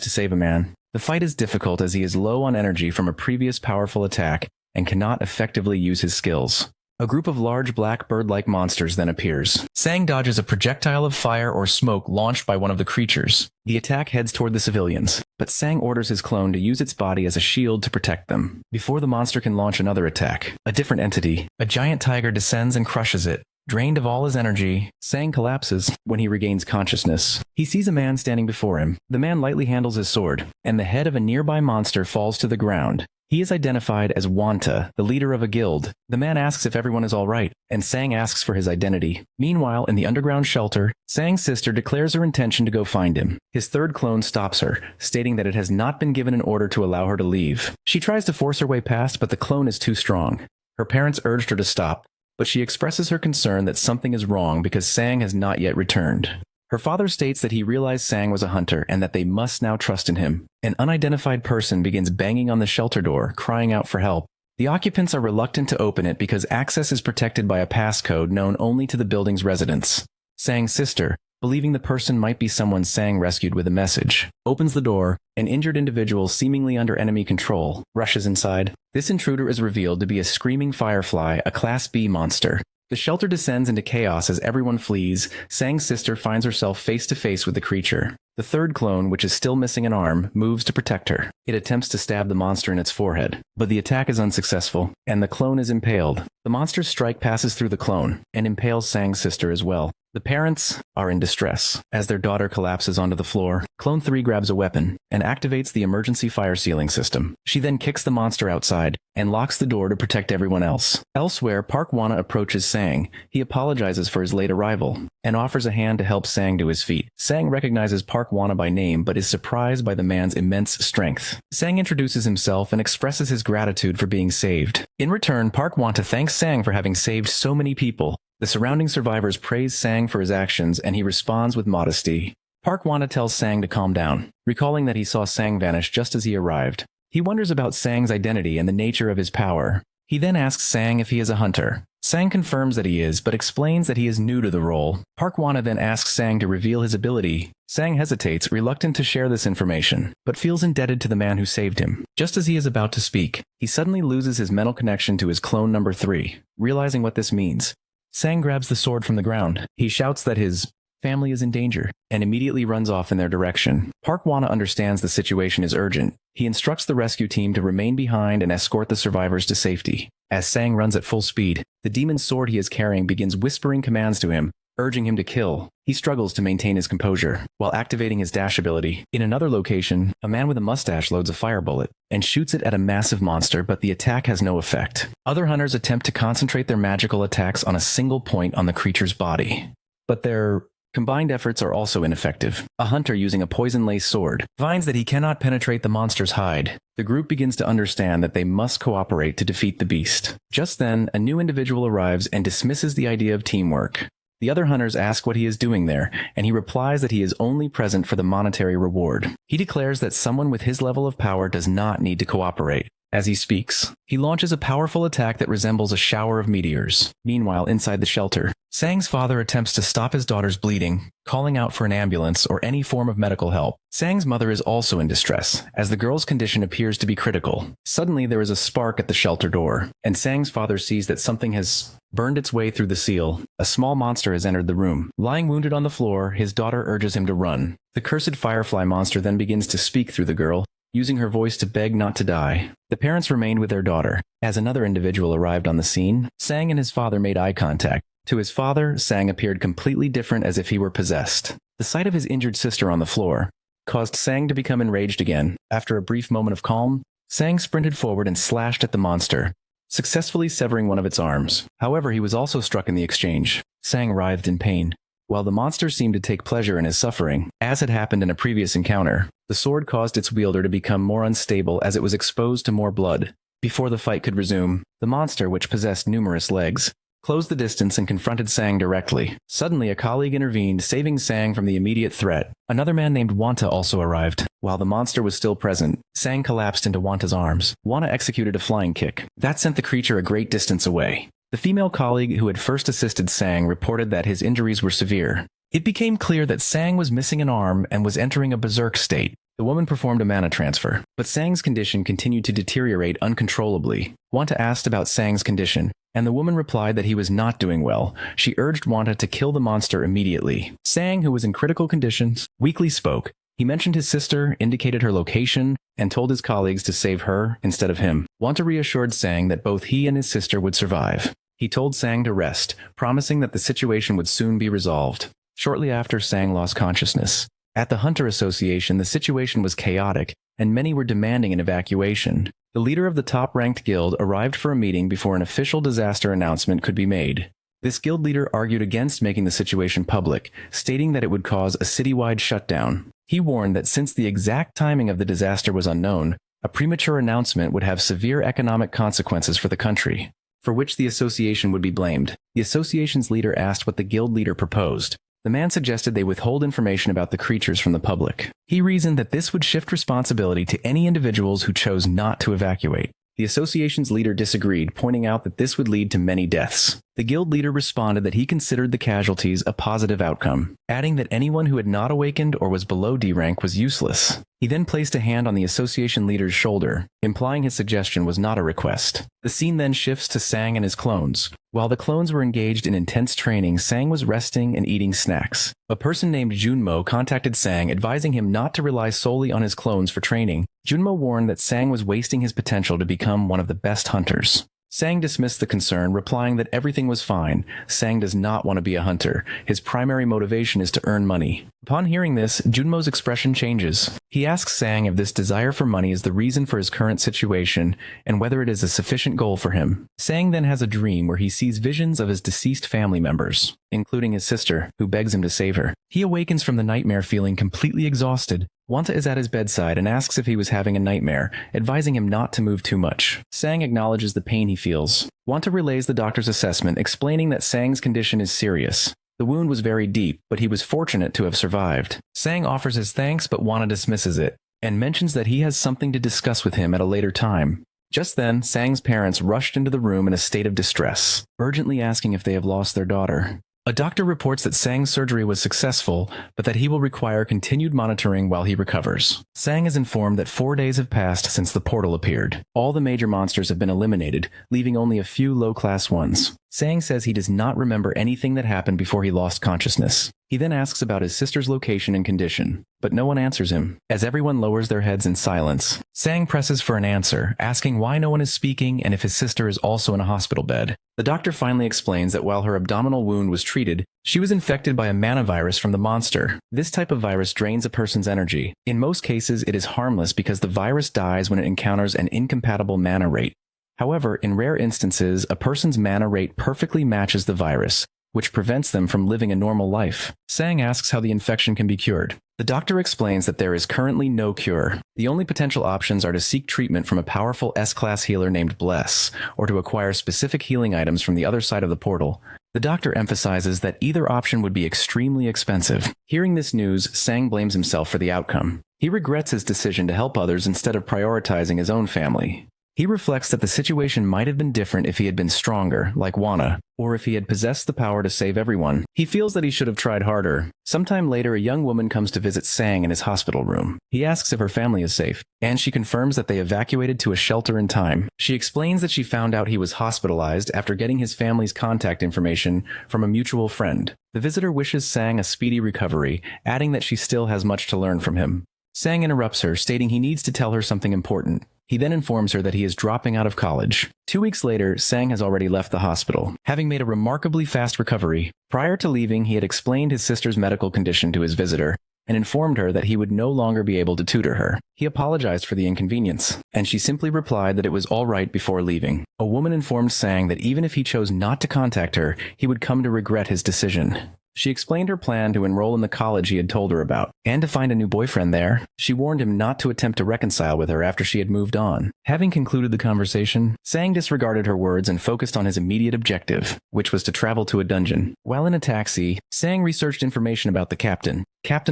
to save a man. The fight is difficult as he is low on energy from a previous powerful attack and cannot effectively use his skills. A group of large black bird-like monsters then appears. Sang dodges a projectile of fire or smoke launched by one of the creatures. The attack heads toward the civilians, but Sang orders his clone to use its body as a shield to protect them. Before the monster can launch another attack, a different entity, a giant tiger, descends and crushes it. Drained of all his energy, Sang collapses when he regains consciousness. He sees a man standing before him. The man lightly handles his sword, and the head of a nearby monster falls to the ground. He is identified as Wanta, the leader of a guild. The man asks if everyone is all right, and Sang asks for his identity. Meanwhile, in the underground shelter, Sang's sister declares her intention to go find him. His third clone stops her, stating that it has not been given an order to allow her to leave. She tries to force her way past, but the clone is too strong. Her parents urged her to stop, but she expresses her concern that something is wrong because Sang has not yet returned. Her father states that he realized Sang was a hunter and that they must now trust in him. An unidentified person begins banging on the shelter door, crying out for help. The occupants are reluctant to open it because access is protected by a passcode known only to the building's residents. Sang's sister, believing the person might be someone Sang rescued with a message, opens the door. An injured individual seemingly under enemy control rushes inside. This intruder is revealed to be a screaming firefly, a Class B monster. The shelter descends into chaos as everyone flees. Sang's sister finds herself face to face with the creature. The third clone, which is still missing an arm, moves to protect her. It attempts to stab the monster in its forehead, but the attack is unsuccessful, and the clone is impaled. The monster's strike passes through the clone, and impales Sang's sister as well. The parents are in distress as their daughter collapses onto the floor. Clone 3 grabs a weapon and activates the emergency fire sealing system. She then kicks the monster outside and locks the door to protect everyone else. Elsewhere, Park Wana approaches Sang. He apologizes for his late arrival and offers a hand to help Sang to his feet. Sang recognizes Park Wana by name but is surprised by the man's immense strength. Sang introduces himself and expresses his gratitude for being saved. In return, Park Wanta thanks Sang for having saved so many people. The surrounding survivors praise Sang for his actions, and he responds with modesty. Park Wanta tells Sang to calm down, recalling that he saw Sang vanish just as he arrived. He wonders about Sang's identity and the nature of his power. He then asks Sang if he is a hunter. Sang confirms that he is, but explains that he is new to the role. Park Wana then asks Sang to reveal his ability. Sang hesitates, reluctant to share this information, but feels indebted to the man who saved him. Just as he is about to speak, he suddenly loses his mental connection to his clone number 3. Realizing what this means, Sang grabs the sword from the ground. He shouts that his family is in danger, and immediately runs off in their direction. Park Wana understands the situation is urgent. He instructs the rescue team to remain behind and escort the survivors to safety. As Sang runs at full speed, the demon's sword he is carrying begins whispering commands to him, urging him to kill. He struggles to maintain his composure, while activating his dash ability. In another location, a man with a mustache loads a fire bullet, and shoots it at a massive monster, but the attack has no effect. Other hunters attempt to concentrate their magical attacks on a single point on the creature's body, but their combined efforts are also ineffective. A hunter using a poison-laced sword finds that he cannot penetrate the monster's hide. The group begins to understand that they must cooperate to defeat the beast. Just then, a new individual arrives and dismisses the idea of teamwork. The other hunters ask what he is doing there, and he replies that he is only present for the monetary reward. He declares that someone with his level of power does not need to cooperate. As he speaks, he launches a powerful attack that resembles a shower of meteors. Meanwhile, inside the shelter, Sang's father attempts to stop his daughter's bleeding, calling out for an ambulance or any form of medical help. Sang's mother is also in distress, as the girl's condition appears to be critical. Suddenly, there is a spark at the shelter door, and Sang's father sees that something has burned its way through the seal. A small monster has entered the room. Lying wounded on the floor, his daughter urges him to run. The cursed firefly monster then begins to speak through the girl, using her voice to beg not to die. The parents remained with their daughter. As another individual arrived on the scene, Sang and his father made eye contact. To his father, Sang appeared completely different, as if he were possessed. The sight of his injured sister on the floor caused Sang to become enraged again. After a brief moment of calm, Sang sprinted forward and slashed at the monster, successfully severing one of its arms. However, he was also struck in the exchange. Sang writhed in pain, while the monster seemed to take pleasure in his suffering. As had happened in a previous encounter, the sword caused its wielder to become more unstable as it was exposed to more blood. Before the fight could resume, the monster, which possessed numerous legs, closed the distance and confronted Sang directly. Suddenly, a colleague intervened, saving Sang from the immediate threat. Another man named Wanta also arrived. While the monster was still present, Sang collapsed into Wanta's arms. Wanta executed a flying kick. That sent the creature a great distance away. The female colleague who had first assisted Sang reported that his injuries were severe. It became clear that Sang was missing an arm and was entering a berserk state. The woman performed a mana transfer, but Sang's condition continued to deteriorate uncontrollably. Wanta asked about Sang's condition, and the woman replied that he was not doing well. She urged Wanta to kill the monster immediately. Sang, who was in critical conditions, weakly spoke. He mentioned his sister, indicated her location, and told his colleagues to save her instead of him. Wanta reassured Sang that both he and his sister would survive. He told Sang to rest, promising that the situation would soon be resolved. Shortly after, Sang lost consciousness. At the Hunter Association, the situation was chaotic, and many were demanding an evacuation. The leader of the top-ranked guild arrived for a meeting before an official disaster announcement could be made. This guild leader argued against making the situation public, stating that it would cause a citywide shutdown. He warned that since the exact timing of the disaster was unknown, a premature announcement would have severe economic consequences for the country, for which the association would be blamed. The association's leader asked what the guild leader proposed. The man suggested they withhold information about the creatures from the public. He reasoned that this would shift responsibility to any individuals who chose not to evacuate. The association's leader disagreed, pointing out that this would lead to many deaths. The guild leader responded that he considered the casualties a positive outcome, adding that anyone who had not awakened or was below D rank was useless. He then placed a hand on the association leader's shoulder, implying his suggestion was not a request. The scene then shifts to Sang and his clones. While the clones were engaged in intense training, Sang was resting and eating snacks. A person named Junmo contacted Sang, advising him not to rely solely on his clones for training. Junmo warned that Sang was wasting his potential to become one of the best hunters. Sang dismissed the concern, replying that everything was fine. Sang does not want to be a hunter. His primary motivation is to earn money. Upon hearing this, Junmo's expression changes. He asks Sang if this desire for money is the reason for his current situation and whether it is a sufficient goal for him. Sang then has a dream where he sees visions of his deceased family members, including his sister, who begs him to save her. He awakens from the nightmare feeling completely exhausted. Wanta is at his bedside and asks if he was having a nightmare, advising him not to move too much. Sang acknowledges the pain he feels. Wanta relays the doctor's assessment, explaining that Sang's condition is serious. The wound was very deep, but he was fortunate to have survived. Sang offers his thanks, but Wanta dismisses it, and mentions that he has something to discuss with him at a later time. Just then, Sang's parents rushed into the room in a state of distress, urgently asking if they have lost their daughter. A doctor reports that Sang's surgery was successful, but that he will require continued monitoring while he recovers. Sang is informed that 4 days have passed since the portal appeared. All the major monsters have been eliminated, leaving only a few low-class ones. Sang says he does not remember anything that happened before he lost consciousness. He then asks about his sister's location and condition, but no one answers him, as everyone lowers their heads in silence. Sang presses for an answer, asking why no one is speaking and if his sister is also in a hospital bed. The doctor finally explains that while her abdominal wound was treated, she was infected by a mana virus from the monster. This type of virus drains a person's energy. In most cases, it is harmless because the virus dies when it encounters an incompatible mana rate. However, in rare instances, a person's mana rate perfectly matches the virus, which prevents them from living a normal life. Sang asks how the infection can be cured. The doctor explains that there is currently no cure. The only potential options are to seek treatment from a powerful S-class healer named Bless, or to acquire specific healing items from the other side of the portal. The doctor emphasizes that either option would be extremely expensive. Hearing this news, Sang blames himself for the outcome. He regrets his decision to help others instead of prioritizing his own family. He reflects that the situation might have been different if he had been stronger, like Wana, or if he had possessed the power to save everyone. He feels that he should have tried harder. Sometime later, a young woman comes to visit Sang in his hospital room. He asks if her family is safe, and she confirms that they evacuated to a shelter in time. She explains that she found out he was hospitalized after getting his family's contact information from a mutual friend. The visitor wishes Sang a speedy recovery, adding that she still has much to learn from him. Sang interrupts her, stating he needs to tell her something important. He then informs her that he is dropping out of college. 2 weeks later, Sang has already left the hospital, having made a remarkably fast recovery. Prior to leaving, he had explained his sister's medical condition to his visitor, and informed her that he would no longer be able to tutor her. He apologized for the inconvenience, and she simply replied that it was all right before leaving. A woman informed Sang that even if he chose not to contact her, he would come to regret his decision. She explained her plan to enroll in the college he had told her about, and to find a new boyfriend there. She warned him not to attempt to reconcile with her after she had moved on. Having concluded the conversation, Sang disregarded her words and focused on his immediate objective, which was to travel to a dungeon. While in a taxi, Sang researched information about the captain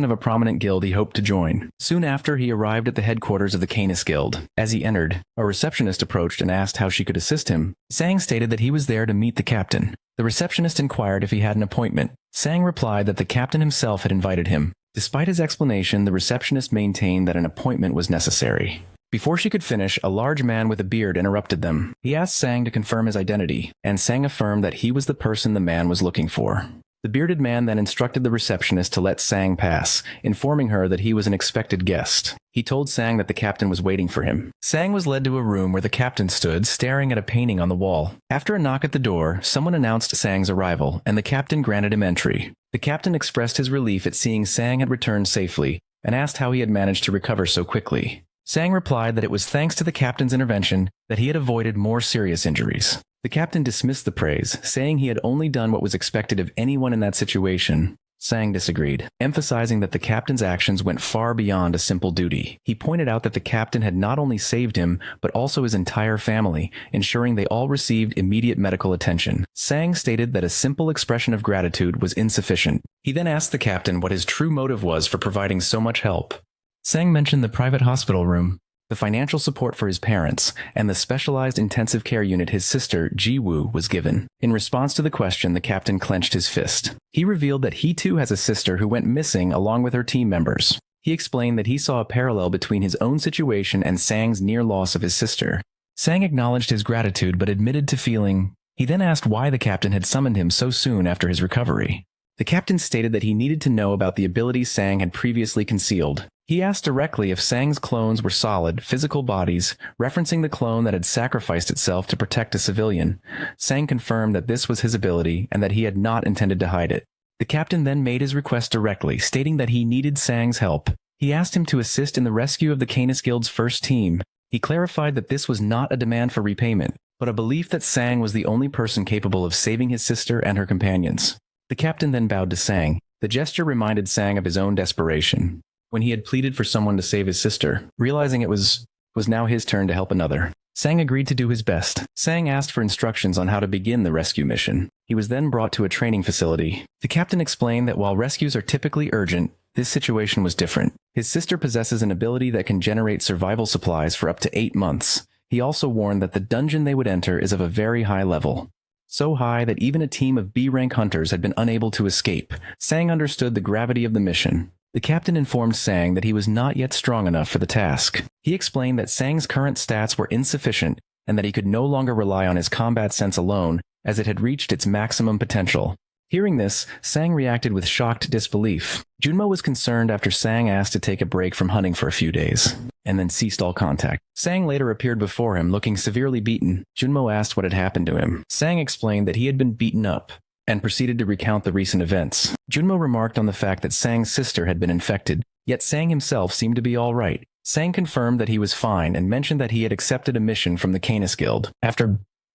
of a prominent guild he hoped to join. Soon after, he arrived at the headquarters of the Kynis guild. As he entered, a receptionist approached and asked how she could assist him. Sang stated that he was there to meet the captain. The receptionist inquired if he had an appointment. Sang replied that the captain himself had invited him. Despite his explanation, the receptionist maintained that an appointment was necessary. Before she could finish, a large man with a beard interrupted them. He asked Sang to confirm his identity, and Sang affirmed that he was the person the man was looking for. The bearded man then instructed the receptionist to let Sang pass, informing her that he was an expected guest. He told Sang that the captain was waiting for him. Sang was led to a room where the captain stood, staring at a painting on the wall. After a knock at the door, someone announced Sang's arrival, and the captain granted him entry. The captain expressed his relief at seeing Sang had returned safely, and asked how he had managed to recover so quickly. Sang replied that it was thanks to the captain's intervention that he had avoided more serious injuries. The captain dismissed the praise, saying he had only done what was expected of anyone in that situation. Sang disagreed, emphasizing that the captain's actions went far beyond a simple duty. He pointed out that the captain had not only saved him, but also his entire family, ensuring they all received immediate medical attention. Sang stated that a simple expression of gratitude was insufficient. He then asked the captain what his true motive was for providing so much help. Sang mentioned the private hospital room, the financial support for his parents, and the specialized intensive care unit his sister, Ji-woo, was given. In response to the question, the captain clenched his fist. He revealed that he too has a sister who went missing along with her team members. He explained that he saw a parallel between his own situation and Sang's near loss of his sister. Sang acknowledged his gratitude but admitted to feeling. He then asked why the captain had summoned him so soon after his recovery. The captain stated that he needed to know about the abilities Sang had previously concealed. He asked directly if Sang's clones were solid, physical bodies, referencing the clone that had sacrificed itself to protect a civilian. Sang confirmed that this was his ability and that he had not intended to hide it. The captain then made his request directly, stating that he needed Sang's help. He asked him to assist in the rescue of the Kynis Guild's first team. He clarified that this was not a demand for repayment, but a belief that Sang was the only person capable of saving his sister and her companions. The captain then bowed to Sang. The gesture reminded Sang of his own desperation, when he had pleaded for someone to save his sister, realizing it was now his turn to help another. Sang agreed to do his best. Sang asked for instructions on how to begin the rescue mission. He was then brought to a training facility. The captain explained that while rescues are typically urgent, this situation was different. His sister possesses an ability that can generate survival supplies for up to 8 months. He also warned that the dungeon they would enter is of a very high level. So high that even a team of B-rank hunters had been unable to escape. Sang understood the gravity of the mission. The captain informed Sang that he was not yet strong enough for the task. He explained that Sang's current stats were insufficient and that he could no longer rely on his combat sense alone, as it had reached its maximum potential. Hearing this, Sang reacted with shocked disbelief. Junmo was concerned after Sang asked to take a break from hunting for a few days, and then ceased all contact. Sang later appeared before him, looking severely beaten. Junmo asked what had happened to him. Sang explained that he had been beaten up, and proceeded to recount the recent events. Junmo remarked on the fact that Sang's sister had been infected, yet Sang himself seemed to be all right. Sang confirmed that he was fine and mentioned that he had accepted a mission from the Kynis Guild.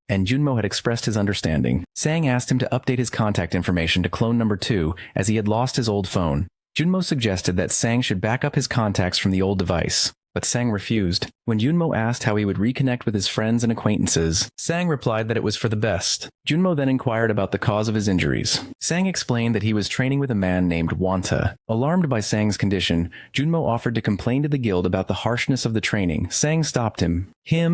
And Junmo had expressed his understanding. Sang asked him to update his contact information to clone number 2, as he had lost his old phone. Junmo suggested that Sang should back up his contacts from the old device, but Sang refused. When Junmo asked how he would reconnect with his friends and acquaintances, Sang replied that it was for the best. Junmo then inquired about the cause of his injuries. Sang explained that he was training with a man named Wanta. Alarmed by Sang's condition, Junmo offered to complain to the guild about the harshness of the training. Sang stopped him,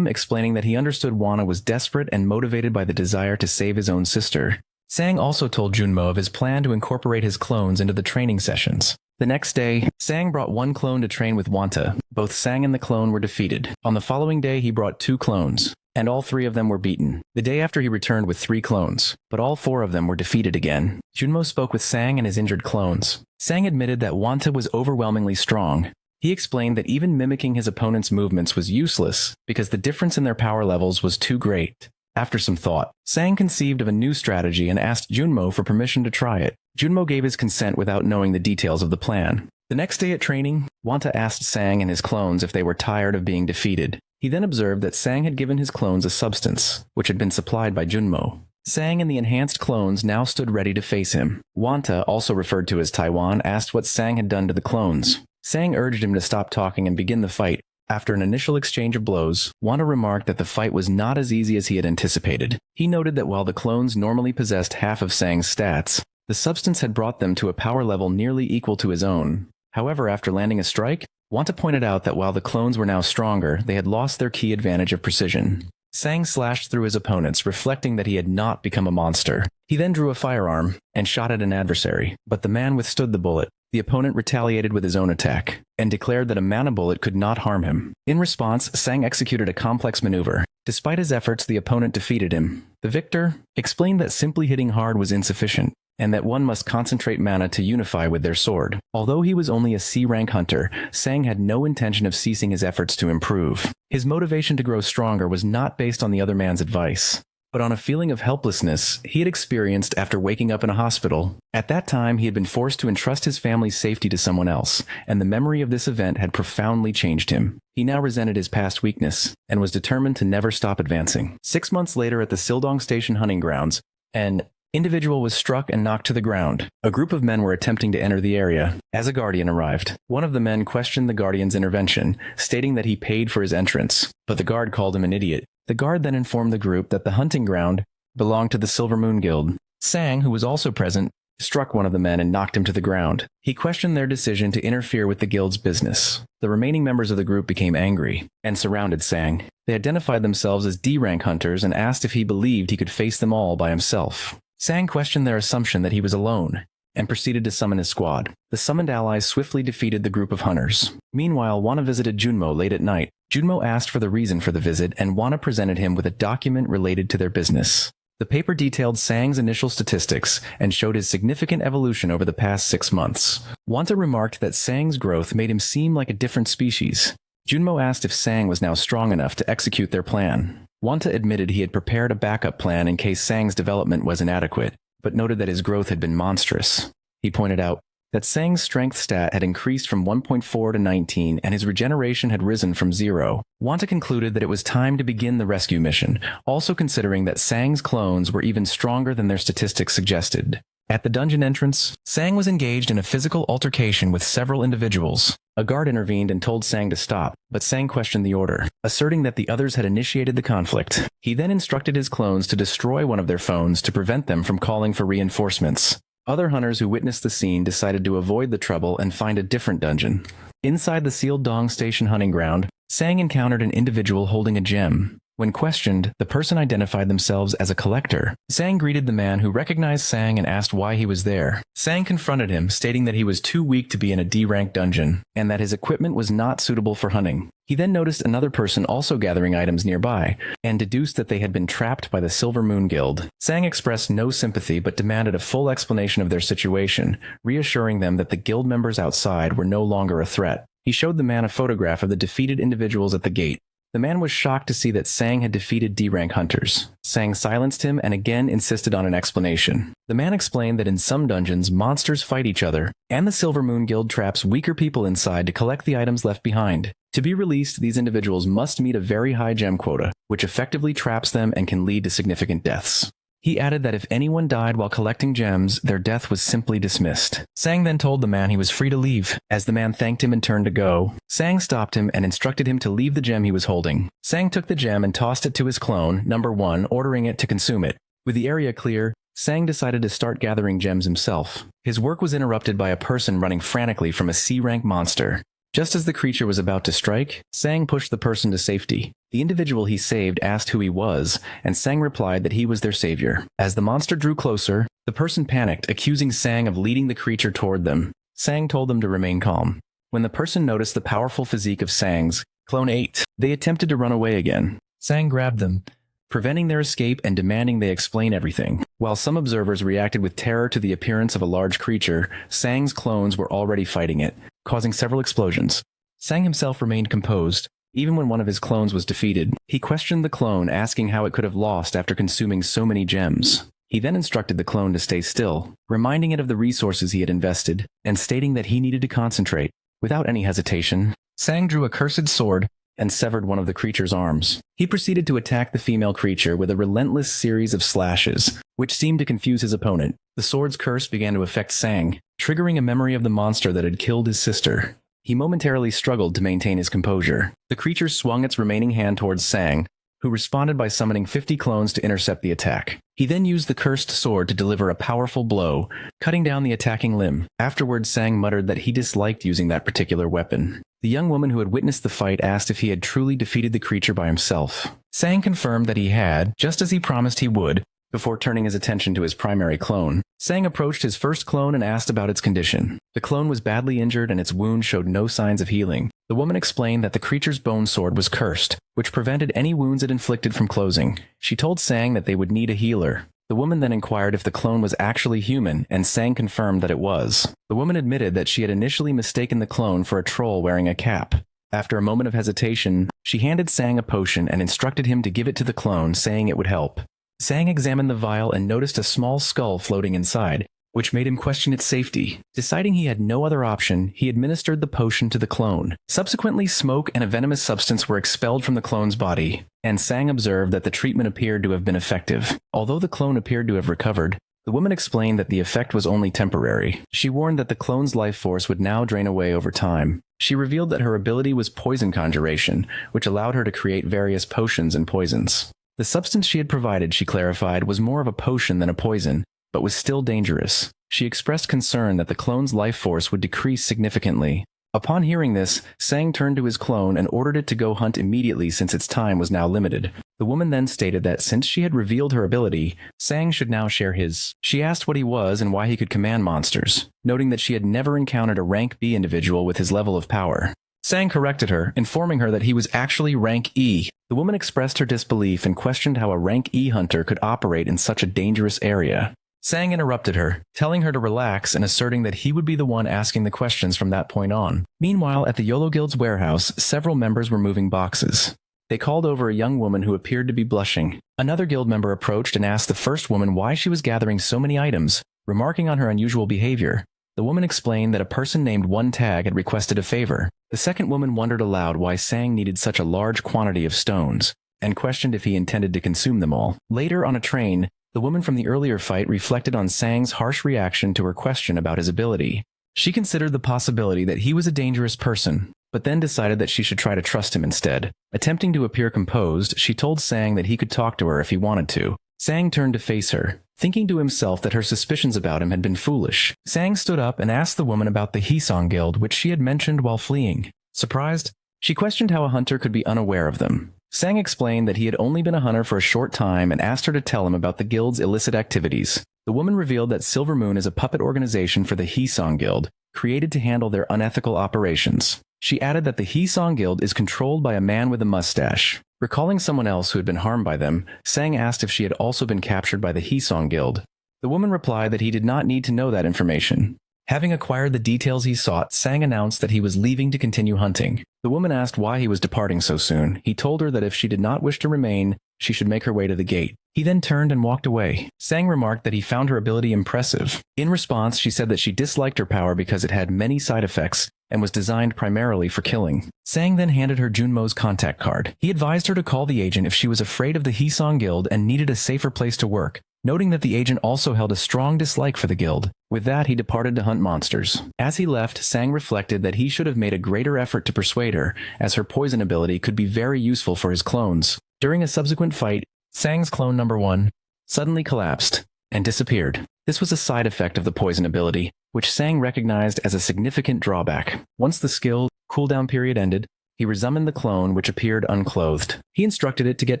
explaining that he understood Wanta was desperate and motivated by the desire to save his own sister. Sang also told Junmo of his plan to incorporate his clones into the training sessions. The next day, Sang brought one clone to train with Wanta. Both Sang and the clone were defeated. On the following day, he brought 2 clones, and all 3 of them were beaten. The day after, he returned with 3 clones, but all 4 of them were defeated again. Junmo spoke with Sang and his injured clones. Sang admitted that Wanta was overwhelmingly strong. He explained that even mimicking his opponent's movements was useless because the difference in their power levels was too great. After some thought, Sang conceived of a new strategy and asked Junmo for permission to try it. Junmo gave his consent without knowing the details of the plan. The next day at training, Wanta asked Sang and his clones if they were tired of being defeated. He then observed that Sang had given his clones a substance, which had been supplied by Junmo. Sang and the enhanced clones now stood ready to face him. Wanta, also referred to as Taiwan, asked what Sang had done to the clones. Sang urged him to stop talking and begin the fight. After an initial exchange of blows, Wanta remarked that the fight was not as easy as he had anticipated. He noted that while the clones normally possessed half of Sang's stats, the substance had brought them to a power level nearly equal to his own. However, after landing a strike, Wanta pointed out that while the clones were now stronger, they had lost their key advantage of precision. Sang slashed through his opponents, reflecting that he had not become a monster. He then drew a firearm and shot at an adversary, but the man withstood the bullet. The opponent retaliated with his own attack, and declared that a mana bullet could not harm him. In response, Sang executed a complex maneuver. Despite his efforts, the opponent defeated him. The victor explained that simply hitting hard was insufficient, and that one must concentrate mana to unify with their sword. Although he was only a C-rank hunter, Sang had no intention of ceasing his efforts to improve. His motivation to grow stronger was not based on the other man's advice, but on a feeling of helplessness he had experienced after waking up in a hospital. At that time, he had been forced to entrust his family's safety to someone else, and the memory of this event had profoundly changed him. He now resented his past weakness, and was determined to never stop advancing. 6 months later at the Sildong Station hunting grounds, an individual was struck and knocked to the ground. A group of men were attempting to enter the area as a guardian arrived. One of the men questioned the guardian's intervention, stating that he paid for his entrance, but the guard called him an idiot. The guard then informed the group that the hunting ground belonged to the Silver Moon Guild. Sang, who was also present, struck one of the men and knocked him to the ground. He questioned their decision to interfere with the guild's business. The remaining members of the group became angry and surrounded Sang. They identified themselves as D-rank hunters and asked if he believed he could face them all by himself. Sang questioned their assumption that he was alone, and proceeded to summon his squad. The summoned allies swiftly defeated the group of hunters. Meanwhile, Wanta visited Junmo late at night. Junmo asked for the reason for the visit, and Wanta presented him with a document related to their business. The paper detailed Sang's initial statistics and showed his significant evolution over the past 6 months. Wanta remarked that Sang's growth made him seem like a different species. Junmo asked if Sang was now strong enough to execute their plan. Wanta admitted he had prepared a backup plan in case Sang's development was inadequate, but noted that his growth had been monstrous. He pointed out that Sang's strength stat had increased from 1.4 to 19 and his regeneration had risen from 0. Wanta concluded that it was time to begin the rescue mission, also considering that Sang's clones were even stronger than their statistics suggested. At the dungeon entrance, Sang was engaged in a physical altercation with several individuals. A guard intervened and told Sang to stop, but Sang questioned the order, asserting that the others had initiated the conflict. He then instructed his clones to destroy one of their phones to prevent them from calling for reinforcements. Other hunters who witnessed the scene decided to avoid the trouble and find a different dungeon. Inside the Sildong Station hunting ground, Sang encountered an individual holding a gem. When questioned, the person identified themselves as a collector. Sang greeted the man, who recognized Sang and asked why he was there. Sang confronted him, stating that he was too weak to be in a D-rank dungeon, and that his equipment was not suitable for hunting. He then noticed another person also gathering items nearby, and deduced that they had been trapped by the Silver Moon Guild. Sang expressed no sympathy but demanded a full explanation of their situation, reassuring them that the guild members outside were no longer a threat. He showed the man a photograph of the defeated individuals at the gate. The man was shocked to see that Sang had defeated D-rank hunters. Sang silenced him and again insisted on an explanation. The man explained that in some dungeons, monsters fight each other, and the Silver Moon Guild traps weaker people inside to collect the items left behind. To be released, these individuals must meet a very high gem quota, which effectively traps them and can lead to significant deaths. He added that if anyone died while collecting gems, their death was simply dismissed. Sang then told the man he was free to leave. As the man thanked him and turned to go, Sang stopped him and instructed him to leave the gem he was holding. Sang took the gem and tossed it to his clone, number 1, ordering it to consume it. With the area clear, Sang decided to start gathering gems himself. His work was interrupted by a person running frantically from a C-rank monster. Just as the creature was about to strike, Sang pushed the person to safety. The individual he saved asked who he was, and Sang replied that he was their savior. As the monster drew closer, the person panicked, accusing Sang of leading the creature toward them. Sang told them to remain calm. When the person noticed the powerful physique of Sang's, Clone 8, they attempted to run away again. Sang grabbed them, preventing their escape and demanding they explain everything. While some observers reacted with terror to the appearance of a large creature, Sang's clones were already fighting it, causing several explosions. Sang himself remained composed. Even when one of his clones was defeated, he questioned the clone, asking how it could have lost after consuming so many gems. He then instructed the clone to stay still, reminding it of the resources he had invested, and stating that he needed to concentrate. Without any hesitation, Sang drew a cursed sword and severed one of the creature's arms. He proceeded to attack the female creature with a relentless series of slashes, which seemed to confuse his opponent. The sword's curse began to affect Sang, triggering a memory of the monster that had killed his sister. He momentarily struggled to maintain his composure. The creature swung its remaining hand towards Sang, who responded by summoning 50 clones to intercept the attack. He then used the cursed sword to deliver a powerful blow, cutting down the attacking limb. Afterwards, Sang muttered that he disliked using that particular weapon. The young woman who had witnessed the fight asked if he had truly defeated the creature by himself. Sang confirmed that he had, just as he promised he would, before turning his attention to his primary clone. Sang approached his first clone and asked about its condition. The clone was badly injured and its wound showed no signs of healing. The woman explained that the creature's bone sword was cursed, which prevented any wounds it inflicted from closing. She told Sang that they would need a healer. The woman then inquired if the clone was actually human, and Sang confirmed that it was. The woman admitted that she had initially mistaken the clone for a troll wearing a cap. After a moment of hesitation, she handed Sang a potion and instructed him to give it to the clone, saying it would help. Sang examined the vial and noticed a small skull floating inside, which made him question its safety. Deciding he had no other option, he administered the potion to the clone. Subsequently, smoke and a venomous substance were expelled from the clone's body, and Sang observed that the treatment appeared to have been effective. Although the clone appeared to have recovered, the woman explained that the effect was only temporary. She warned that the clone's life force would now drain away over time. She revealed that her ability was poison conjuration, which allowed her to create various potions and poisons. The substance she had provided, she clarified, was more of a potion than a poison, but was still dangerous. She expressed concern that the clone's life force would decrease significantly. Upon hearing this, Sang turned to his clone and ordered it to go hunt immediately since its time was now limited. The woman then stated that since she had revealed her ability, Sang should now share his. She asked what he was and why he could command monsters, noting that she had never encountered a rank B individual with his level of power. Sang corrected her, informing her that he was actually rank E. The woman expressed her disbelief and questioned how a rank E hunter could operate in such a dangerous area. Sang interrupted her, telling her to relax and asserting that he would be the one asking the questions from that point on. Meanwhile, at the YOLO Guild's warehouse, several members were moving boxes. They called over a young woman who appeared to be blushing. Another guild member approached and asked the first woman why she was gathering so many items, remarking on her unusual behavior. The woman explained that a person named One Tag had requested a favor. The second woman wondered aloud why Sang needed such a large quantity of stones, and questioned if he intended to consume them all. Later, on a train, the woman from the earlier fight reflected on Sang's harsh reaction to her question about his ability. She considered the possibility that he was a dangerous person, but then decided that she should try to trust him instead. Attempting to appear composed, she told Sang that he could talk to her if he wanted to. Sang turned to face her, thinking to himself that her suspicions about him had been foolish. Sang stood up and asked the woman about the Hisong Guild, which she had mentioned while fleeing. Surprised, She questioned how a hunter could be unaware of them. Sang explained that he had only been a hunter for a short time and asked her to tell him about the guild's illicit activities. The woman revealed that Silver Moon is a puppet organization for the Hisong Guild, created to handle their unethical operations. She added that the Hisong Guild is controlled by a man with a mustache. Recalling someone else who had been harmed by them, Sang asked if she had also been captured by the Hisong Guild. The woman replied that he did not need to know that information. Having acquired the details he sought, Sang announced that he was leaving to continue hunting. The woman asked why he was departing so soon. He told her that if she did not wish to remain, she should make her way to the gate. He then turned and walked away. Sang remarked that he found her ability impressive. In response, she said that she disliked her power because it had many side effects and was designed primarily for killing. Sang then handed her Junmo's contact card. He advised her to call the agent if she was afraid of the Hisong Guild and needed a safer place to work, noting that the agent also held a strong dislike for the guild. With that, he departed to hunt monsters. As he left, Sang reflected that he should have made a greater effort to persuade her, as her poison ability could be very useful for his clones. During a subsequent fight, Sang's clone number 1 suddenly collapsed and disappeared. This was a side effect of the poison ability, which Sang recognized as a significant drawback. Once the skill cooldown period ended, he resummoned the clone, which appeared unclothed. He instructed it to get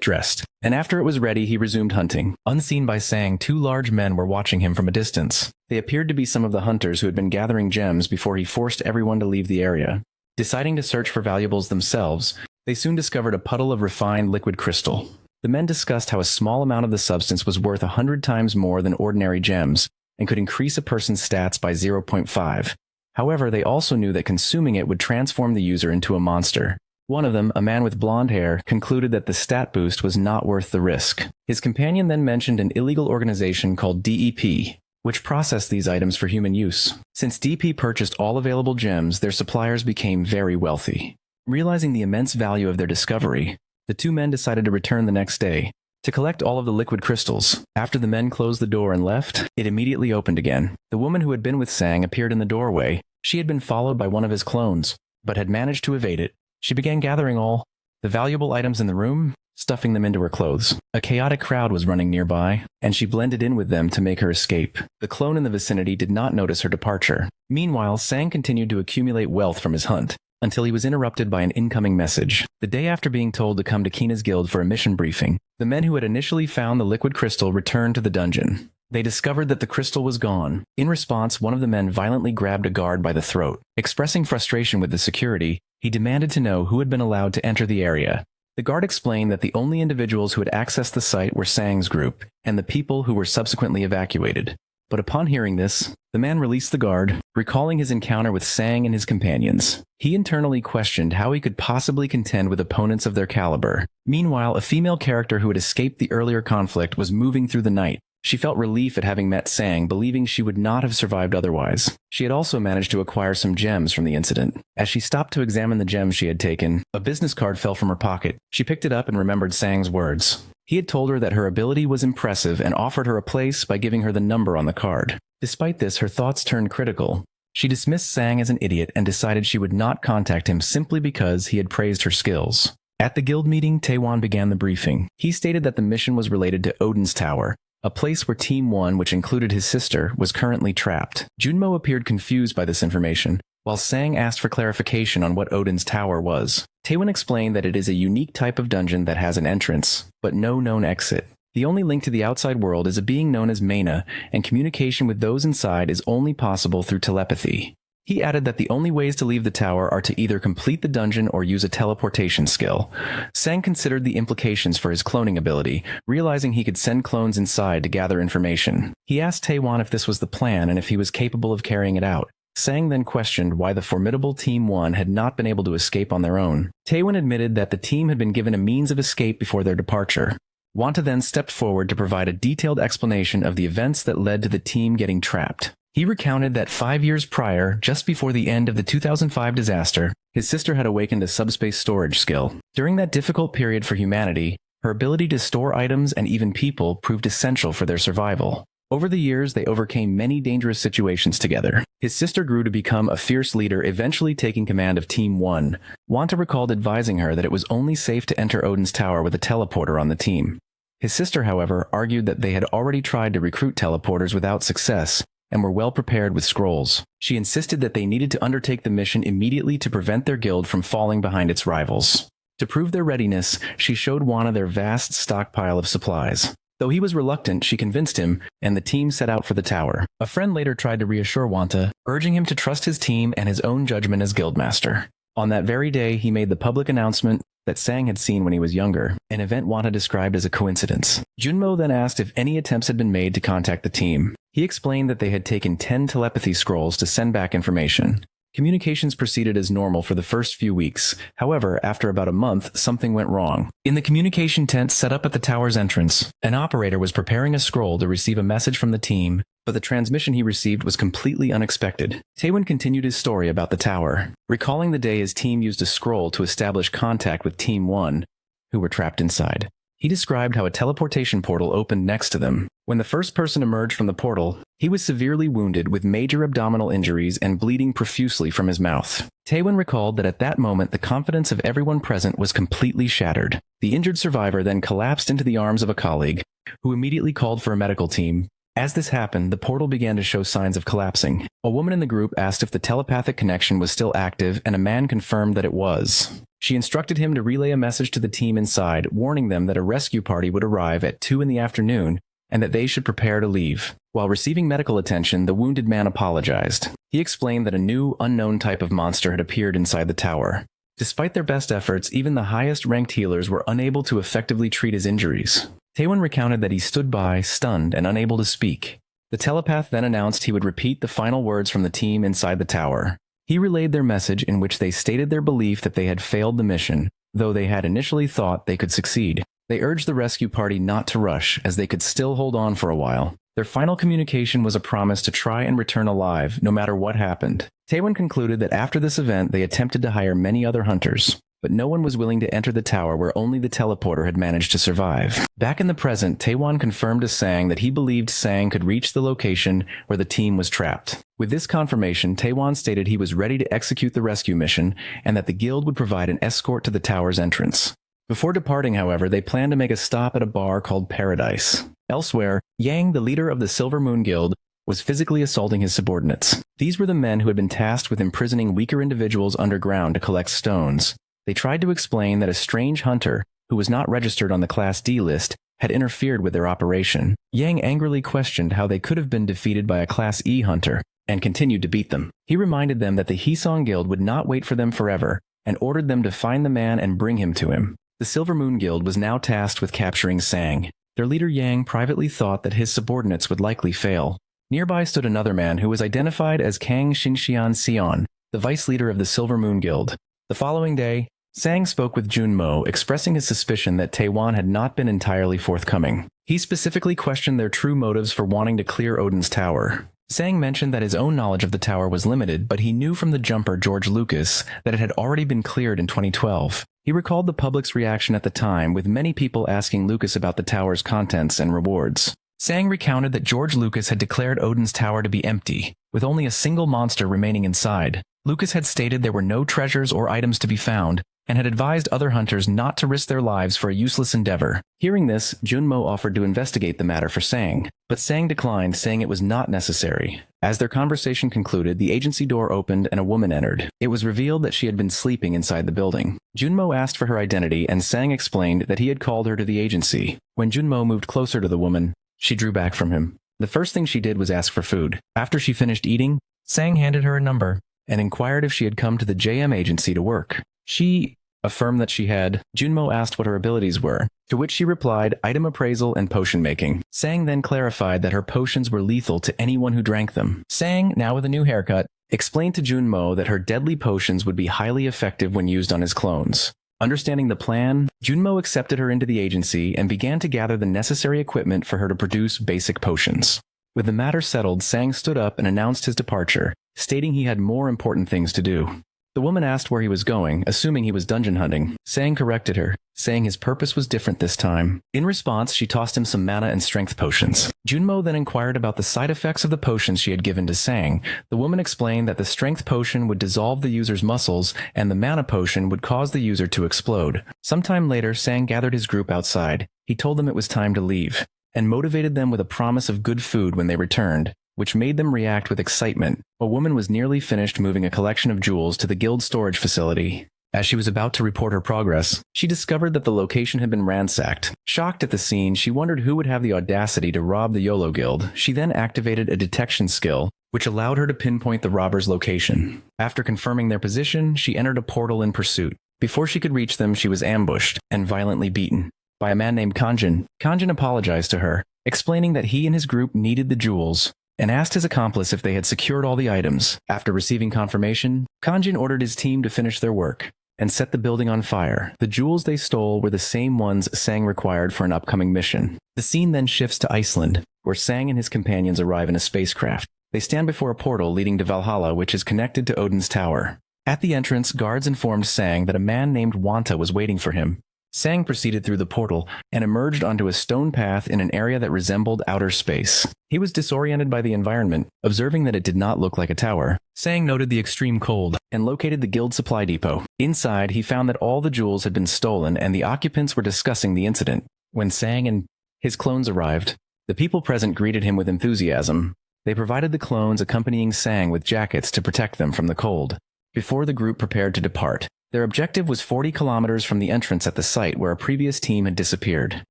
dressed, and after it was ready, he resumed hunting. Unseen by Sang, 2 large men were watching him from a distance. They appeared to be some of the hunters who had been gathering gems before he forced everyone to leave the area. Deciding to search for valuables themselves, they soon discovered a puddle of refined liquid crystal. The men discussed how a small amount of the substance was worth 100 times more than ordinary gems and could increase a person's stats by 0.5. However, they also knew that consuming it would transform the user into a monster. One of them, a man with blonde hair, concluded that the stat boost was not worth the risk. His companion then mentioned an illegal organization called DEP, which processed these items for human use. Since DP purchased all available gems, their suppliers became very wealthy. Realizing the immense value of their discovery, the 2 men decided to return the next day to collect all of the liquid crystals. After the men closed the door and left, it immediately opened again. The woman who had been with Sang appeared in the doorway. She had been followed by one of his clones, but had managed to evade it. She began gathering all the valuable items in the room, stuffing them into her clothes. A chaotic crowd was running nearby, and she blended in with them to make her escape. The clone in the vicinity did not notice her departure. Meanwhile, Sang continued to accumulate wealth from his hunt, until he was interrupted by an incoming message. The day after being told to come to Kynis Guild for a mission briefing, the men who had initially found the liquid crystal returned to the dungeon. They discovered that the crystal was gone. In response, one of the men violently grabbed a guard by the throat. Expressing frustration with the security, he demanded to know who had been allowed to enter the area. The guard explained that the only individuals who had accessed the site were Sang's group, and the people who were subsequently evacuated. But upon hearing this, the man released the guard, recalling his encounter with Sang and his companions. He internally questioned how he could possibly contend with opponents of their caliber. Meanwhile, a female character who had escaped the earlier conflict was moving through the night. She felt relief at having met Sang, believing she would not have survived otherwise. She had also managed to acquire some gems from the incident. As she stopped to examine the gems she had taken, a business card fell from her pocket. She picked it up and remembered Sang's words. He had told her that her ability was impressive and offered her a place by giving her the number on the card. Despite this, her thoughts turned critical. She dismissed Sang as an idiot and decided she would not contact him simply because he had praised her skills. At the guild meeting, Taewon began the briefing. He stated that the mission was related to Odin's Tower, a place where Team 1, which included his sister, was currently trapped. Junmo appeared confused by this information, while Sang asked for clarification on what Odin's Tower was. Taewon explained that it is a unique type of dungeon that has an entrance, but no known exit. The only link to the outside world is a being known as Maina, and communication with those inside is only possible through telepathy. He added that the only ways to leave the tower are to either complete the dungeon or use a teleportation skill. Sang considered the implications for his cloning ability, realizing he could send clones inside to gather information. He asked Taewon if this was the plan and if he was capable of carrying it out. Sang then questioned why the formidable Team 1 had not been able to escape on their own. Taewon admitted that the team had been given a means of escape before their departure. Wanta then stepped forward to provide a detailed explanation of the events that led to the team getting trapped. He recounted that 5 years prior, just before the end of the 2005 disaster, his sister had awakened a subspace storage skill. During that difficult period for humanity, her ability to store items and even people proved essential for their survival. Over the years, they overcame many dangerous situations together. His sister grew to become a fierce leader, eventually taking command of Team 1. Wanta recalled advising her that it was only safe to enter Odin's Tower with a teleporter on the team. His sister, however, argued that they had already tried to recruit teleporters without success, and were well prepared with scrolls. She insisted that they needed to undertake the mission immediately to prevent their guild from falling behind its rivals. To prove their readiness, she showed Wana their vast stockpile of supplies. Though he was reluctant, she convinced him, and the team set out for the tower. A friend later tried to reassure Wanta, urging him to trust his team and his own judgment as guildmaster. On that very day, he made the public announcement that Sang had seen when he was younger, an event Wanta described as a coincidence. Junmo then asked if any attempts had been made to contact the team. He explained that they had taken 10 telepathy scrolls to send back information. Communications proceeded as normal for the first few weeks. However, after about a month, something went wrong. In the communication tent set up at the tower's entrance, an operator was preparing a scroll to receive a message from the team, but the transmission he received was completely unexpected. Taewon continued his story about the tower, recalling the day his team used a scroll to establish contact with Team 1, who were trapped inside. He described how a teleportation portal opened next to them. When the first person emerged from the portal, he was severely wounded with major abdominal injuries and bleeding profusely from his mouth. Taewon recalled that at that moment the confidence of everyone present was completely shattered. The injured survivor then collapsed into the arms of a colleague, who immediately called for a medical team. As this happened, the portal began to show signs of collapsing. A woman in the group asked if the telepathic connection was still active, and a man confirmed that it was. She instructed him to relay a message to the team inside, warning them that a rescue party would arrive at 2 in the afternoon and that they should prepare to leave. While receiving medical attention, the wounded man apologized. He explained that a new, unknown type of monster had appeared inside the tower. Despite their best efforts, even the highest-ranked healers were unable to effectively treat his injuries. Taewon recounted that he stood by, stunned and unable to speak. The telepath then announced he would repeat the final words from the team inside the tower. He relayed their message in which they stated their belief that they had failed the mission, though they had initially thought they could succeed. They urged the rescue party not to rush, as they could still hold on for a while. Their final communication was a promise to try and return alive, no matter what happened. Taewon concluded that after this event they attempted to hire many other hunters, but no one was willing to enter the tower where only the teleporter had managed to survive. Back in the present, Taewon confirmed to Sang that he believed Sang could reach the location where the team was trapped. With this confirmation, Taewon stated he was ready to execute the rescue mission and that the guild would provide an escort to the tower's entrance. Before departing, however, they planned to make a stop at a bar called Paradise. Elsewhere, Yang, the leader of the Silver Moon Guild, was physically assaulting his subordinates. These were the men who had been tasked with imprisoning weaker individuals underground to collect stones. They tried to explain that a strange hunter, who was not registered on the Class D list, had interfered with their operation. Yang angrily questioned how they could have been defeated by a Class E hunter, and continued to beat them. He reminded them that the Hisong Guild would not wait for them forever, and ordered them to find the man and bring him to him. The Silver Moon Guild was now tasked with capturing Sang. Their leader Yang privately thought that his subordinates would likely fail. Nearby stood another man who was identified as Kang Xinxian Sion, the vice leader of the Silver Moon Guild. The following day, Sang spoke with Junmo, expressing his suspicion that Taewon had not been entirely forthcoming. He specifically questioned their true motives for wanting to clear Odin's tower. Sang mentioned that his own knowledge of the tower was limited, but he knew from the jumper George Lucas that it had already been cleared in 2012. He recalled the public's reaction at the time, with many people asking Lucas about the tower's contents and rewards. Sang recounted that George Lucas had declared Odin's tower to be empty, with only a single monster remaining inside. Lucas had stated there were no treasures or items to be found, and had advised other hunters not to risk their lives for a useless endeavor. Hearing this, Junmo offered to investigate the matter for Sang, but Sang declined, saying it was not necessary. As their conversation concluded, the agency door opened and a woman entered. It was revealed that she had been sleeping inside the building. Junmo asked for her identity, and Sang explained that he had called her to the agency. When Junmo moved closer to the woman, she drew back from him. The first thing she did was ask for food. After she finished eating, Sang handed her a number and inquired if she had come to the JM agency to work. She affirmed that she had. Junmo asked what her abilities were, to which she replied item appraisal and potion making. Sang then clarified that her potions were lethal to anyone who drank them. Sang, now with a new haircut, explained to Junmo that her deadly potions would be highly effective when used on his clones. Understanding the plan, Junmo accepted her into the agency and began to gather the necessary equipment for her to produce basic potions. With the matter settled, Sang stood up and announced his departure, stating he had more important things to do. The woman asked where he was going, assuming he was dungeon hunting. Sang corrected her, saying his purpose was different this time. In response, she tossed him some mana and strength potions. Junmo then inquired about the side effects of the potions she had given to Sang. The woman explained that the strength potion would dissolve the user's muscles, and the mana potion would cause the user to explode. Sometime later, Sang gathered his group outside. He told them it was time to leave, and motivated them with a promise of good food when they returned. which made them react with excitement. A woman was nearly finished moving a collection of jewels to the guild storage facility. As she was about to report her progress, she discovered that the location had been ransacked. Shocked at the scene, she wondered who would have the audacity to rob the YOLO Guild. She then activated a detection skill, which allowed her to pinpoint the robber's location. After confirming their position, she entered a portal in pursuit. Before she could reach them, she was ambushed and violently beaten by a man named Kanjin. Kanjin apologized to her, explaining that he and his group needed the jewels, and asked his accomplice if they had secured all the items. After receiving confirmation, Kanjin ordered his team to finish their work and set the building on fire. The jewels they stole were the same ones Sang required for an upcoming mission. The scene then shifts to Iceland, where Sang and his companions arrive in a spacecraft. They stand before a portal leading to Valhalla, which is connected to Odin's tower. At the entrance, guards informed Sang that a man named Wanta was waiting for him. Sang proceeded through the portal and emerged onto a stone path in an area that resembled outer space. He was disoriented by the environment, observing that it did not look like a tower. Sang noted the extreme cold and located the guild supply depot. Inside, he found that all the jewels had been stolen and the occupants were discussing the incident. When Sang and his clones arrived, the people present greeted him with enthusiasm. They provided the clones accompanying Sang with jackets to protect them from the cold. Before the group prepared to depart, their objective was 40 kilometers from the entrance at the site where a previous team had disappeared.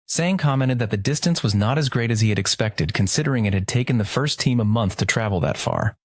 Sang commented that the distance was not as great as he had expected, considering it had taken the first team a month to travel that far.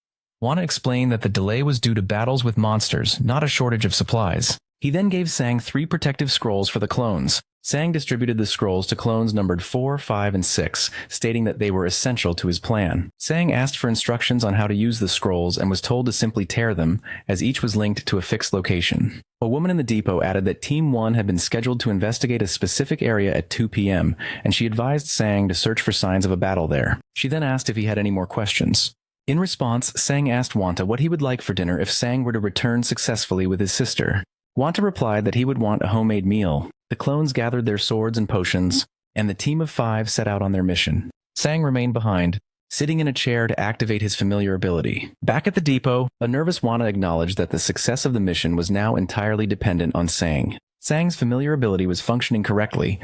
Wana explained that the delay was due to battles with monsters, not a shortage of supplies. He then gave Sang 3 protective scrolls for the clones. Sang distributed the scrolls to clones numbered 4, 5, and 6, stating that they were essential to his plan. Sang asked for instructions on how to use the scrolls and was told to simply tear them, as each was linked to a fixed location. A woman in the depot added that Team 1 had been scheduled to investigate a specific area at 2 p.m., and she advised Sang to search for signs of a battle there. She then asked if he had any more questions. In response, Sang asked Wanta what he would like for dinner if Sang were to return successfully with his sister. Wanta replied that he would want a homemade meal. The clones gathered their swords and potions, and the team of 5 set out on their mission. Sang remained behind, sitting in a chair to activate his familiar ability. Back at the depot, a nervous Wanta acknowledged that the success of the mission was now entirely dependent on Sang. Sang's familiar ability was functioning correctly,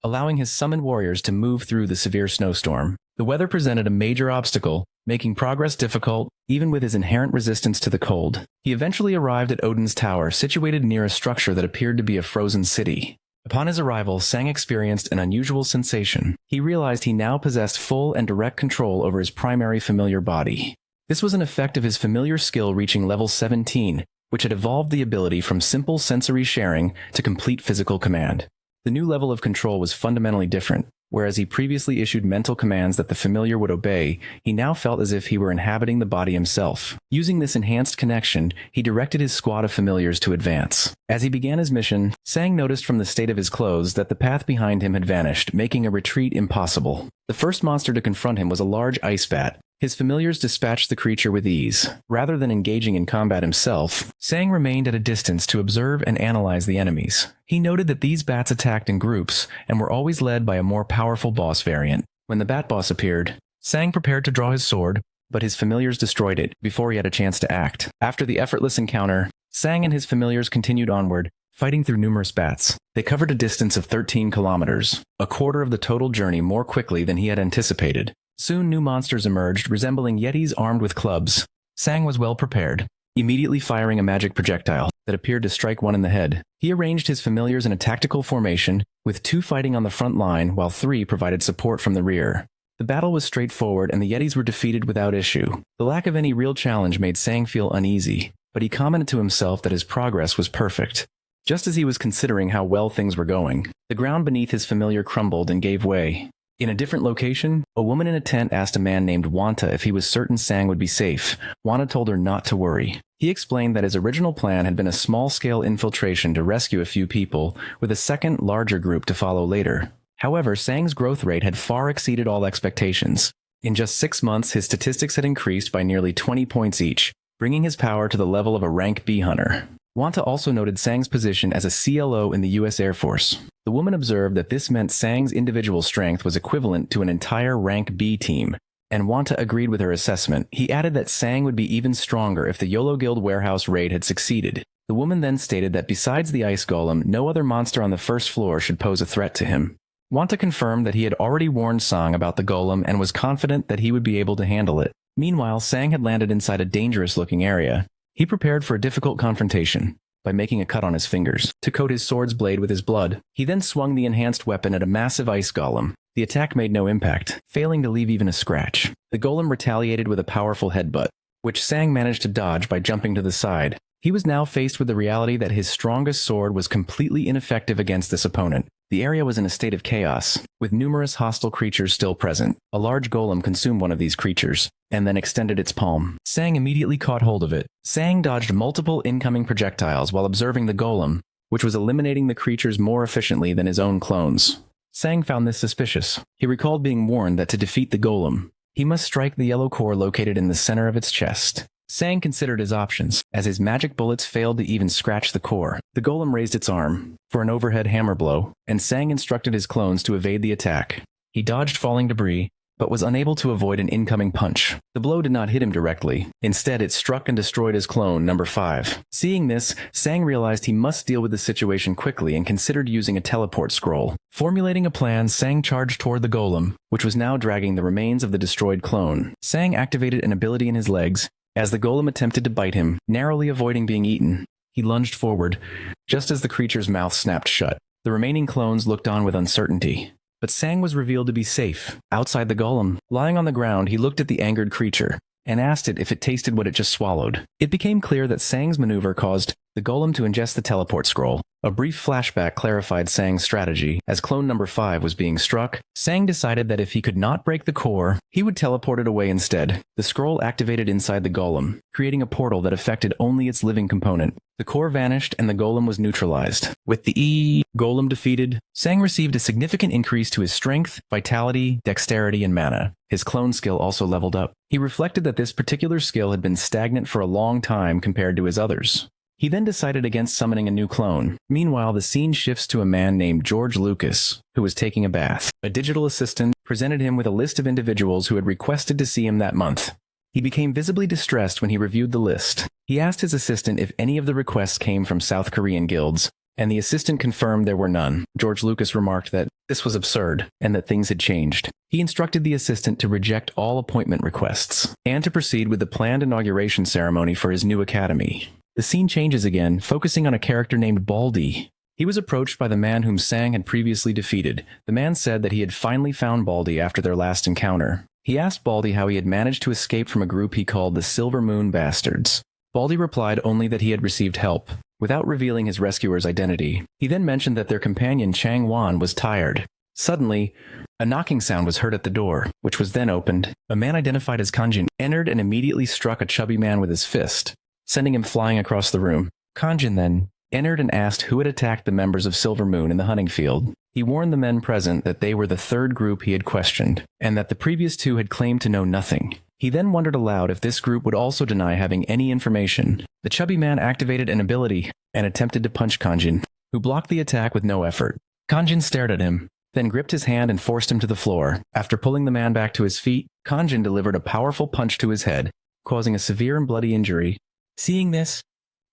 allowing his summoned warriors to move through the severe snowstorm. The weather presented a major obstacle, making progress difficult, even with his inherent resistance to the cold. He eventually arrived at Odin's tower, situated near a structure that appeared to be a frozen city. Upon his arrival, Sang experienced an unusual sensation. He realized he now possessed full and direct control over his primary familiar body. This was an effect of his familiar skill reaching level 17, which had evolved the ability from simple sensory sharing to complete physical command. The new level of control was fundamentally different. Whereas he previously issued mental commands that the familiar would obey, he now felt as if he were inhabiting the body himself. Using this enhanced connection, he directed his squad of familiars to advance. As he began his mission, Sang noticed from the state of his clothes that the path behind him had vanished, making a retreat impossible. The first monster to confront him was a large ice bat. His familiars dispatched the creature with ease. Rather than engaging in combat himself, Sang remained at a distance to observe and analyze the enemies. He noted that these bats attacked in groups and were always led by a more powerful boss variant. When the bat boss appeared, Sang prepared to draw his sword, but his familiars destroyed it before he had a chance to act. After the effortless encounter, Sang and his familiars continued onward, fighting through numerous bats. They covered a distance of 13 kilometers, a quarter of the total journey more quickly than he had anticipated. Soon new monsters emerged, resembling yetis armed with clubs. Sang was well prepared, immediately firing a magic projectile that appeared to strike one in the head. He arranged his familiars in a tactical formation, with 2 fighting on the front line while 3 provided support from the rear. The battle was straightforward and the yetis were defeated without issue. The lack of any real challenge made Sang feel uneasy, but he commented to himself that his progress was perfect. Just as he was considering how well things were going, the ground beneath his familiar crumbled and gave way. In a different location, a woman in a tent asked a man named Wanta if he was certain Sang would be safe. Wanta told her not to worry. He explained that his original plan had been a small-scale infiltration to rescue a few people, with a second, larger group to follow later. However, Sang's growth rate had far exceeded all expectations. In just 6 months, his statistics had increased by nearly 20 points each, bringing his power to the level of a rank B hunter. Wanta also noted Sang's position as a CLO in the U.S. Air Force. The woman observed that this meant Sang's individual strength was equivalent to an entire rank B team, and Wanta agreed with her assessment. He added that Sang would be even stronger if the YOLO Guild warehouse raid had succeeded. The woman then stated that besides the ice golem, no other monster on the first floor should pose a threat to him. Wanta confirmed that he had already warned Sang about the golem and was confident that he would be able to handle it. Meanwhile, Sang had landed inside a dangerous-looking area. He prepared for a difficult confrontation by making a cut on his fingers to coat his sword's blade with his blood. He then swung the enhanced weapon at a massive ice golem. The attack made no impact, failing to leave even a scratch. The golem retaliated with a powerful headbutt, which Sang managed to dodge by jumping to the side. He was now faced with the reality that his strongest sword was completely ineffective against this opponent. The area was in a state of chaos, with numerous hostile creatures still present. A large golem consumed one of these creatures, and then extended its palm. Sang immediately caught hold of it. Sang dodged multiple incoming projectiles while observing the golem, which was eliminating the creatures more efficiently than his own clones. Sang found this suspicious. He recalled being warned that to defeat the golem, he must strike the yellow core located in the center of its chest. Sang considered his options, as his magic bullets failed to even scratch the core. The golem raised its arm for an overhead hammer blow, and Sang instructed his clones to evade the attack. He dodged falling debris, but was unable to avoid an incoming punch. The blow did not hit him directly. Instead, it struck and destroyed his clone, number 5. Seeing this, Sang realized he must deal with the situation quickly and considered using a teleport scroll. Formulating a plan, Sang charged toward the golem, which was now dragging the remains of the destroyed clone. Sang activated an ability in his legs as the golem attempted to bite him, narrowly avoiding being eaten. He lunged forward, just as the creature's mouth snapped shut. The remaining clones looked on with uncertainty. But Sang was revealed to be safe, outside the golem. Lying on the ground, he looked at the angered creature and asked it if it tasted what it just swallowed. It became clear that Sang's maneuver caused the golem to ingest the teleport scroll. A brief flashback clarified Sang's strategy. As clone number 5 was being struck, Sang decided that if he could not break the core, he would teleport it away instead. The scroll activated inside the golem, creating a portal that affected only its living component. The core vanished and the golem was neutralized. With the golem defeated, Sang received a significant increase to his strength, vitality, dexterity, and mana. His clone skill also leveled up. He reflected that this particular skill had been stagnant for a long time compared to his others. He then decided against summoning a new clone. Meanwhile, the scene shifts to a man named George Lucas, who was taking a bath. A digital assistant presented him with a list of individuals who had requested to see him that month. He became visibly distressed when he reviewed the list. He asked his assistant if any of the requests came from South Korean guilds, and the assistant confirmed there were none. George Lucas remarked that this was absurd, and that things had changed. He instructed the assistant to reject all appointment requests, and to proceed with the planned inauguration ceremony for his new academy. The scene changes again, focusing on a character named Baldy. He was approached by the man whom Sang had previously defeated. The man said that he had finally found Baldy after their last encounter. He asked Baldy how he had managed to escape from a group he called the Silver Moon Bastards. Baldy replied only that he had received help, without revealing his rescuer's identity. He then mentioned that their companion Chang Wan was tired. Suddenly, a knocking sound was heard at the door, which was then opened. A man identified as Kanjin entered and immediately struck a chubby man with his fist, sending him flying across the room. Kanjin then entered and asked who had attacked the members of Silver Moon in the hunting field. He warned the men present that they were the third group he had questioned, and that the previous 2 had claimed to know nothing. He then wondered aloud if this group would also deny having any information. The chubby man activated an ability and attempted to punch Kanjin, who blocked the attack with no effort. Kanjin stared at him, then gripped his hand and forced him to the floor. After pulling the man back to his feet, Kanjin delivered a powerful punch to his head, causing a severe and bloody injury. Seeing this,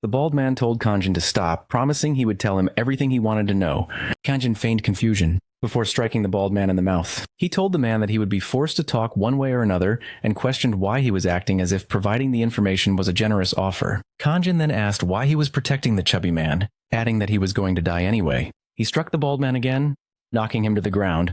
the bald man told Kanjin to stop, promising he would tell him everything he wanted to know. Kanjin feigned confusion before striking the bald man in the mouth. He told the man that he would be forced to talk one way or another and questioned why he was acting as if providing the information was a generous offer. Kanjin then asked why he was protecting the chubby man, adding that he was going to die anyway. He struck the bald man again, knocking him to the ground,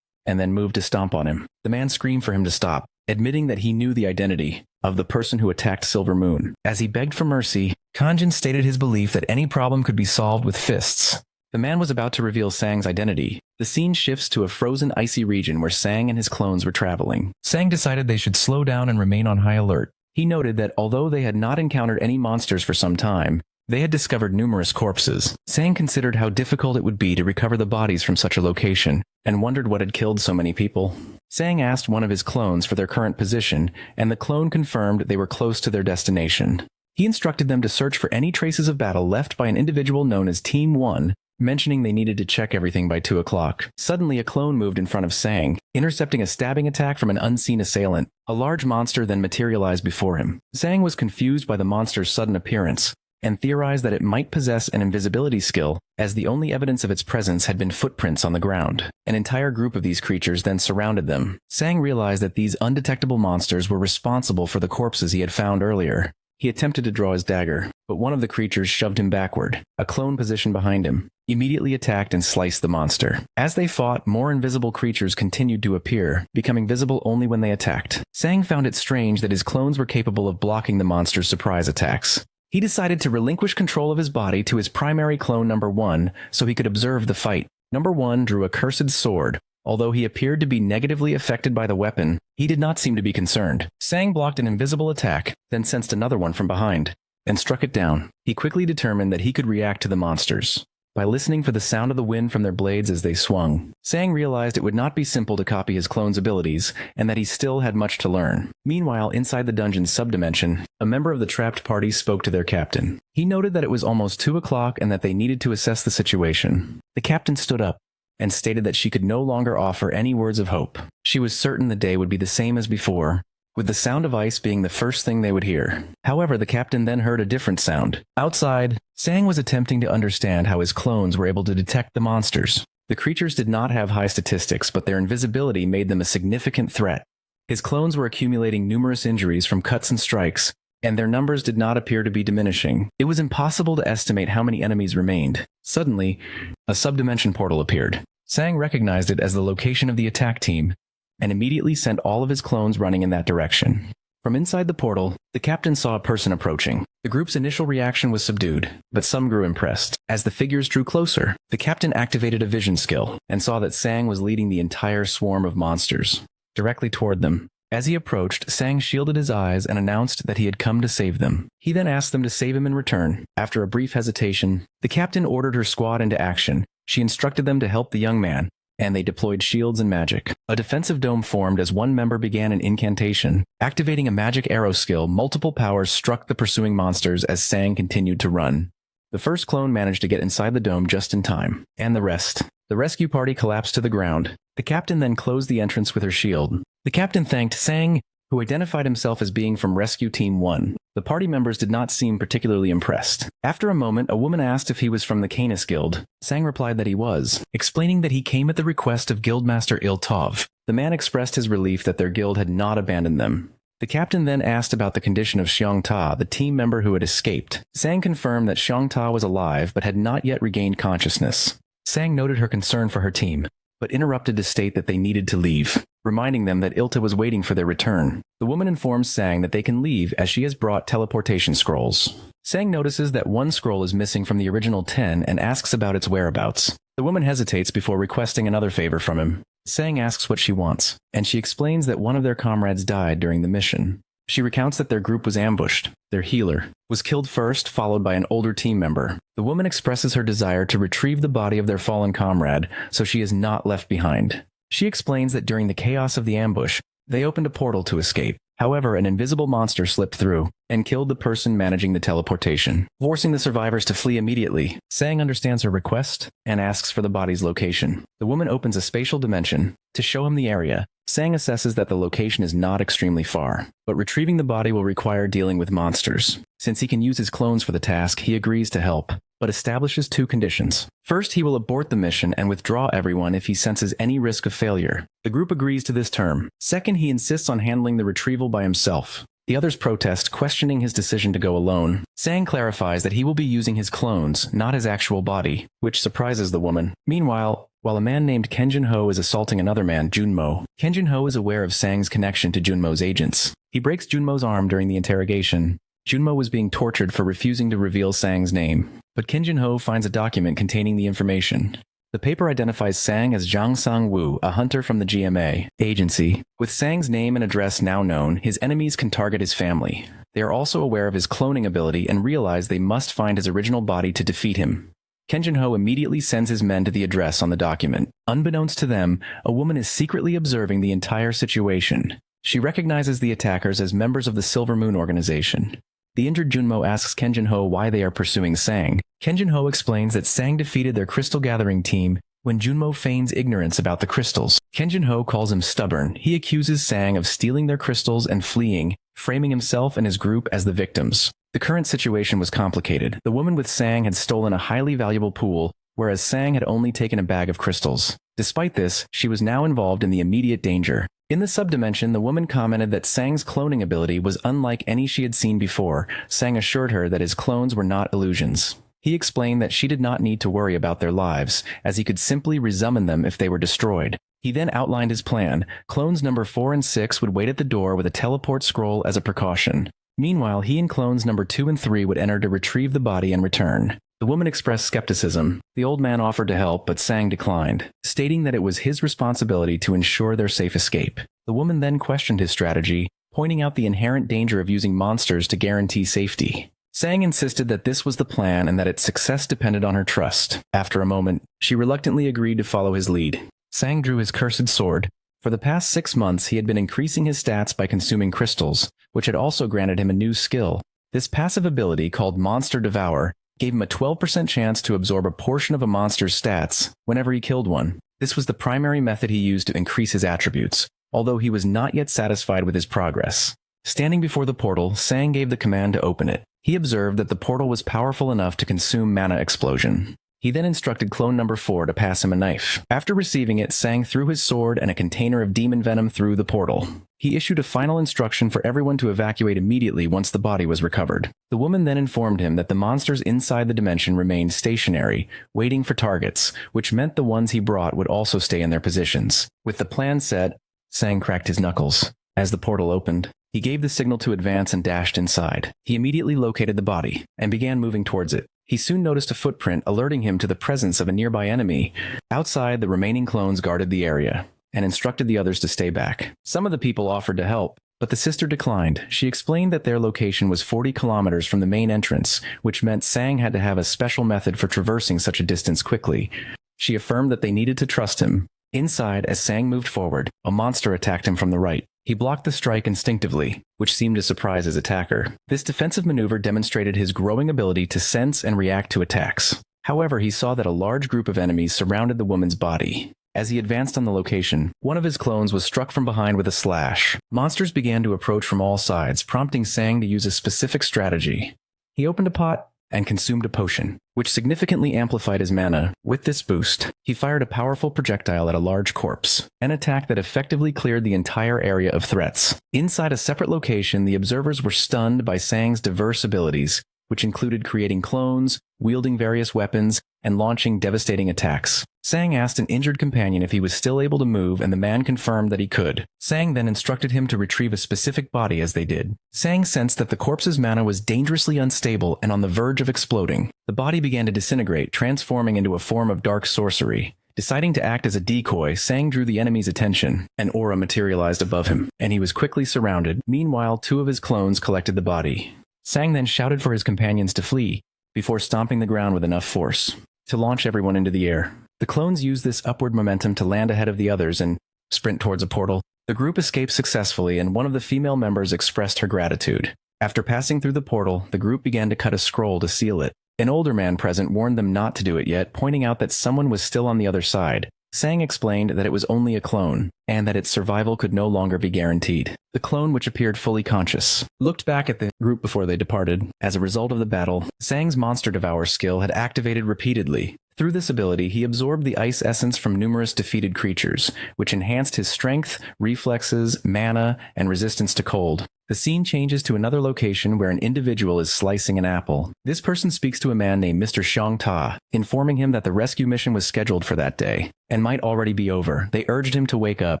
and then moved to stomp on him. The man screamed for him to stop, admitting that he knew the identity of the person who attacked Silver Moon. As he begged for mercy, Kanjin stated his belief that any problem could be solved with fists. The man was about to reveal Sang's identity. The scene shifts to a frozen, icy region where Sang and his clones were traveling. Sang decided they should slow down and remain on high alert. He noted that although they had not encountered any monsters for some time, they had discovered numerous corpses. Sang considered how difficult it would be to recover the bodies from such a location, and wondered what had killed so many people. Sang asked one of his clones for their current position, and the clone confirmed they were close to their destination. He instructed them to search for any traces of battle left by an individual known as Team 1, mentioning they needed to check everything by 2 o'clock. Suddenly, a clone moved in front of Sang, intercepting a stabbing attack from an unseen assailant. A large monster then materialized before him. Sang was confused by the monster's sudden appearance, and theorized that it might possess an invisibility skill, as the only evidence of its presence had been footprints on the ground. An entire group of these creatures then surrounded them. Sang realized that these undetectable monsters were responsible for the corpses he had found earlier. He attempted to draw his dagger, but one of the creatures shoved him backward. A clone positioned behind him immediately attacked and sliced the monster. As they fought, more invisible creatures continued to appear, becoming visible only when they attacked. Sang found it strange that his clones were capable of blocking the monster's surprise attacks. He decided to relinquish control of his body to his primary clone number 1 so he could observe the fight. Number 1 drew a cursed sword. Although he appeared to be negatively affected by the weapon, he did not seem to be concerned. Sang blocked an invisible attack, then sensed another one from behind, and struck it down. He quickly determined that he could react to the monsters by listening for the sound of the wind from their blades as they swung. Sang realized it would not be simple to copy his clone's abilities, and that he still had much to learn. Meanwhile, inside the dungeon's subdimension, a member of the trapped party spoke to their captain. He noted that it was almost 2 o'clock and that they needed to assess the situation. The captain stood up and stated that she could no longer offer any words of hope. She was certain the day would be the same as before, with the sound of ice being the first thing they would hear. However, the captain then heard a different sound. Outside, Sang was attempting to understand how his clones were able to detect the monsters. The creatures did not have high statistics, but their invisibility made them a significant threat. His clones were accumulating numerous injuries from cuts and strikes, and their numbers did not appear to be diminishing. It was impossible to estimate how many enemies remained. Suddenly, a subdimension portal appeared. Sang recognized it as the location of the attack team, and immediately sent all of his clones running in that direction. From inside the portal, the captain saw a person approaching. The group's initial reaction was subdued, but some grew impressed. As the figures drew closer, the captain activated a vision skill, and saw that Sang was leading the entire swarm of monsters directly toward them. As he approached, Sang shielded his eyes and announced that he had come to save them. He then asked them to save him in return. After a brief hesitation, the captain ordered her squad into action. She instructed them to help the young man, and they deployed shields and magic. A defensive dome formed as one member began an incantation. Activating a magic arrow skill, multiple powers struck the pursuing monsters as Sang continued to run. The first clone managed to get inside the dome just in time, and the rest. The rescue party collapsed to the ground. The captain then closed the entrance with her shield. The captain thanked Sang, who identified himself as being from Rescue Team 1. The party members did not seem particularly impressed. After a moment, a woman asked if he was from the Kynis Guild. Sang replied that he was, explaining that he came at the request of Guildmaster Iltov. The man expressed his relief that their guild had not abandoned them. The captain then asked about the condition of Xiong Ta, the team member who had escaped. Sang confirmed that Xiong Ta was alive but had not yet regained consciousness. Sang noted her concern for her team, but interrupted to state that they needed to leave, reminding them that Ilta was waiting for their return. The woman informs Sang that they can leave as she has brought teleportation scrolls. Sang notices that one scroll is missing from the original 10 and asks about its whereabouts. The woman hesitates before requesting another favor from him. Sang asks what she wants, and she explains that one of their comrades died during the mission. She recounts that their group was ambushed. Their healer was killed first, followed by an older team member. The woman expresses her desire to retrieve the body of their fallen comrade, so she is not left behind. She explains that during the chaos of the ambush, they opened a portal to escape. However, an invisible monster slipped through and killed the person managing the teleportation, forcing the survivors to flee immediately. Sang understands her request and asks for the body's location. The woman opens a spatial dimension to show him the area. Sang assesses that the location is not extremely far, but retrieving the body will require dealing with monsters. Since he can use his clones for the task, he agrees to help, but establishes 2 conditions. First, he will abort the mission and withdraw everyone if he senses any risk of failure. The group agrees to this term. Second, he insists on handling the retrieval by himself. The others protest, questioning his decision to go alone. Sang clarifies that he will be using his clones, not his actual body, which surprises the woman. Meanwhile, while a man named Kenjin Ho is assaulting another man, Junmo, Kenjin Ho is aware of Sang's connection to Junmo's agents. He breaks Junmo's arm during the interrogation. Junmo was being tortured for refusing to reveal Sang's name, but Kenjin Ho finds a document containing the information. The paper identifies Sang as Zhang Sang-woo, a hunter from the GMA agency. With Sang's name and address now known, his enemies can target his family. They are also aware of his cloning ability and realize they must find his original body to defeat him. Kenjin Ho immediately sends his men to the address on the document. Unbeknownst to them, a woman is secretly observing the entire situation. She recognizes the attackers as members of the Silver Moon organization. The injured Junmo asks Kenjin Ho why they are pursuing Sang. Kenjin Ho explains that Sang defeated their crystal gathering team when Junmo feigns ignorance about the crystals. Kenjin Ho calls him stubborn. He accuses Sang of stealing their crystals and fleeing, framing himself and his group as the victims. The current situation was complicated. The woman with Sang had stolen a highly valuable pool, whereas Sang had only taken a bag of crystals. Despite this, she was now involved in the immediate danger. In the subdimension, the woman commented that Sang's cloning ability was unlike any she had seen before. Sang assured her that his clones were not illusions. He explained that she did not need to worry about their lives, as he could simply resummon them if they were destroyed. He then outlined his plan. Clones number 4 and 6 would wait at the door with a teleport scroll as a precaution. Meanwhile, he and clones number 2 and 3 would enter to retrieve the body and return. The woman expressed skepticism. The old man offered to help, but Sang declined, stating that it was his responsibility to ensure their safe escape. The woman then questioned his strategy, pointing out the inherent danger of using monsters to guarantee safety. Sang insisted that this was the plan and that its success depended on her trust. After a moment, she reluctantly agreed to follow his lead. Sang drew his cursed sword. For the past 6 months, he had been increasing his stats by consuming crystals, which had also granted him a new skill. This passive ability, called Monster Devour, gave him a 12% chance to absorb a portion of a monster's stats whenever he killed one. This was the primary method he used to increase his attributes, although he was not yet satisfied with his progress. Standing before the portal, Sang gave the command to open it. He observed that the portal was powerful enough to consume mana explosion. He then instructed clone number 4 to pass him a knife. After receiving it, Sang threw his sword and a container of demon venom through the portal. He issued a final instruction for everyone to evacuate immediately once the body was recovered. The woman then informed him that the monsters inside the dimension remained stationary, waiting for targets, which meant the ones he brought would also stay in their positions. With the plan set, Sang cracked his knuckles. As the portal opened, he gave the signal to advance and dashed inside. He immediately located the body and began moving towards it. He soon noticed a footprint alerting him to the presence of a nearby enemy. Outside, the remaining clones guarded the area and instructed the others to stay back. Some of the people offered to help, but the sister declined. She explained that their location was 40 kilometers from the main entrance, which meant Sang had to have a special method for traversing such a distance quickly. She affirmed that they needed to trust him. Inside, as Sang moved forward, a monster attacked him from the right. He blocked the strike instinctively, which seemed to surprise his attacker. This defensive maneuver demonstrated his growing ability to sense and react to attacks. However, he saw that a large group of enemies surrounded the woman's body. As he advanced on the location, one of his clones was struck from behind with a slash. Monsters began to approach from all sides, prompting Sang to use a specific strategy. He opened a pot and consumed a potion, which significantly amplified his mana. With this boost, he fired a powerful projectile at a large corpse, an attack that effectively cleared the entire area of threats. Inside a separate location, the observers were stunned by Sang's diverse abilities, which included creating clones, wielding various weapons, and launching devastating attacks. Sang asked an injured companion if he was still able to move, and the man confirmed that he could. Sang then instructed him to retrieve a specific body as they did. Sang sensed that the corpse's mana was dangerously unstable and on the verge of exploding. The body began to disintegrate, transforming into a form of dark sorcery. Deciding to act as a decoy, Sang drew the enemy's attention. An aura materialized above him, and he was quickly surrounded. Meanwhile, 2 of his clones collected the body. Sang then shouted for his companions to flee, before stomping the ground with enough force to launch everyone into the air. The clones used this upward momentum to land ahead of the others and sprint towards a portal. The group escaped successfully, and one of the female members expressed her gratitude. After passing through the portal, the group began to cut a scroll to seal it. An older man present warned them not to do it yet, pointing out that someone was still on the other side. Sang explained that it was only a clone, and that its survival could no longer be guaranteed. The clone, which appeared fully conscious, looked back at the group before they departed. As a result of the battle, Sang's Monster Devour skill had activated repeatedly. Through this ability, he absorbed the ice essence from numerous defeated creatures, which enhanced his strength, reflexes, mana, and resistance to cold. The scene changes to another location where an individual is slicing an apple. This person speaks to a man named Mr. Xiong Ta, informing him that the rescue mission was scheduled for that day, and might already be over. They urged him to wake up,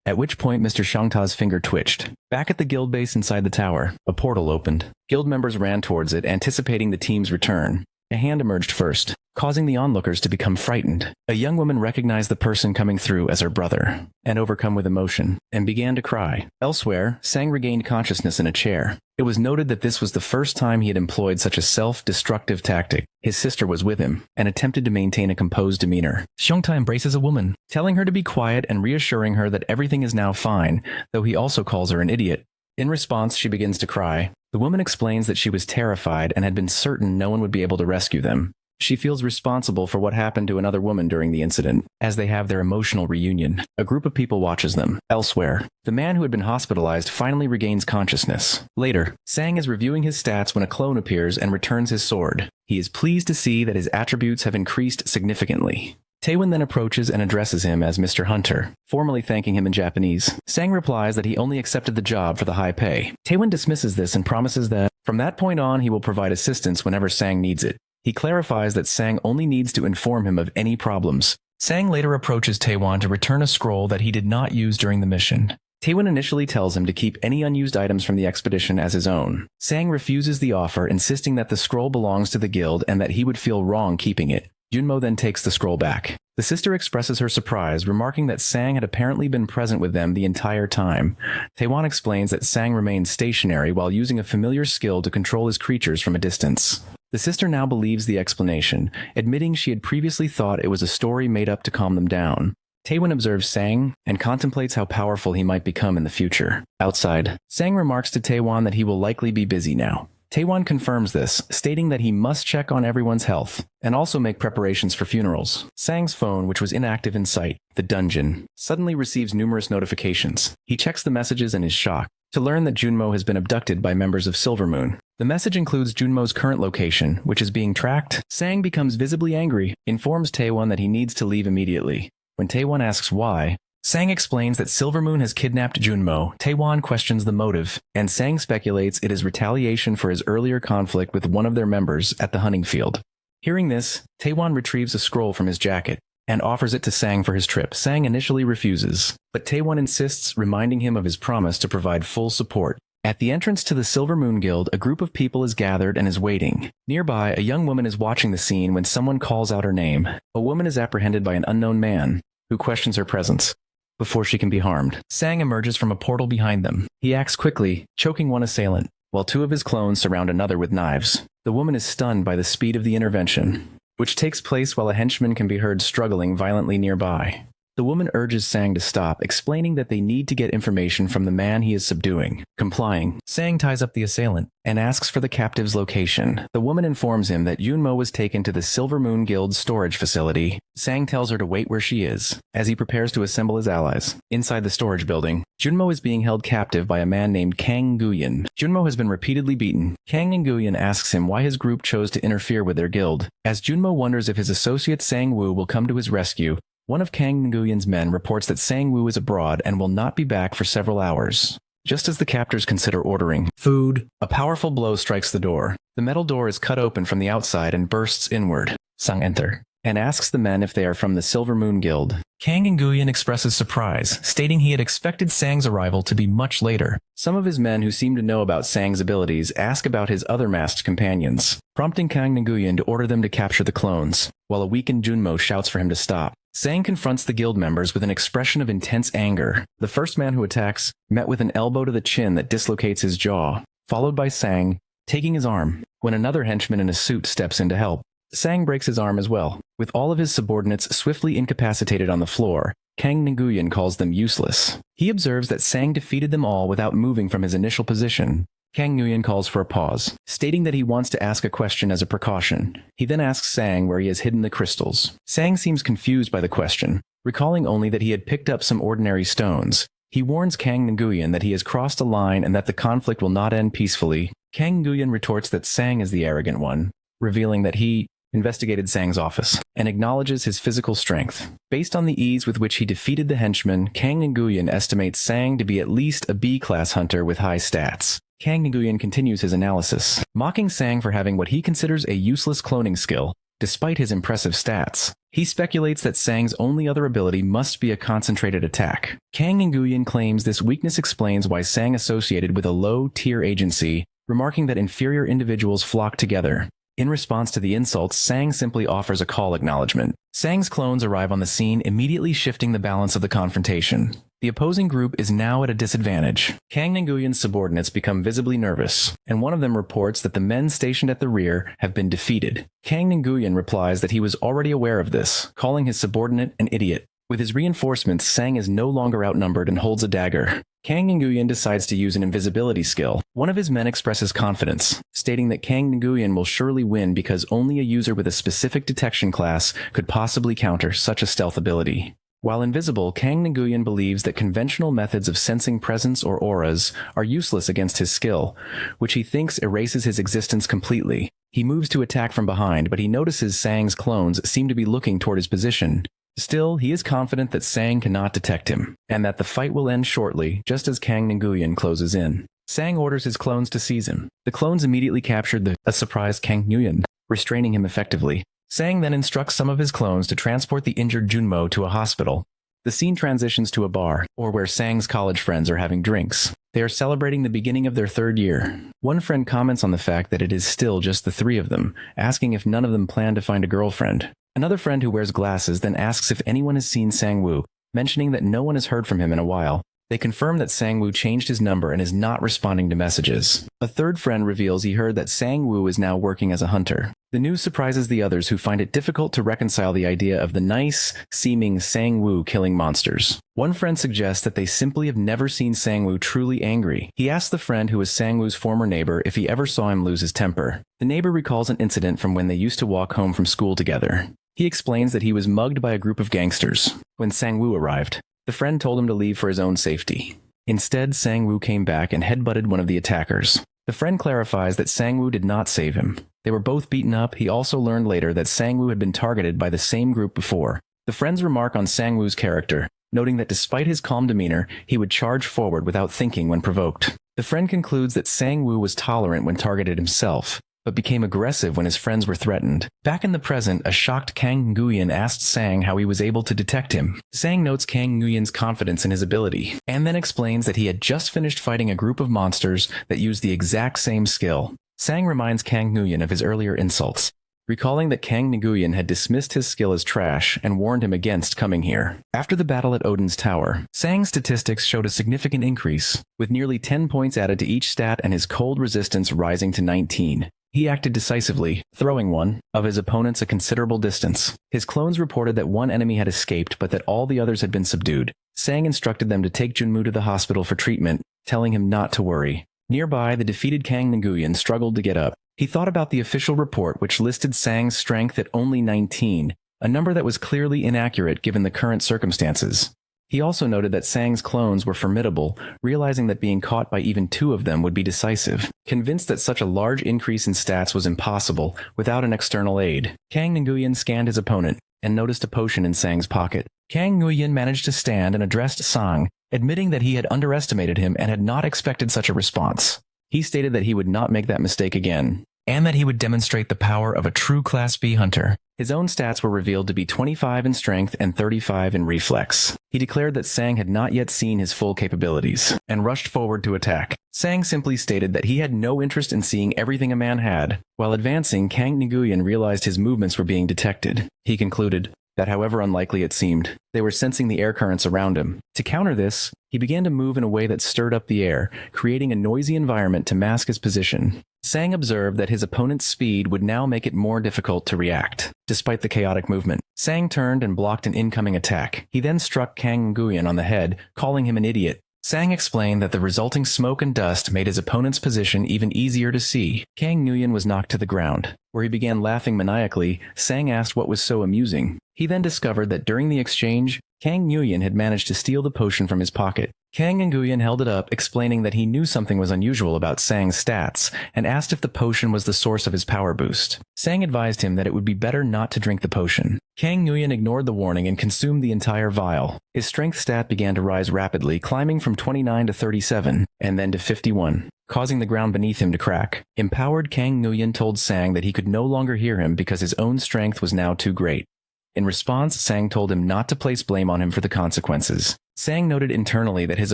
at which point Mr. Xiong Ta's finger twitched. Back at the guild base inside the tower, a portal opened. Guild members ran towards it, anticipating the team's return. A hand emerged first, causing the onlookers to become frightened. A young woman recognized the person coming through as her brother, and overcome with emotion, and began to cry. Elsewhere, Sang regained consciousness in a chair. It was noted that this was the first time he had employed such a self-destructive tactic. His sister was with him, and attempted to maintain a composed demeanor. Xiongta embraces a woman, telling her to be quiet and reassuring her that everything is now fine, though he also calls her an idiot. In response, she begins to cry. The woman explains that she was terrified and had been certain no one would be able to rescue them. She feels responsible for what happened to another woman during the incident. As they have their emotional reunion, a group of people watches them. Elsewhere, the man who had been hospitalized finally regains consciousness. Later, Sang is reviewing his stats when a clone appears and returns his sword. He is pleased to see that his attributes have increased significantly. Taewon then approaches and addresses him as Mr. Hunter, formally thanking him in Japanese. Sang replies that he only accepted the job for the high pay. Taewon dismisses this and promises that, from that point on, he will provide assistance whenever Sang needs it. He clarifies that Sang only needs to inform him of any problems. Sang later approaches Taewon to return a scroll that he did not use during the mission. Taewon initially tells him to keep any unused items from the expedition as his own. Sang refuses the offer, insisting that the scroll belongs to the guild and that he would feel wrong keeping it. Junmo then takes the scroll back. The sister expresses her surprise, remarking that Sang had apparently been present with them the entire time. Taewon explains that Sang remained stationary while using a familiar skill to control his creatures from a distance. The sister now believes the explanation, admitting she had previously thought it was a story made up to calm them down. Taewon observes Sang and contemplates how powerful he might become in the future. Outside, Sang remarks to Taewon that he will likely be busy now. Taewon confirms this, stating that he must check on everyone's health, and also make preparations for funerals. Sang's phone, which was inactive in sight, the dungeon, suddenly receives numerous notifications. He checks the messages and is shocked to learn that Junmo has been abducted by members of Silvermoon. The message includes Junmo's current location, which is being tracked. Sang becomes visibly angry, informs Taewon that he needs to leave immediately. When Taewon asks why, Sang explains that Silvermoon has kidnapped Junmo. Taewon questions the motive, and Sang speculates it is retaliation for his earlier conflict with one of their members at the hunting field. Hearing this, Taewon retrieves a scroll from his jacket and offers it to Sang for his trip. Sang initially refuses, but Taewon insists, reminding him of his promise to provide full support. At the entrance to the Silvermoon Guild, a group of people is gathered and is waiting. Nearby, a young woman is watching the scene when someone calls out her name. A woman is apprehended by an unknown man, who questions her presence. Before she can be harmed, Sang emerges from a portal behind them. He acts quickly, choking one assailant, while two of his clones surround another with knives. The woman is stunned by the speed of the intervention, which takes place while a henchman can be heard struggling violently nearby. The woman urges Sang to stop, explaining that they need to get information from the man he is subduing. Complying, Sang ties up the assailant and asks for the captive's location. The woman informs him that Junmo was taken to the Silvermoon Guild's storage facility. Sang tells her to wait where she is, as he prepares to assemble his allies. Inside the storage building, Junmo is being held captive by a man named Kang Nguyen. Junmo has been repeatedly beaten. Kang Nguyen asks him why his group chose to interfere with their guild. As Junmo wonders if his associate Sang Woo will come to his rescue, one of Kang Nguyen's men reports that Sang Woo is abroad and will not be back for several hours. Just as the captors consider ordering food, a powerful blow strikes the door. The metal door is cut open from the outside and bursts inward. Sang enter and asks the men if they are from the Silvermoon Guild. Kang Nguyen expresses surprise, stating he had expected Sang's arrival to be much later. Some of his men who seem to know about Sang's abilities ask about his other masked companions, prompting Kang Nguyen to order them to capture the clones, while a weakened Junmo shouts for him to stop. Sang confronts the guild members with an expression of intense anger. The first man who attacks, met with an elbow to the chin that dislocates his jaw, followed by Sang taking his arm, when another henchman in a suit steps in to help. Sang breaks his arm as well. With all of his subordinates swiftly incapacitated on the floor, Kang Nguyen calls them useless. He observes that Sang defeated them all without moving from his initial position. Kang Nguyen calls for a pause, stating that he wants to ask a question as a precaution. He then asks Sang where he has hidden the crystals. Sang seems confused by the question, recalling only that he had picked up some ordinary stones. He warns Kang Nguyen that he has crossed a line and that the conflict will not end peacefully. Kang Nguyen retorts that Sang is the arrogant one, revealing that he investigated Sang's office and acknowledges his physical strength. Based on the ease with which he defeated the henchman, Kang Nguyen estimates Sang to be at least a B-class hunter with high stats. Kang Nguyen continues his analysis, mocking Sang for having what he considers a useless cloning skill, despite his impressive stats. He speculates that Sang's only other ability must be a concentrated attack. Kang Nguyen claims this weakness explains why Sang associated with a low-tier agency, remarking that inferior individuals flock together. In response to the insults, Sang simply offers a call acknowledgement. Sang's clones arrive on the scene, immediately shifting the balance of the confrontation. The opposing group is now at a disadvantage. Kang Nguyen's subordinates become visibly nervous, and one of them reports that the men stationed at the rear have been defeated. Kang Nguyen replies that he was already aware of this, calling his subordinate an idiot. With his reinforcements, Sang is no longer outnumbered and holds a dagger. Kang Nguyen decides to use an invisibility skill. One of his men expresses confidence, stating that Kang Nguyen will surely win because only a user with a specific detection class could possibly counter such a stealth ability. While invisible, Kang Nguyen believes that conventional methods of sensing presence or auras are useless against his skill, which he thinks erases his existence completely. He moves to attack from behind, but he notices Sang's clones seem to be looking toward his position. Still, he is confident that Sang cannot detect him, and that the fight will end shortly, just as Kang Nguyen closes in. Sang orders his clones to seize him. The clones immediately captured a surprised Kang Nguyen, restraining him effectively. Sang then instructs some of his clones to transport the injured Junmo to a hospital. The scene transitions to a bar, or where Sang's college friends are having drinks. They are celebrating the beginning of their 3rd year. One friend comments on the fact that it is still just the 3 of them, asking if none of them plan to find a girlfriend. Another friend who wears glasses then asks if anyone has seen Sang-woo, mentioning that no one has heard from him in a while. They confirm that Sang-woo changed his number and is not responding to messages. A third friend reveals he heard that Sang-woo is now working as a hunter. The news surprises the others, who find it difficult to reconcile the idea of the nice-seeming Sang-woo killing monsters. One friend suggests that they simply have never seen Sang-woo truly angry. He asks the friend who is Sang-woo's former neighbor if he ever saw him lose his temper. The neighbor recalls an incident from when they used to walk home from school together. He explains that he was mugged by a group of gangsters when Sang-woo arrived. The friend told him to leave for his own safety. Instead, Sang-woo came back and headbutted one of the attackers. The friend clarifies that Sang-woo did not save him. They were both beaten up. He also learned later that Sang-woo had been targeted by the same group before. The friends remark on Sang-woo's character, noting that despite his calm demeanor, he would charge forward without thinking when provoked. The friend concludes that Sang-woo was tolerant when targeted himself, but became aggressive when his friends were threatened. Back in the present, a shocked Kang Nguyen asked Sang how he was able to detect him. Sang notes Kang Nguyen's confidence in his ability, and then explains that he had just finished fighting a group of monsters that used the exact same skill. Sang reminds Kang Nguyen of his earlier insults, recalling that Kang Nguyen had dismissed his skill as trash and warned him against coming here. After the battle at Odin's Tower, Sang's statistics showed a significant increase, with nearly 10 points added to each stat and his cold resistance rising to 19. He acted decisively, throwing one of his opponents a considerable distance. His clones reported that one enemy had escaped, but that all the others had been subdued. Sang instructed them to take Junmu to the hospital for treatment, telling him not to worry. Nearby, the defeated Kang Nguyen struggled to get up. He thought about the official report, which listed Sang's strength at only 19, a number that was clearly inaccurate given the current circumstances. He also noted that Sang's clones were formidable, realizing that being caught by even 2 of them would be decisive. Convinced that such a large increase in stats was impossible without an external aid, Kang Nguyen scanned his opponent and noticed a potion in Sang's pocket. Kang Nguyen managed to stand and addressed Sang, admitting that he had underestimated him and had not expected such a response. He stated that he would not make that mistake again, and that he would demonstrate the power of a true Class B hunter. His own stats were revealed to be 25 in strength and 35 in reflex. He declared that Sang had not yet seen his full capabilities, and rushed forward to attack. Sang simply stated that he had no interest in seeing everything a man had. While advancing, Kang Nguyen realized his movements were being detected. He concluded that, however unlikely it seemed, they were sensing the air currents around him. To counter this, he began to move in a way that stirred up the air, creating a noisy environment to mask his position. Sang observed that his opponent's speed would now make it more difficult to react. Despite the chaotic movement, Sang turned and blocked an incoming attack. He then struck Kang Nguyen on the head, calling him an idiot. Sang explained that the resulting smoke and dust made his opponent's position even easier to see. Kang Nguyen was knocked to the ground, where he began laughing maniacally. Sang asked what was so amusing. He then discovered that during the exchange, Kang Nguyen had managed to steal the potion from his pocket. Kang Nguyen held it up, explaining that he knew something was unusual about Sang's stats, and asked if the potion was the source of his power boost. Sang advised him that it would be better not to drink the potion. Kang Nguyen ignored the warning and consumed the entire vial. His strength stat began to rise rapidly, climbing from 29 to 37, and then to 51, causing the ground beneath him to crack. Empowered, Kang Nguyen told Sang that he could no longer hear him because his own strength was now too great. In response, Sang told him not to place blame on him for the consequences. Sang noted internally that his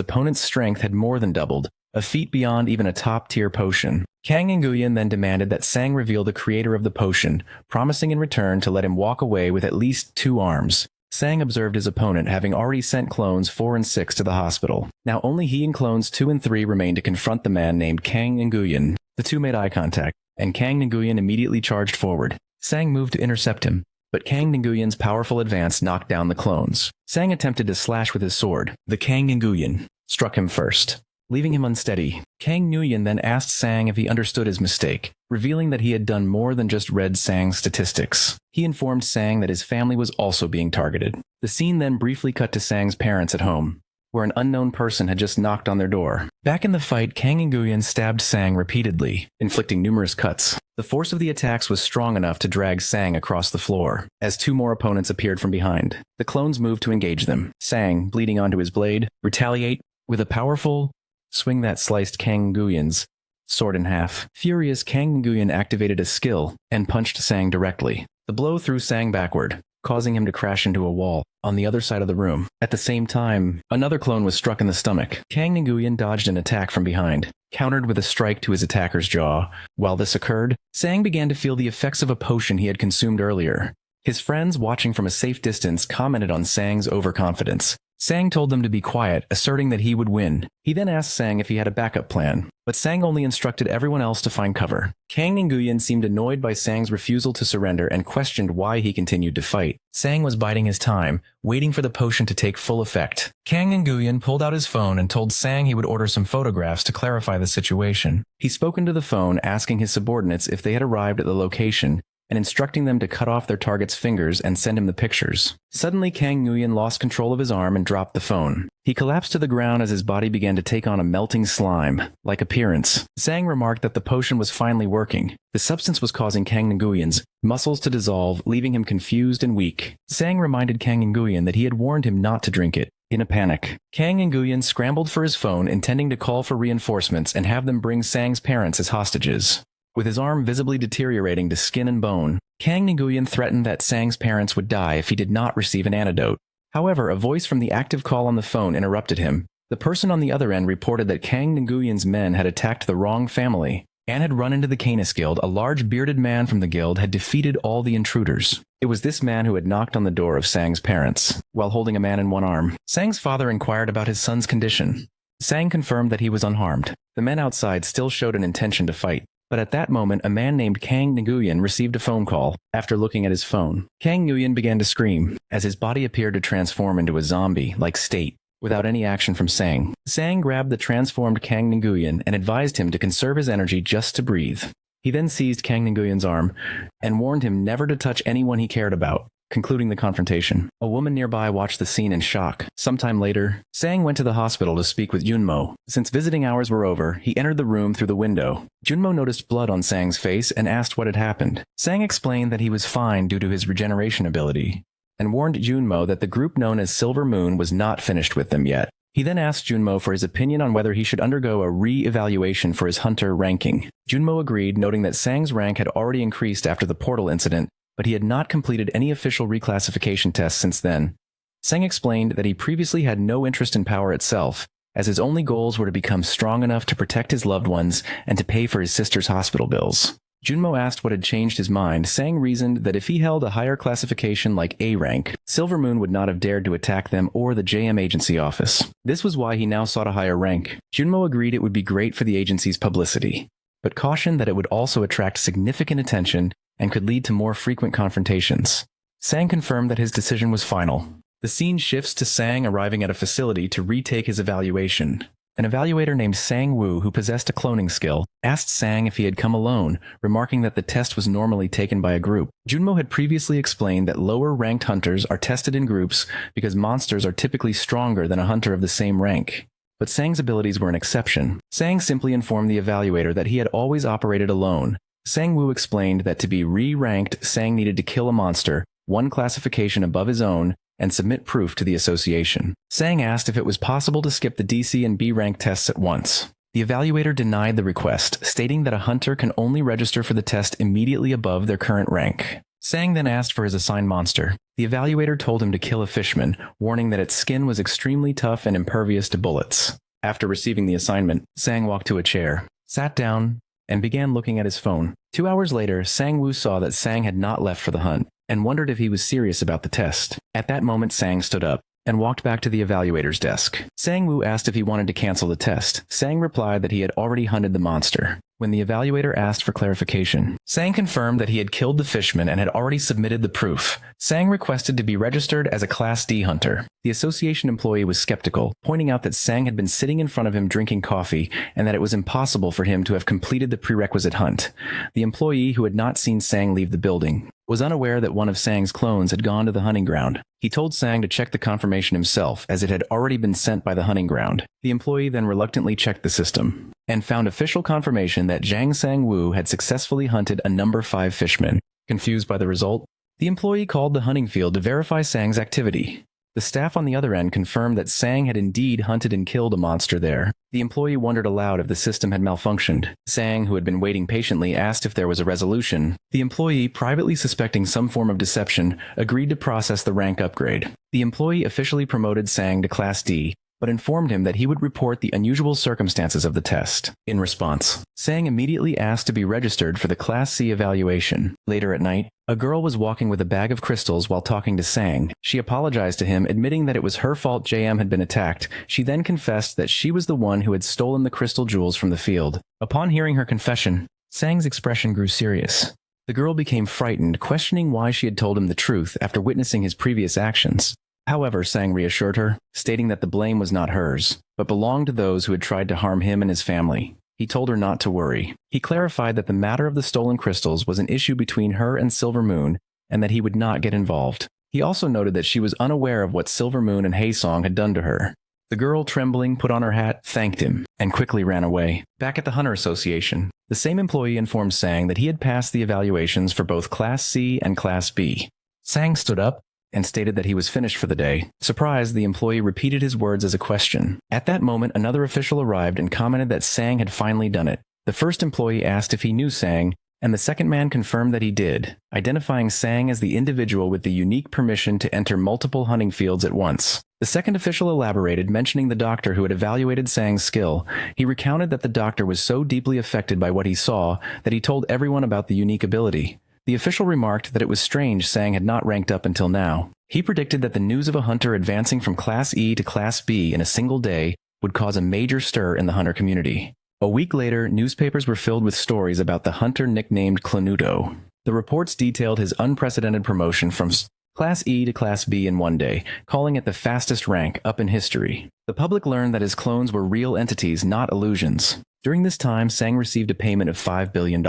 opponent's strength had more than doubled, a feat beyond even a top-tier potion. Kang Nguyen then demanded that Sang reveal the creator of the potion, promising in return to let him walk away with at least 2 arms. Sang observed his opponent having already sent clones 4 and 6 to the hospital. Now only he and clones 2 and 3 remained to confront the man named Kang Nguyen. The 2 made eye contact, and Kang Nguyen immediately charged forward. Sang moved to intercept him, but Kang Nguyen's powerful advance knocked down the clones. Sang attempted to slash with his sword. The Kang Nguyen struck him first, leaving him unsteady. Kang Nguyen then asked Sang if he understood his mistake, revealing that he had done more than just read Sang's statistics. He informed Sang that his family was also being targeted. The scene then briefly cut to Sang's parents at home, where an unknown person had just knocked on their door. Back in the fight, Kang Nguyen stabbed Sang repeatedly, inflicting numerous cuts. The force of the attacks was strong enough to drag Sang across the floor, as two more opponents appeared from behind. The clones moved to engage them. Sang, bleeding onto his blade, retaliate with a powerful swing that sliced Kang Nguyen's sword in half. Furious, Kang Nguyen activated a skill and punched Sang directly. The blow threw Sang backward, causing him to crash into a wall on the other side of the room. At the same time, another clone was struck in the stomach. Kang Nguyen dodged an attack from behind, countered with a strike to his attacker's jaw. While this occurred, Sang began to feel the effects of a potion he had consumed earlier. His friends, watching from a safe distance, commented on Sang's overconfidence. Sang told them to be quiet, asserting that he would win. He then asked Sang if he had a backup plan, but Sang only instructed everyone else to find cover. Kang Nguyen seemed annoyed by Sang's refusal to surrender and questioned why he continued to fight. Sang was biding his time, waiting for the potion to take full effect. Kang Nguyen pulled out his phone and told Sang he would order some photographs to clarify the situation. He spoke into the phone, asking his subordinates if they had arrived at the location, and instructing them to cut off their target's fingers and send him the pictures. Suddenly, Kang Nguyen lost control of his arm and dropped the phone. He collapsed to the ground as his body began to take on a melting slime-like appearance. Sang remarked that the potion was finally working. The substance was causing Kang Nguyen's muscles to dissolve, leaving him confused and weak. Sang reminded Kang Nguyen that he had warned him not to drink it. In a panic, Kang Nguyen scrambled for his phone, intending to call for reinforcements and have them bring Sang's parents as hostages. With his arm visibly deteriorating to skin and bone, Kang Nguyen threatened that Sang's parents would die if he did not receive an antidote. However, a voice from the active call on the phone interrupted him. The person on the other end reported that Kang Nguyen's men had attacked the wrong family and had run into the Kynis guild. A large bearded man from the guild had defeated all the intruders. It was this man who had knocked on the door of Sang's parents, while holding a man in one arm. Sang's father inquired about his son's condition. Sang confirmed that he was unharmed. The men outside still showed an intention to fight. But at that moment, a man named Kang Nguyen received a phone call. After looking at his phone, Kang Nguyen began to scream, as his body appeared to transform into a zombie-like state, without any action from Sang. Sang grabbed the transformed Kang Nguyen and advised him to conserve his energy just to breathe. He then seized Kang Nguyen's arm and warned him never to touch anyone he cared about, concluding the confrontation. A woman nearby watched the scene in shock. Sometime later, Sang went to the hospital to speak with Junmo. Since visiting hours were over, he entered the room through the window. Junmo noticed blood on Sang's face and asked what had happened. Sang explained that he was fine due to his regeneration ability, and warned Junmo that the group known as Silver Moon was not finished with them yet. He then asked Junmo for his opinion on whether he should undergo a re-evaluation for his hunter ranking. Junmo agreed, noting that Sang's rank had already increased after the portal incident, but he had not completed any official reclassification tests since then. Sang explained that he previously had no interest in power itself, as his only goals were to become strong enough to protect his loved ones and to pay for his sister's hospital bills. Junmo asked what had changed his mind. Sang reasoned that if he held a higher classification like A rank, Silver Moon would not have dared to attack them or the JM agency office. This was why he now sought a higher rank. Junmo agreed it would be great for the agency's publicity, but cautioned that it would also attract significant attention and could lead to more frequent confrontations. Sang confirmed that his decision was final. The scene shifts to Sang arriving at a facility to retake his evaluation. An evaluator named Sang Woo, who possessed a cloning skill, asked Sang if he had come alone, remarking that the test was normally taken by a group. Junmo had previously explained that lower-ranked hunters are tested in groups because monsters are typically stronger than a hunter of the same rank. But Sang's abilities were an exception. Sang simply informed the evaluator that he had always operated alone. Sang Woo explained that to be re-ranked, Sang needed to kill a monster, one classification above his own, and submit proof to the association. Sang asked if it was possible to skip the DC and B rank tests at once. The evaluator denied the request, stating that a hunter can only register for the test immediately above their current rank. Sang then asked for his assigned monster. The evaluator told him to kill a fishman, warning that its skin was extremely tough and impervious to bullets. After receiving the assignment, Sang walked to a chair, sat down, and began looking at his phone. 2 hours later, Sang Woo saw that Sang had not left for the hunt, and wondered if he was serious about the test. At that moment, Sang stood up and walked back to the evaluator's desk. Sang Woo asked if he wanted to cancel the test. Sang replied that he had already hunted the monster. when the evaluator asked for clarification. Sang confirmed that he had killed the fishman and had already submitted the proof. Sang requested to be registered as a Class D hunter. The association employee was skeptical, pointing out that Sang had been sitting in front of him drinking coffee and that it was impossible for him to have completed the prerequisite hunt. The employee, who had not seen Sang leave the building, was unaware that one of Sang's clones had gone to the hunting ground. He told Sang to check the confirmation himself, as it had already been sent by the hunting ground. The employee then reluctantly checked the system and found official confirmation that Zhang Sang-woo had successfully hunted a number 5 fishman. Confused by the result, the employee called the hunting field to verify Sang's activity. The staff on the other end confirmed that Sang had indeed hunted and killed a monster there. The employee wondered aloud if the system had malfunctioned. Sang, who had been waiting patiently, asked if there was a resolution. The employee, privately suspecting some form of deception, agreed to process the rank upgrade. The employee officially promoted Sang to Class D, but informed him that he would report the unusual circumstances of the test. In response, Sang immediately asked to be registered for the Class C evaluation. Later at night, a girl was walking with a bag of crystals while talking to Sang. She apologized to him, admitting that it was her fault JM had been attacked. She then confessed that she was the one who had stolen the crystal jewels from the field. Upon hearing her confession, Sang's expression grew serious. The girl became frightened, questioning why she had told him the truth after witnessing his previous actions. However, Sang reassured her, stating that the blame was not hers, but belonged to those who had tried to harm him and his family. He told her not to worry. He clarified that the matter of the stolen crystals was an issue between her and Silver Moon, and that he would not get involved. He also noted that she was unaware of what Silver Moon and Haesong had done to her. The girl, trembling, put on her hat, thanked him, and quickly ran away. Back at the Hunter Association, the same employee informed Sang that he had passed the evaluations for both Class C and Class B. Sang stood up and stated that he was finished for the day. Surprised, the employee repeated his words as a question. At that moment, another official arrived and commented that Sang had finally done it. The first employee asked if he knew Sang, and the second man confirmed that he did, identifying Sang as the individual with the unique permission to enter multiple hunting fields at once. The second official elaborated, mentioning the doctor who had evaluated Sang's skill. He recounted that the doctor was so deeply affected by what he saw that he told everyone about the unique ability. The official remarked that it was strange Sang had not ranked up until now. He predicted that the news of a hunter advancing from Class E to Class B in a single day would cause a major stir in the hunter community. A week later, newspapers were filled with stories about the hunter nicknamed Clanudo. The reports detailed his unprecedented promotion from Class E to Class B in one day, calling it the fastest rank up in history. The public learned that his clones were real entities, not illusions. During this time, Sang received a payment of $5 billion.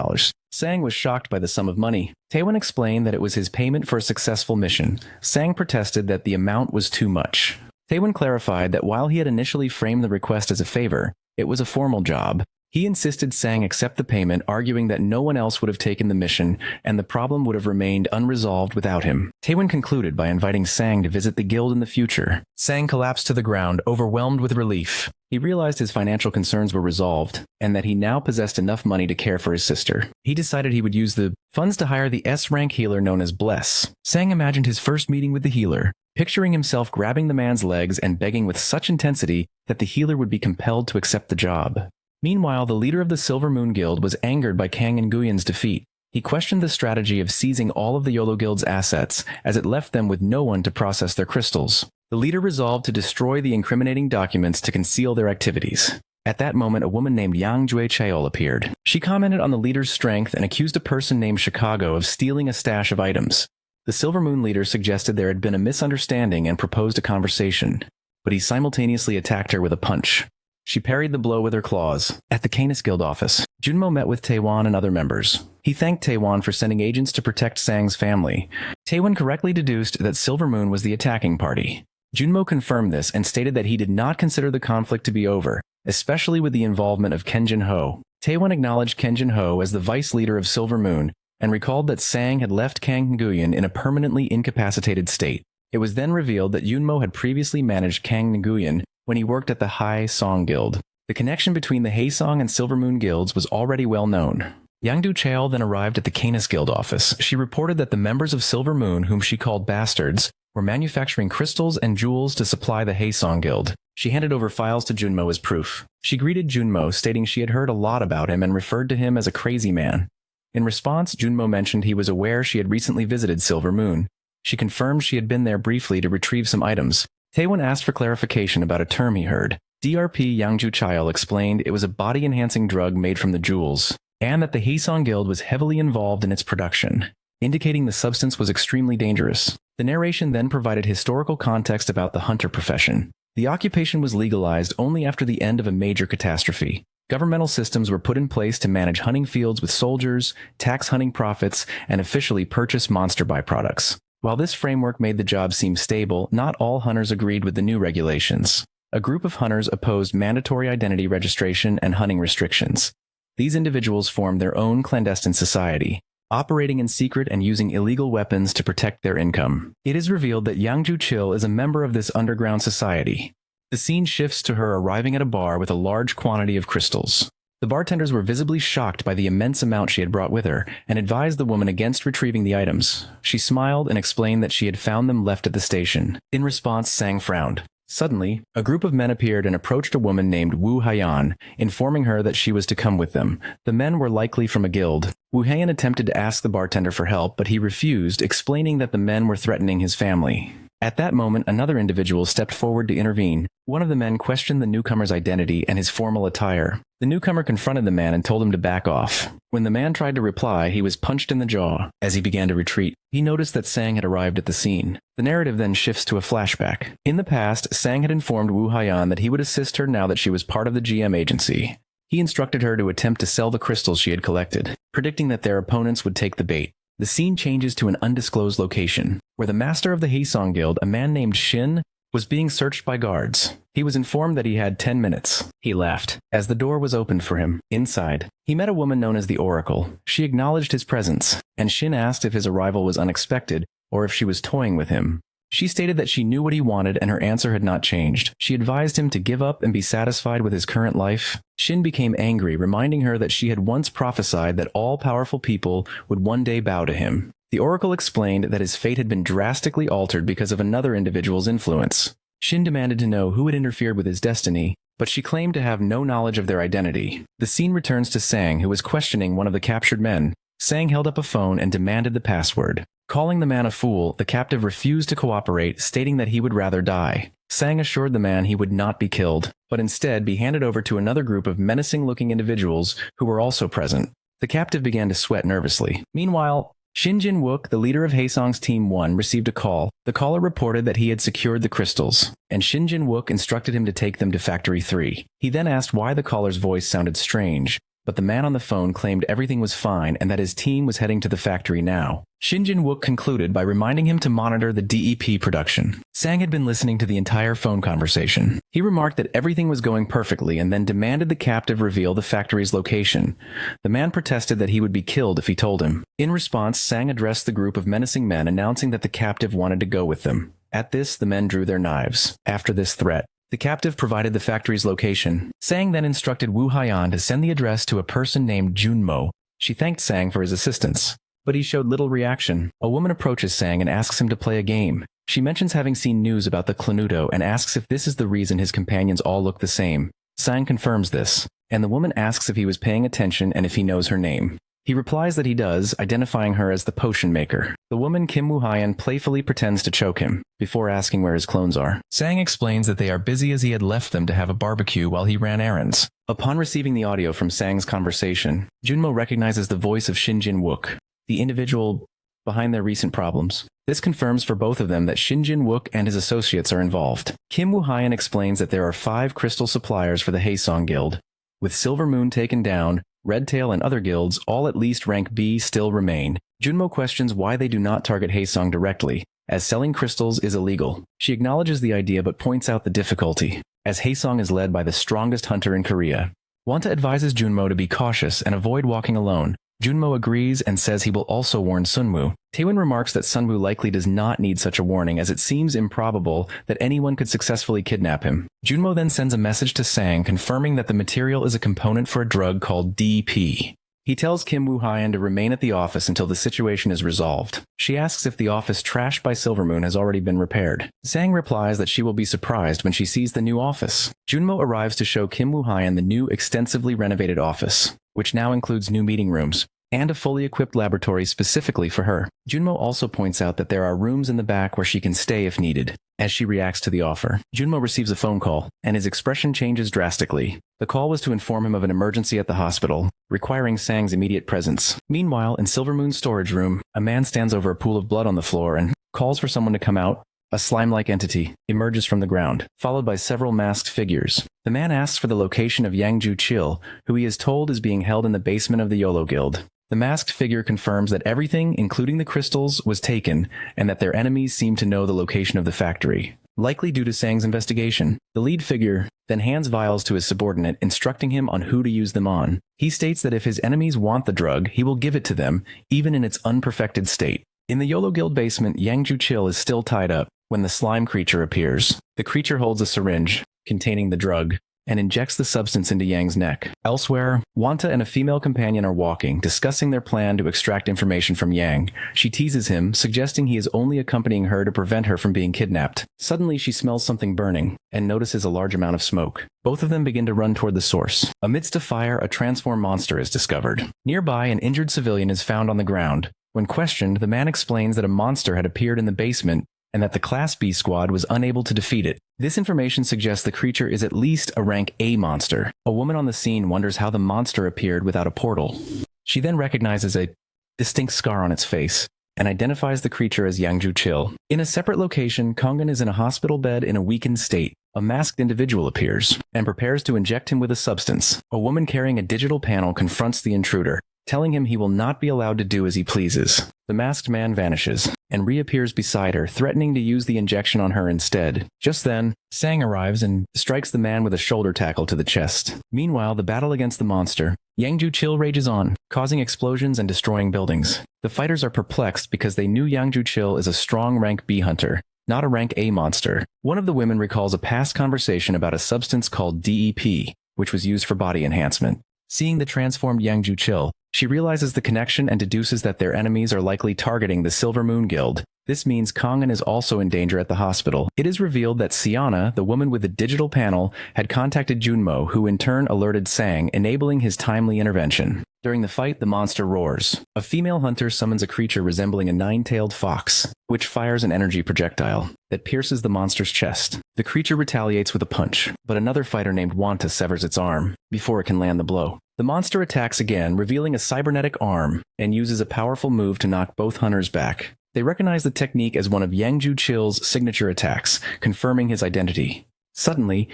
Sang was shocked by the sum of money. Taewon explained that it was his payment for a successful mission. Sang protested that the amount was too much. Taewon clarified that while he had initially framed the request as a favor, it was a formal job. He insisted Sang accept the payment, arguing that no one else would have taken the mission, and the problem would have remained unresolved without him. Taewon concluded by inviting Sang to visit the guild in the future. Sang collapsed to the ground, overwhelmed with relief. He realized his financial concerns were resolved, and that he now possessed enough money to care for his sister. He decided he would use the funds to hire the S-rank healer known as Bless. Sang imagined his first meeting with the healer, picturing himself grabbing the man's legs and begging with such intensity that the healer would be compelled to accept the job. Meanwhile, the leader of the Silver Moon Guild was angered by Kang and Guyon's defeat. He questioned the strategy of seizing all of the Yolo Guild's assets, as it left them with no one to process their crystals. The leader resolved to destroy the incriminating documents to conceal their activities. At that moment, a woman named Yang Jue Cheol appeared. She commented on the leader's strength and accused a person named Chicago of stealing a stash of items. The Silver Moon leader suggested there had been a misunderstanding and proposed a conversation, but he simultaneously attacked her with a punch. She parried the blow with her claws. At the Kynis Guild office, Junmo met with Taewon and other members. He thanked Taewon for sending agents to protect Sang's family. Taewon correctly deduced that Silver Moon was the attacking party. Junmo confirmed this and stated that he did not consider the conflict to be over, especially with the involvement of Kenjin Ho. Taewon acknowledged Kenjin Ho as the vice leader of Silver Moon and recalled that Sang had left Kang Nguyen in a permanently incapacitated state. It was then revealed that Yunmo had previously managed Kang Nguyen when he worked at the Hai Song Guild. The connection between the Haesong and Silver Moon guilds was already well known. Yangdu Chaol then arrived at the Kynis Guild office. She reported that the members of Silver Moon, whom she called bastards, were manufacturing crystals and jewels to supply the Haesong Guild. She handed over files to Junmo as proof. She greeted Junmo, stating she had heard a lot about him and referred to him as a crazy man. In response, Junmo mentioned he was aware she had recently visited Silver Moon. She confirmed she had been there briefly to retrieve some items. Taewon asked for clarification about a term he heard. DRP Yangju Chile explained it was a body-enhancing drug made from the jewels, and that the Haesong Guild was heavily involved in its production, indicating the substance was extremely dangerous. The narration then provided historical context about the hunter profession. The occupation was legalized only after the end of a major catastrophe. Governmental systems were put in place to manage hunting fields with soldiers, tax hunting profits, and officially purchase monster byproducts. While this framework made the job seem stable, not all hunters agreed with the new regulations. A group of hunters opposed mandatory identity registration and hunting restrictions. These individuals formed their own clandestine society, operating in secret and using illegal weapons to protect their income. It is revealed that Yangju Chil is a member of this underground society. The scene shifts to her arriving at a bar with a large quantity of crystals. The bartenders were visibly shocked by the immense amount she had brought with her and advised the woman against retrieving the items. She smiled and explained that she had found them left at the station. In response, Sang frowned. Suddenly, a group of men appeared and approached a woman named Wu Haiyan, informing her that she was to come with them. The men were likely from a guild. Wu Haiyan attempted to ask the bartender for help, but he refused, explaining that the men were threatening his family. At that moment, another individual stepped forward to intervene. One of the men questioned the newcomer's identity and his formal attire. The newcomer confronted the man and told him to back off. When the man tried to reply, he was punched in the jaw. As he began to retreat, he noticed that Sang had arrived at the scene. The narrative then shifts to a flashback. In the past, Sang had informed Wu Haiyan that he would assist her now that she was part of the GM agency. He instructed her to attempt to sell the crystals she had collected, predicting that their opponents would take the bait. The scene changes to an undisclosed location, where the master of the Haesong Guild, a man named Shin, was being searched by guards. He was informed that he had 10 minutes. He left, as the door was opened for him. Inside, he met a woman known as the Oracle. She acknowledged his presence, and Shin asked if his arrival was unexpected or if she was toying with him. She stated that she knew what he wanted and her answer had not changed. She advised him to give up and be satisfied with his current life. Shin became angry, reminding her that she had once prophesied that all powerful people would one day bow to him. The Oracle explained that his fate had been drastically altered because of another individual's influence. Shin demanded to know who had interfered with his destiny, but she claimed to have no knowledge of their identity. The scene returns to Sang, who was questioning one of the captured men. Sang held up a phone and demanded the password. Calling the man a fool, the captive refused to cooperate, stating that he would rather die. Sang assured the man he would not be killed, but instead be handed over to another group of menacing-looking individuals who were also present. The captive began to sweat nervously. Meanwhile, Shin Jin-wook, the leader of Haesong's Team 1, received a call. The caller reported that he had secured the crystals, and Shin Jin-wook instructed him to take them to Factory 3. He then asked why the caller's voice sounded strange, but the man on the phone claimed everything was fine and that his team was heading to the factory now. Shin Jin-wook concluded by reminding him to monitor the DEP production. Sang had been listening to the entire phone conversation. He remarked that everything was going perfectly and then demanded the captive reveal the factory's location. The man protested that he would be killed if he told him. In response, Sang addressed the group of menacing men, announcing that the captive wanted to go with them. At this, the men drew their knives. After this threat, the captive provided the factory's location. Sang then instructed Wu Haiyan to send the address to a person named Junmo. She thanked Sang for his assistance, but he showed little reaction. A woman approaches Sang and asks him to play a game. She mentions having seen news about the Clanuto and asks if this is the reason his companions all look the same. Sang confirms this, and the woman asks if he was paying attention and if he knows her name. He replies that he does, identifying her as the potion maker. The woman Kim Woo-hyan playfully pretends to choke him, before asking where his clones are. Sang explains that they are busy as he had left them to have a barbecue while he ran errands. Upon receiving the audio from Sang's conversation, Junmo recognizes the voice of Shin Jin-wook, the individual behind their recent problems. This confirms for both of them that Shin Jin-wook and his associates are involved. Kim Woo-hyan explains that there are 5 crystal suppliers for the Haesong Guild. With Silver Moon taken down, Redtail and other guilds, all at least rank B, still remain. Junmo questions why they do not target Haesong directly, as selling crystals is illegal. She acknowledges the idea but points out the difficulty, as Haesong is led by the strongest hunter in Korea. Wanta advises Junmo to be cautious and avoid walking alone. Junmo agrees and says he will also warn Sunwoo. Taewon remarks that Sunwoo likely does not need such a warning, as it seems improbable that anyone could successfully kidnap him. Junmo then sends a message to Sang confirming that the material is a component for a drug called DP. He tells Kim Woo-hyan to remain at the office until the situation is resolved. She asks if the office trashed by Silvermoon has already been repaired. Sang replies that she will be surprised when she sees the new office. Junmo arrives to show Kim Woo-hyan the new extensively renovated office, which now includes new meeting rooms and a fully equipped laboratory specifically for her. Junmo also points out that there are rooms in the back where she can stay if needed. as she reacts to the offer. Junmo receives a phone call, and his expression changes drastically. The call was to inform him of an emergency at the hospital, requiring Sang's immediate presence. Meanwhile, in Silvermoon's storage room, a man stands over a pool of blood on the floor and calls for someone to come out. A slime-like entity emerges from the ground, followed by several masked figures. The man asks for the location of Yangju Chil, who he is told is being held in the basement of the Yolo Guild. The masked figure confirms that everything, including the crystals, was taken, and that their enemies seem to know the location of the factory, likely due to Sang's investigation. The lead figure then hands vials to his subordinate, instructing him on who to use them on. He states that if his enemies want the drug, he will give it to them, even in its unperfected state. In the Yolo Guild basement, Yangju Chil is still tied up when the slime creature appears. The creature holds a syringe containing the drug and injects the substance into Yang's neck. Elsewhere, Wanta and a female companion are walking, discussing their plan to extract information from Yang. She teases him, suggesting he is only accompanying her to prevent her from being kidnapped. Suddenly, she smells something burning and notices a large amount of smoke. Both of them begin to run toward the source. Amidst a fire, a transformed monster is discovered. Nearby, an injured civilian is found on the ground. When questioned, the man explains that a monster had appeared in the basement and that the Class B squad was unable to defeat it. This information suggests the creature is at least a rank A monster. A woman on the scene wonders how the monster appeared without a portal. She then recognizes a distinct scar on its face and identifies the creature as Yangju Chil. In a separate location, Kongan is in a hospital bed in a weakened state. A masked individual appears and prepares to inject him with a substance. A woman carrying a digital panel confronts the intruder, telling him he will not be allowed to do as he pleases. The masked man vanishes and reappears beside her, threatening to use the injection on her instead. Just then, Sang arrives and strikes the man with a shoulder tackle to the chest. Meanwhile, the battle against the monster, Yangju Chil, rages on, causing explosions and destroying buildings. The fighters are perplexed because they knew Yangju Chil is a strong rank B hunter, not a rank A monster. One of the women recalls a past conversation about a substance called DEP, which was used for body enhancement. Seeing the transformed Yangju Chil, she realizes the connection and deduces that their enemies are likely targeting the Silver Moon Guild. This means Kongan is also in danger at the hospital. It is revealed that Siana, the woman with the digital panel, had contacted Junmo, who in turn alerted Sang, enabling his timely intervention. During the fight, the monster roars. A female hunter summons a creature resembling a nine-tailed fox, which fires an energy projectile that pierces the monster's chest. The creature retaliates with a punch, but another fighter named Wanta severs its arm before it can land the blow. The monster attacks again, revealing a cybernetic arm, and uses a powerful move to knock both hunters back. They recognize the technique as one of Yangju Chil's signature attacks, confirming his identity. Suddenly,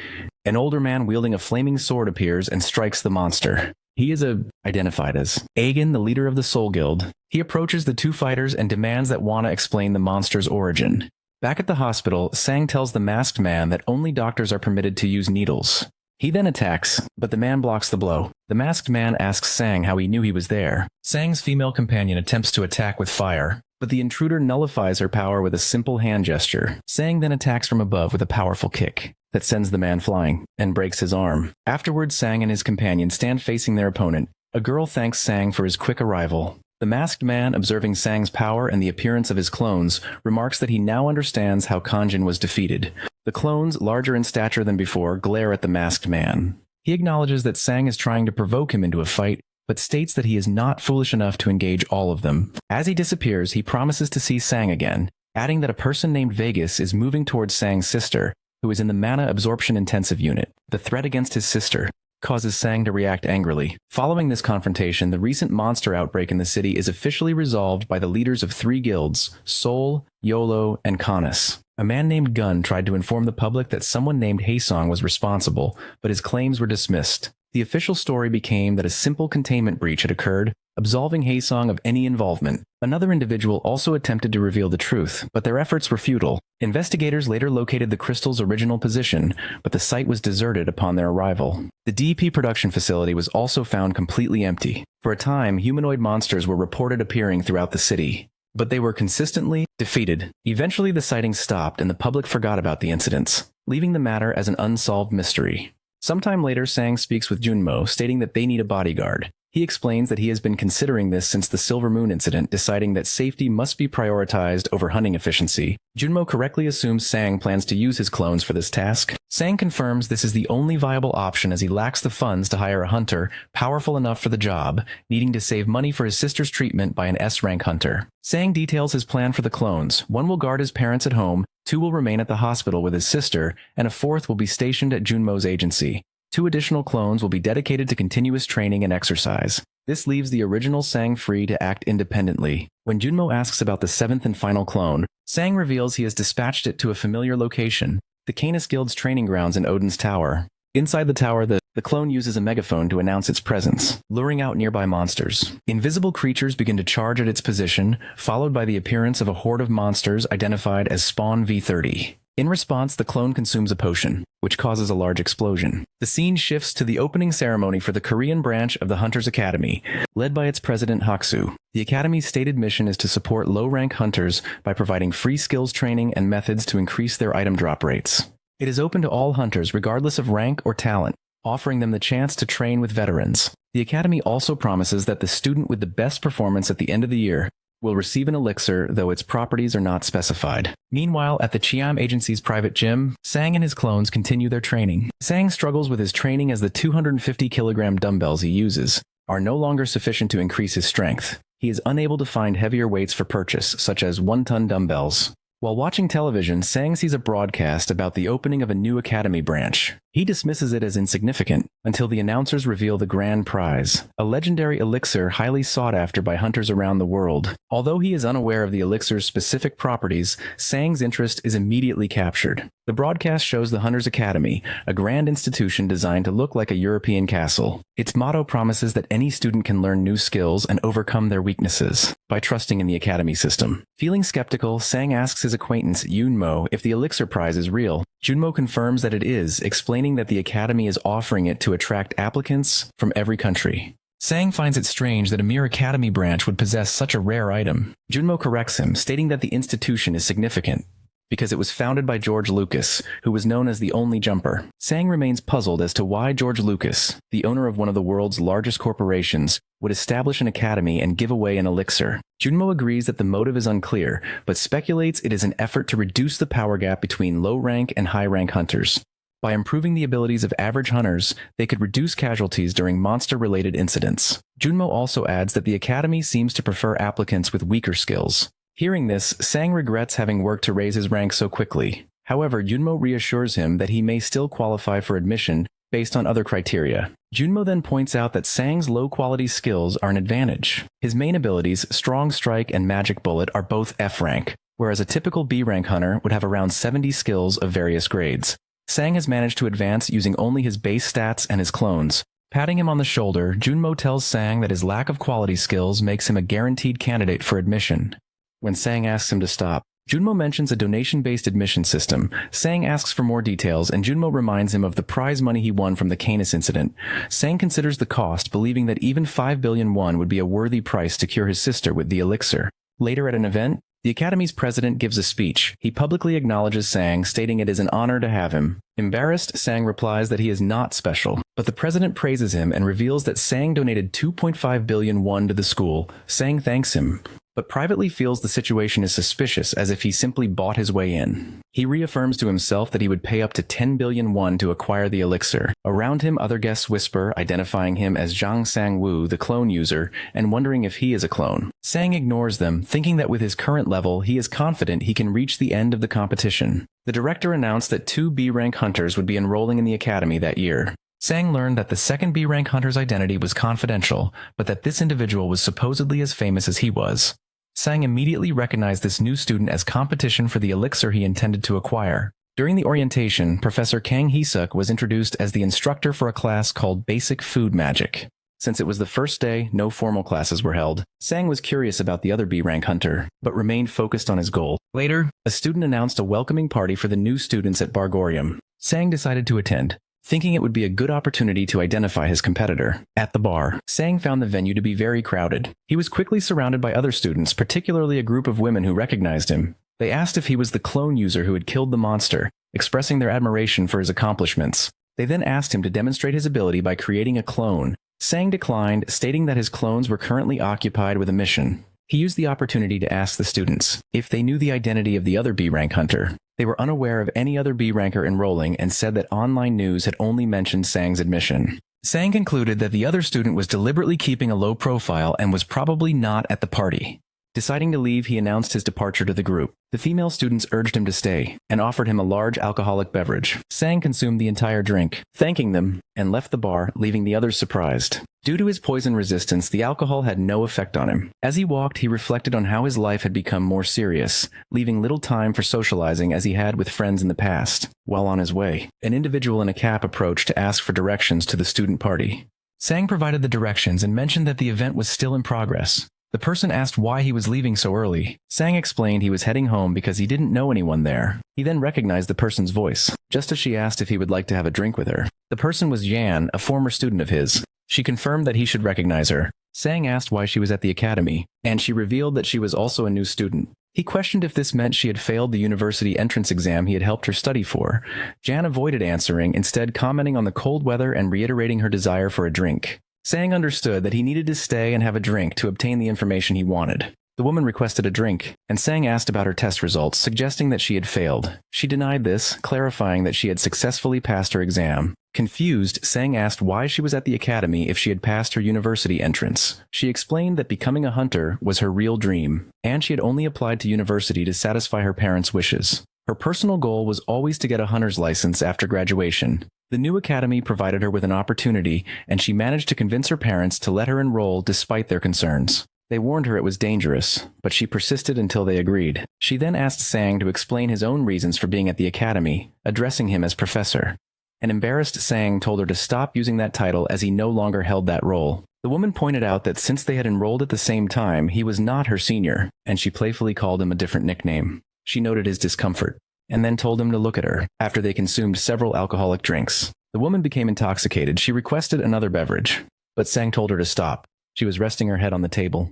an older man wielding a flaming sword appears and strikes the monster. He is identified as Aegon, the leader of the Soul Guild. He approaches the two fighters and demands that Wana explain the monster's origin. Back at the hospital, Sang tells the masked man that only doctors are permitted to use needles. He then attacks, but the man blocks the blow. The masked man asks Sang how he knew he was there. Sang's female companion attempts to attack with fire, but the intruder nullifies her power with a simple hand gesture. Sang then attacks from above with a powerful kick that sends the man flying and breaks his arm. Afterwards, Sang and his companion stand facing their opponent. A girl thanks Sang for his quick arrival. The masked man, observing Sang's power and the appearance of his clones, remarks that he now understands how Kanjin was defeated. The clones, larger in stature than before, glare at the masked man. He acknowledges that Sang is trying to provoke him into a fight, but states that he is not foolish enough to engage all of them. As he disappears, he promises to see Sang again, adding that a person named Vegas is moving towards Sang's sister, who is in the mana absorption intensive unit. The threat against his sister causes Sang to react angrily. Following this confrontation, the recent monster outbreak in the city is officially resolved by the leaders of three guilds, Soul, Yolo, and Kynis. A man named Gun tried to inform the public that someone named Haesong was responsible, but his claims were dismissed. The official story became that a simple containment breach had occurred, absolving Haesong of any involvement. Another individual also attempted to reveal the truth, but their efforts were futile. Investigators later located the crystal's original position, but the site was deserted upon their arrival. The DP production facility was also found completely empty. For a time, humanoid monsters were reported appearing throughout the city, but they were consistently defeated. Eventually, the sightings stopped and the public forgot about the incidents, leaving the matter as an unsolved mystery. Sometime later, Sang speaks with Junmo, stating that they need a bodyguard. He explains that he has been considering this since the Silver Moon incident, deciding that safety must be prioritized over hunting efficiency. Junmo correctly assumes Sang plans to use his clones for this task. Sang confirms this is the only viable option as he lacks the funds to hire a hunter powerful enough for the job, needing to save money for his sister's treatment by an S-rank hunter. Sang details his plan for the clones. One will guard his parents at home, 2 will remain at the hospital with his sister, and a 4th will be stationed at Junmo's agency. 2 additional clones will be dedicated to continuous training and exercise. This leaves the original Sang free to act independently. When Junmo asks about the 7th and final clone, Sang reveals he has dispatched it to a familiar location, the Kynis Guild's training grounds in Odin's Tower. Inside the tower, the clone uses a megaphone to announce its presence, luring out nearby monsters. Invisible creatures begin to charge at its position, followed by the appearance of a horde of monsters identified as Spawn V30. In response, the clone consumes a potion, which causes a large explosion. The scene shifts to the opening ceremony for the Korean branch of the Hunters Academy, led by its president Haksu. The Academy's stated mission is to support low-rank hunters by providing free skills training and methods to increase their item drop rates. It is open to all hunters regardless of rank or talent, offering them the chance to train with veterans. The Academy also promises that the student with the best performance at the end of the year will receive an elixir, though its properties are not specified. Meanwhile, at the Chiam Agency's private gym, Sang and his clones continue their training. Sang struggles with his training as the 250-kilogram dumbbells he uses are no longer sufficient to increase his strength. He is unable to find heavier weights for purchase, such as 1-ton dumbbells. While watching television, Sang sees a broadcast about the opening of a new academy branch. He dismisses it as insignificant until the announcers reveal the grand prize, a legendary elixir highly sought after by hunters around the world. Although he is unaware of the elixir's specific properties, Sang's interest is immediately captured. The broadcast shows the Hunters Academy, a grand institution designed to look like a European castle. Its motto promises that any student can learn new skills and overcome their weaknesses by trusting in the academy system. Feeling skeptical, Sang asks his acquaintance Junmo if the elixir prize is real. Junmo confirms that it is, explaining that the academy is offering it to attract applicants from every country. Sang finds it strange that a mere academy branch would possess such a rare item. Junmo corrects him, stating that the institution is significant because it was founded by George Lucas, who was known as the only jumper. Sang remains puzzled as to why George Lucas, the owner of one of the world's largest corporations, would establish an academy and give away an elixir. Junmo agrees that the motive is unclear, but speculates it is an effort to reduce the power gap between low-rank and high-rank hunters. By improving the abilities of average hunters, they could reduce casualties during monster-related incidents. Junmo also adds that the academy seems to prefer applicants with weaker skills. Hearing this, Sang regrets having worked to raise his rank so quickly. However, Junmo reassures him that he may still qualify for admission based on other criteria. Junmo then points out that Sang's low-quality skills are an advantage. His main abilities, Strong Strike and Magic Bullet, are both F rank, whereas a typical B rank hunter would have around 70 skills of various grades. Sang has managed to advance using only his base stats and his clones. Patting him on the shoulder, Junmo tells Sang that his lack of quality skills makes him a guaranteed candidate for admission. When Sang asks him to stop, Junmo mentions a donation-based admission system. Sang asks for more details, and Junmo reminds him of the prize money he won from the Kynis incident. Sang considers the cost, believing that even 5 billion won would be a worthy price to cure his sister with the elixir. Later at an event, the Academy's president gives a speech. He publicly acknowledges Sang, stating it is an honor to have him. Embarrassed, Sang replies that he is not special, but the president praises him and reveals that Sang donated 2.5 billion won to the school. Sang thanks him, but privately feels the situation is suspicious, as if he simply bought his way in. He reaffirms to himself that he would pay up to 10 billion won to acquire the elixir. Around him, other guests whisper, identifying him as Zhang Sang-woo, the clone user, and wondering if he is a clone. Sang ignores them, thinking that with his current level, he is confident he can reach the end of the competition. The director announced that 2 B-rank hunters would be enrolling in the academy that year. Sang learned that the second B-rank hunter's identity was confidential, but that this individual was supposedly as famous as he was. Sang immediately recognized this new student as competition for the elixir he intended to acquire. During the orientation, Professor Kang Hee-suk was introduced as the instructor for a class called Basic Food Magic. Since it was the first day, no formal classes were held. Sang was curious about the other B-rank hunter, but remained focused on his goal. Later, a student announced a welcoming party for the new students at Bargorium. Sang decided to attend, thinking it would be a good opportunity to identify his competitor. At the bar, Sang found the venue to be very crowded. He was quickly surrounded by other students, particularly a group of women who recognized him. They asked if he was the clone user who had killed the monster, expressing their admiration for his accomplishments. They then asked him to demonstrate his ability by creating a clone. Sang declined, stating that his clones were currently occupied with a mission. He used the opportunity to ask the students if they knew the identity of the other B-rank hunter. They were unaware of any other B-ranker enrolling and said that online news had only mentioned Sang's admission. Sang concluded that the other student was deliberately keeping a low profile and was probably not at the party. Deciding to leave, he announced his departure to the group. The female students urged him to stay and offered him a large alcoholic beverage. Sang consumed the entire drink, thanking them, and left the bar, leaving the others surprised. Due to his poison resistance, the alcohol had no effect on him. As he walked, he reflected on how his life had become more serious, leaving little time for socializing as he had with friends in the past. While on his way, an individual in a cap approached to ask for directions to the student party. Sang provided the directions and mentioned that the event was still in progress. The person asked why he was leaving so early. Sang explained he was heading home because he didn't know anyone there. He then recognized the person's voice, just as she asked if he would like to have a drink with her. The person was Jan, a former student of his. She confirmed that he should recognize her. Sang asked why she was at the academy, and she revealed that she was also a new student. He questioned if this meant she had failed the university entrance exam he had helped her study for. Jan avoided answering, instead commenting on the cold weather and reiterating her desire for a drink. Sang understood that he needed to stay and have a drink to obtain the information he wanted. The woman requested a drink, and Sang asked about her test results, suggesting that she had failed. She denied this, clarifying that she had successfully passed her exam. Confused, Sang asked why she was at the academy if she had passed her university entrance. She explained that becoming a hunter was her real dream, and she had only applied to university to satisfy her parents' wishes. Her personal goal was always to get a hunter's license after graduation. The new academy provided her with an opportunity, and she managed to convince her parents to let her enroll despite their concerns. They warned her it was dangerous, but she persisted until they agreed. She then asked Sang to explain his own reasons for being at the academy, addressing him as professor. An embarrassed Sang told her to stop using that title as he no longer held that role. The woman pointed out that since they had enrolled at the same time, he was not her senior, and she playfully called him a different nickname. She noted his discomfort, and then told him to look at her, after they consumed several alcoholic drinks. The woman became intoxicated. She requested another beverage, but Sang told her to stop. She was resting her head on the table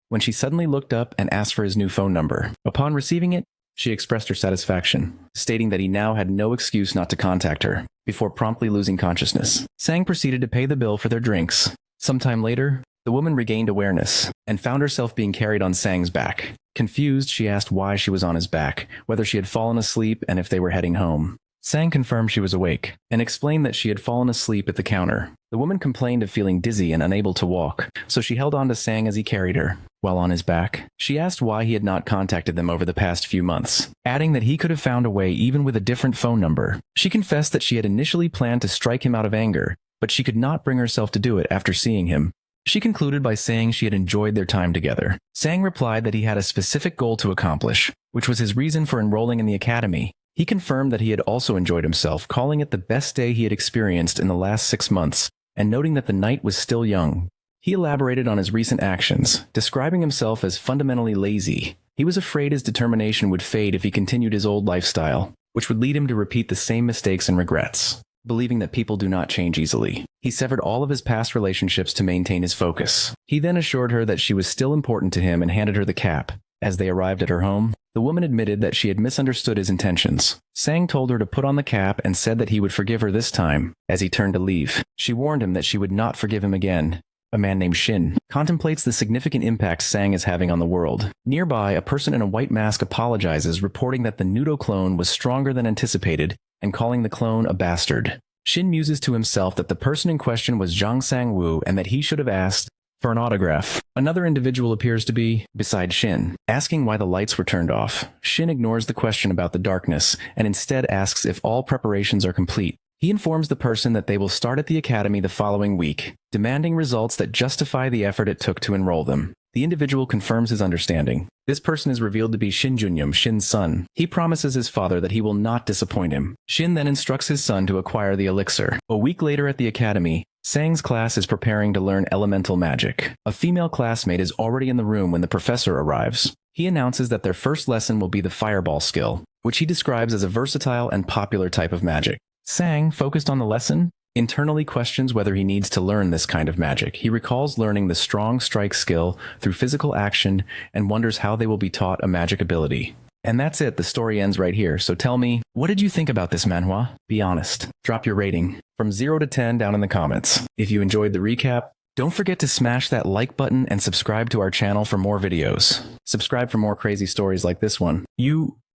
when she suddenly looked up and asked for his new phone number. Upon receiving it, she expressed her satisfaction, stating that he now had no excuse not to contact her, before promptly losing consciousness. Sang proceeded to pay the bill for their drinks. Sometime later, the woman regained awareness and found herself being carried on Sang's back. Confused, she asked why she was on his back, whether she had fallen asleep, and if they were heading home. Sang confirmed she was awake, and explained that she had fallen asleep at the counter. The woman complained of feeling dizzy and unable to walk, so she held on to Sang as he carried her. While on his back, she asked why he had not contacted them over the past few months, adding that he could have found a way even with a different phone number. She confessed that she had initially planned to strike him out of anger, but she could not bring herself to do it after seeing him. She concluded by saying she had enjoyed their time together. Sang replied that he had a specific goal to accomplish, which was his reason for enrolling in the academy. He confirmed that he had also enjoyed himself, calling it the best day he had experienced in the last 6 months, and noting that the night was still young. He elaborated on his recent actions, describing himself as fundamentally lazy. He was afraid his determination would fade if he continued his old lifestyle, which would lead him to repeat the same mistakes and regrets. Believing that people do not change easily, he severed all of his past relationships to maintain his focus. He then assured her that she was still important to him and handed her the cap. As they arrived at her home, the woman admitted that she had misunderstood his intentions. Sang told her to put on the cap and said that he would forgive her this time. As he turned to leave, she warned him that she would not forgive him again. A man named Shin contemplates the significant impact Sang is having on the world. Nearby, a person in a white mask apologizes, reporting that the Nudo clone was stronger than anticipated and calling the clone a bastard. Shin muses to himself that the person in question was Zhang Sang-woo and that he should have asked for an autograph. Another individual appears to be beside Shin, asking why the lights were turned off. Shin ignores the question about the darkness and instead asks if all preparations are complete. He informs the person that they will start at the academy the following week, demanding results that justify the effort it took to enroll them. The individual confirms his understanding. This person is revealed to be Shin Junyum, Shin's son. He promises his father that he will not disappoint him. Shin then instructs his son to acquire the elixir. A week later at the academy, Sang's class is preparing to learn elemental magic. A female classmate is already in the room when the professor arrives. He announces that their first lesson will be the fireball skill, which he describes as a versatile and popular type of magic. Sang, focused on the lesson, internally questions whether he needs to learn this kind of magic. He recalls learning the strong strike skill through physical action and wonders how they will be taught a magic ability. And that's it, the story ends right here. So tell me, what did you think about this manhwa? Be honest. Drop your rating from 0 to 10 down in the comments. If you enjoyed the recap, don't forget to smash that like button and subscribe to our channel for more videos. Subscribe for more crazy stories like this one. You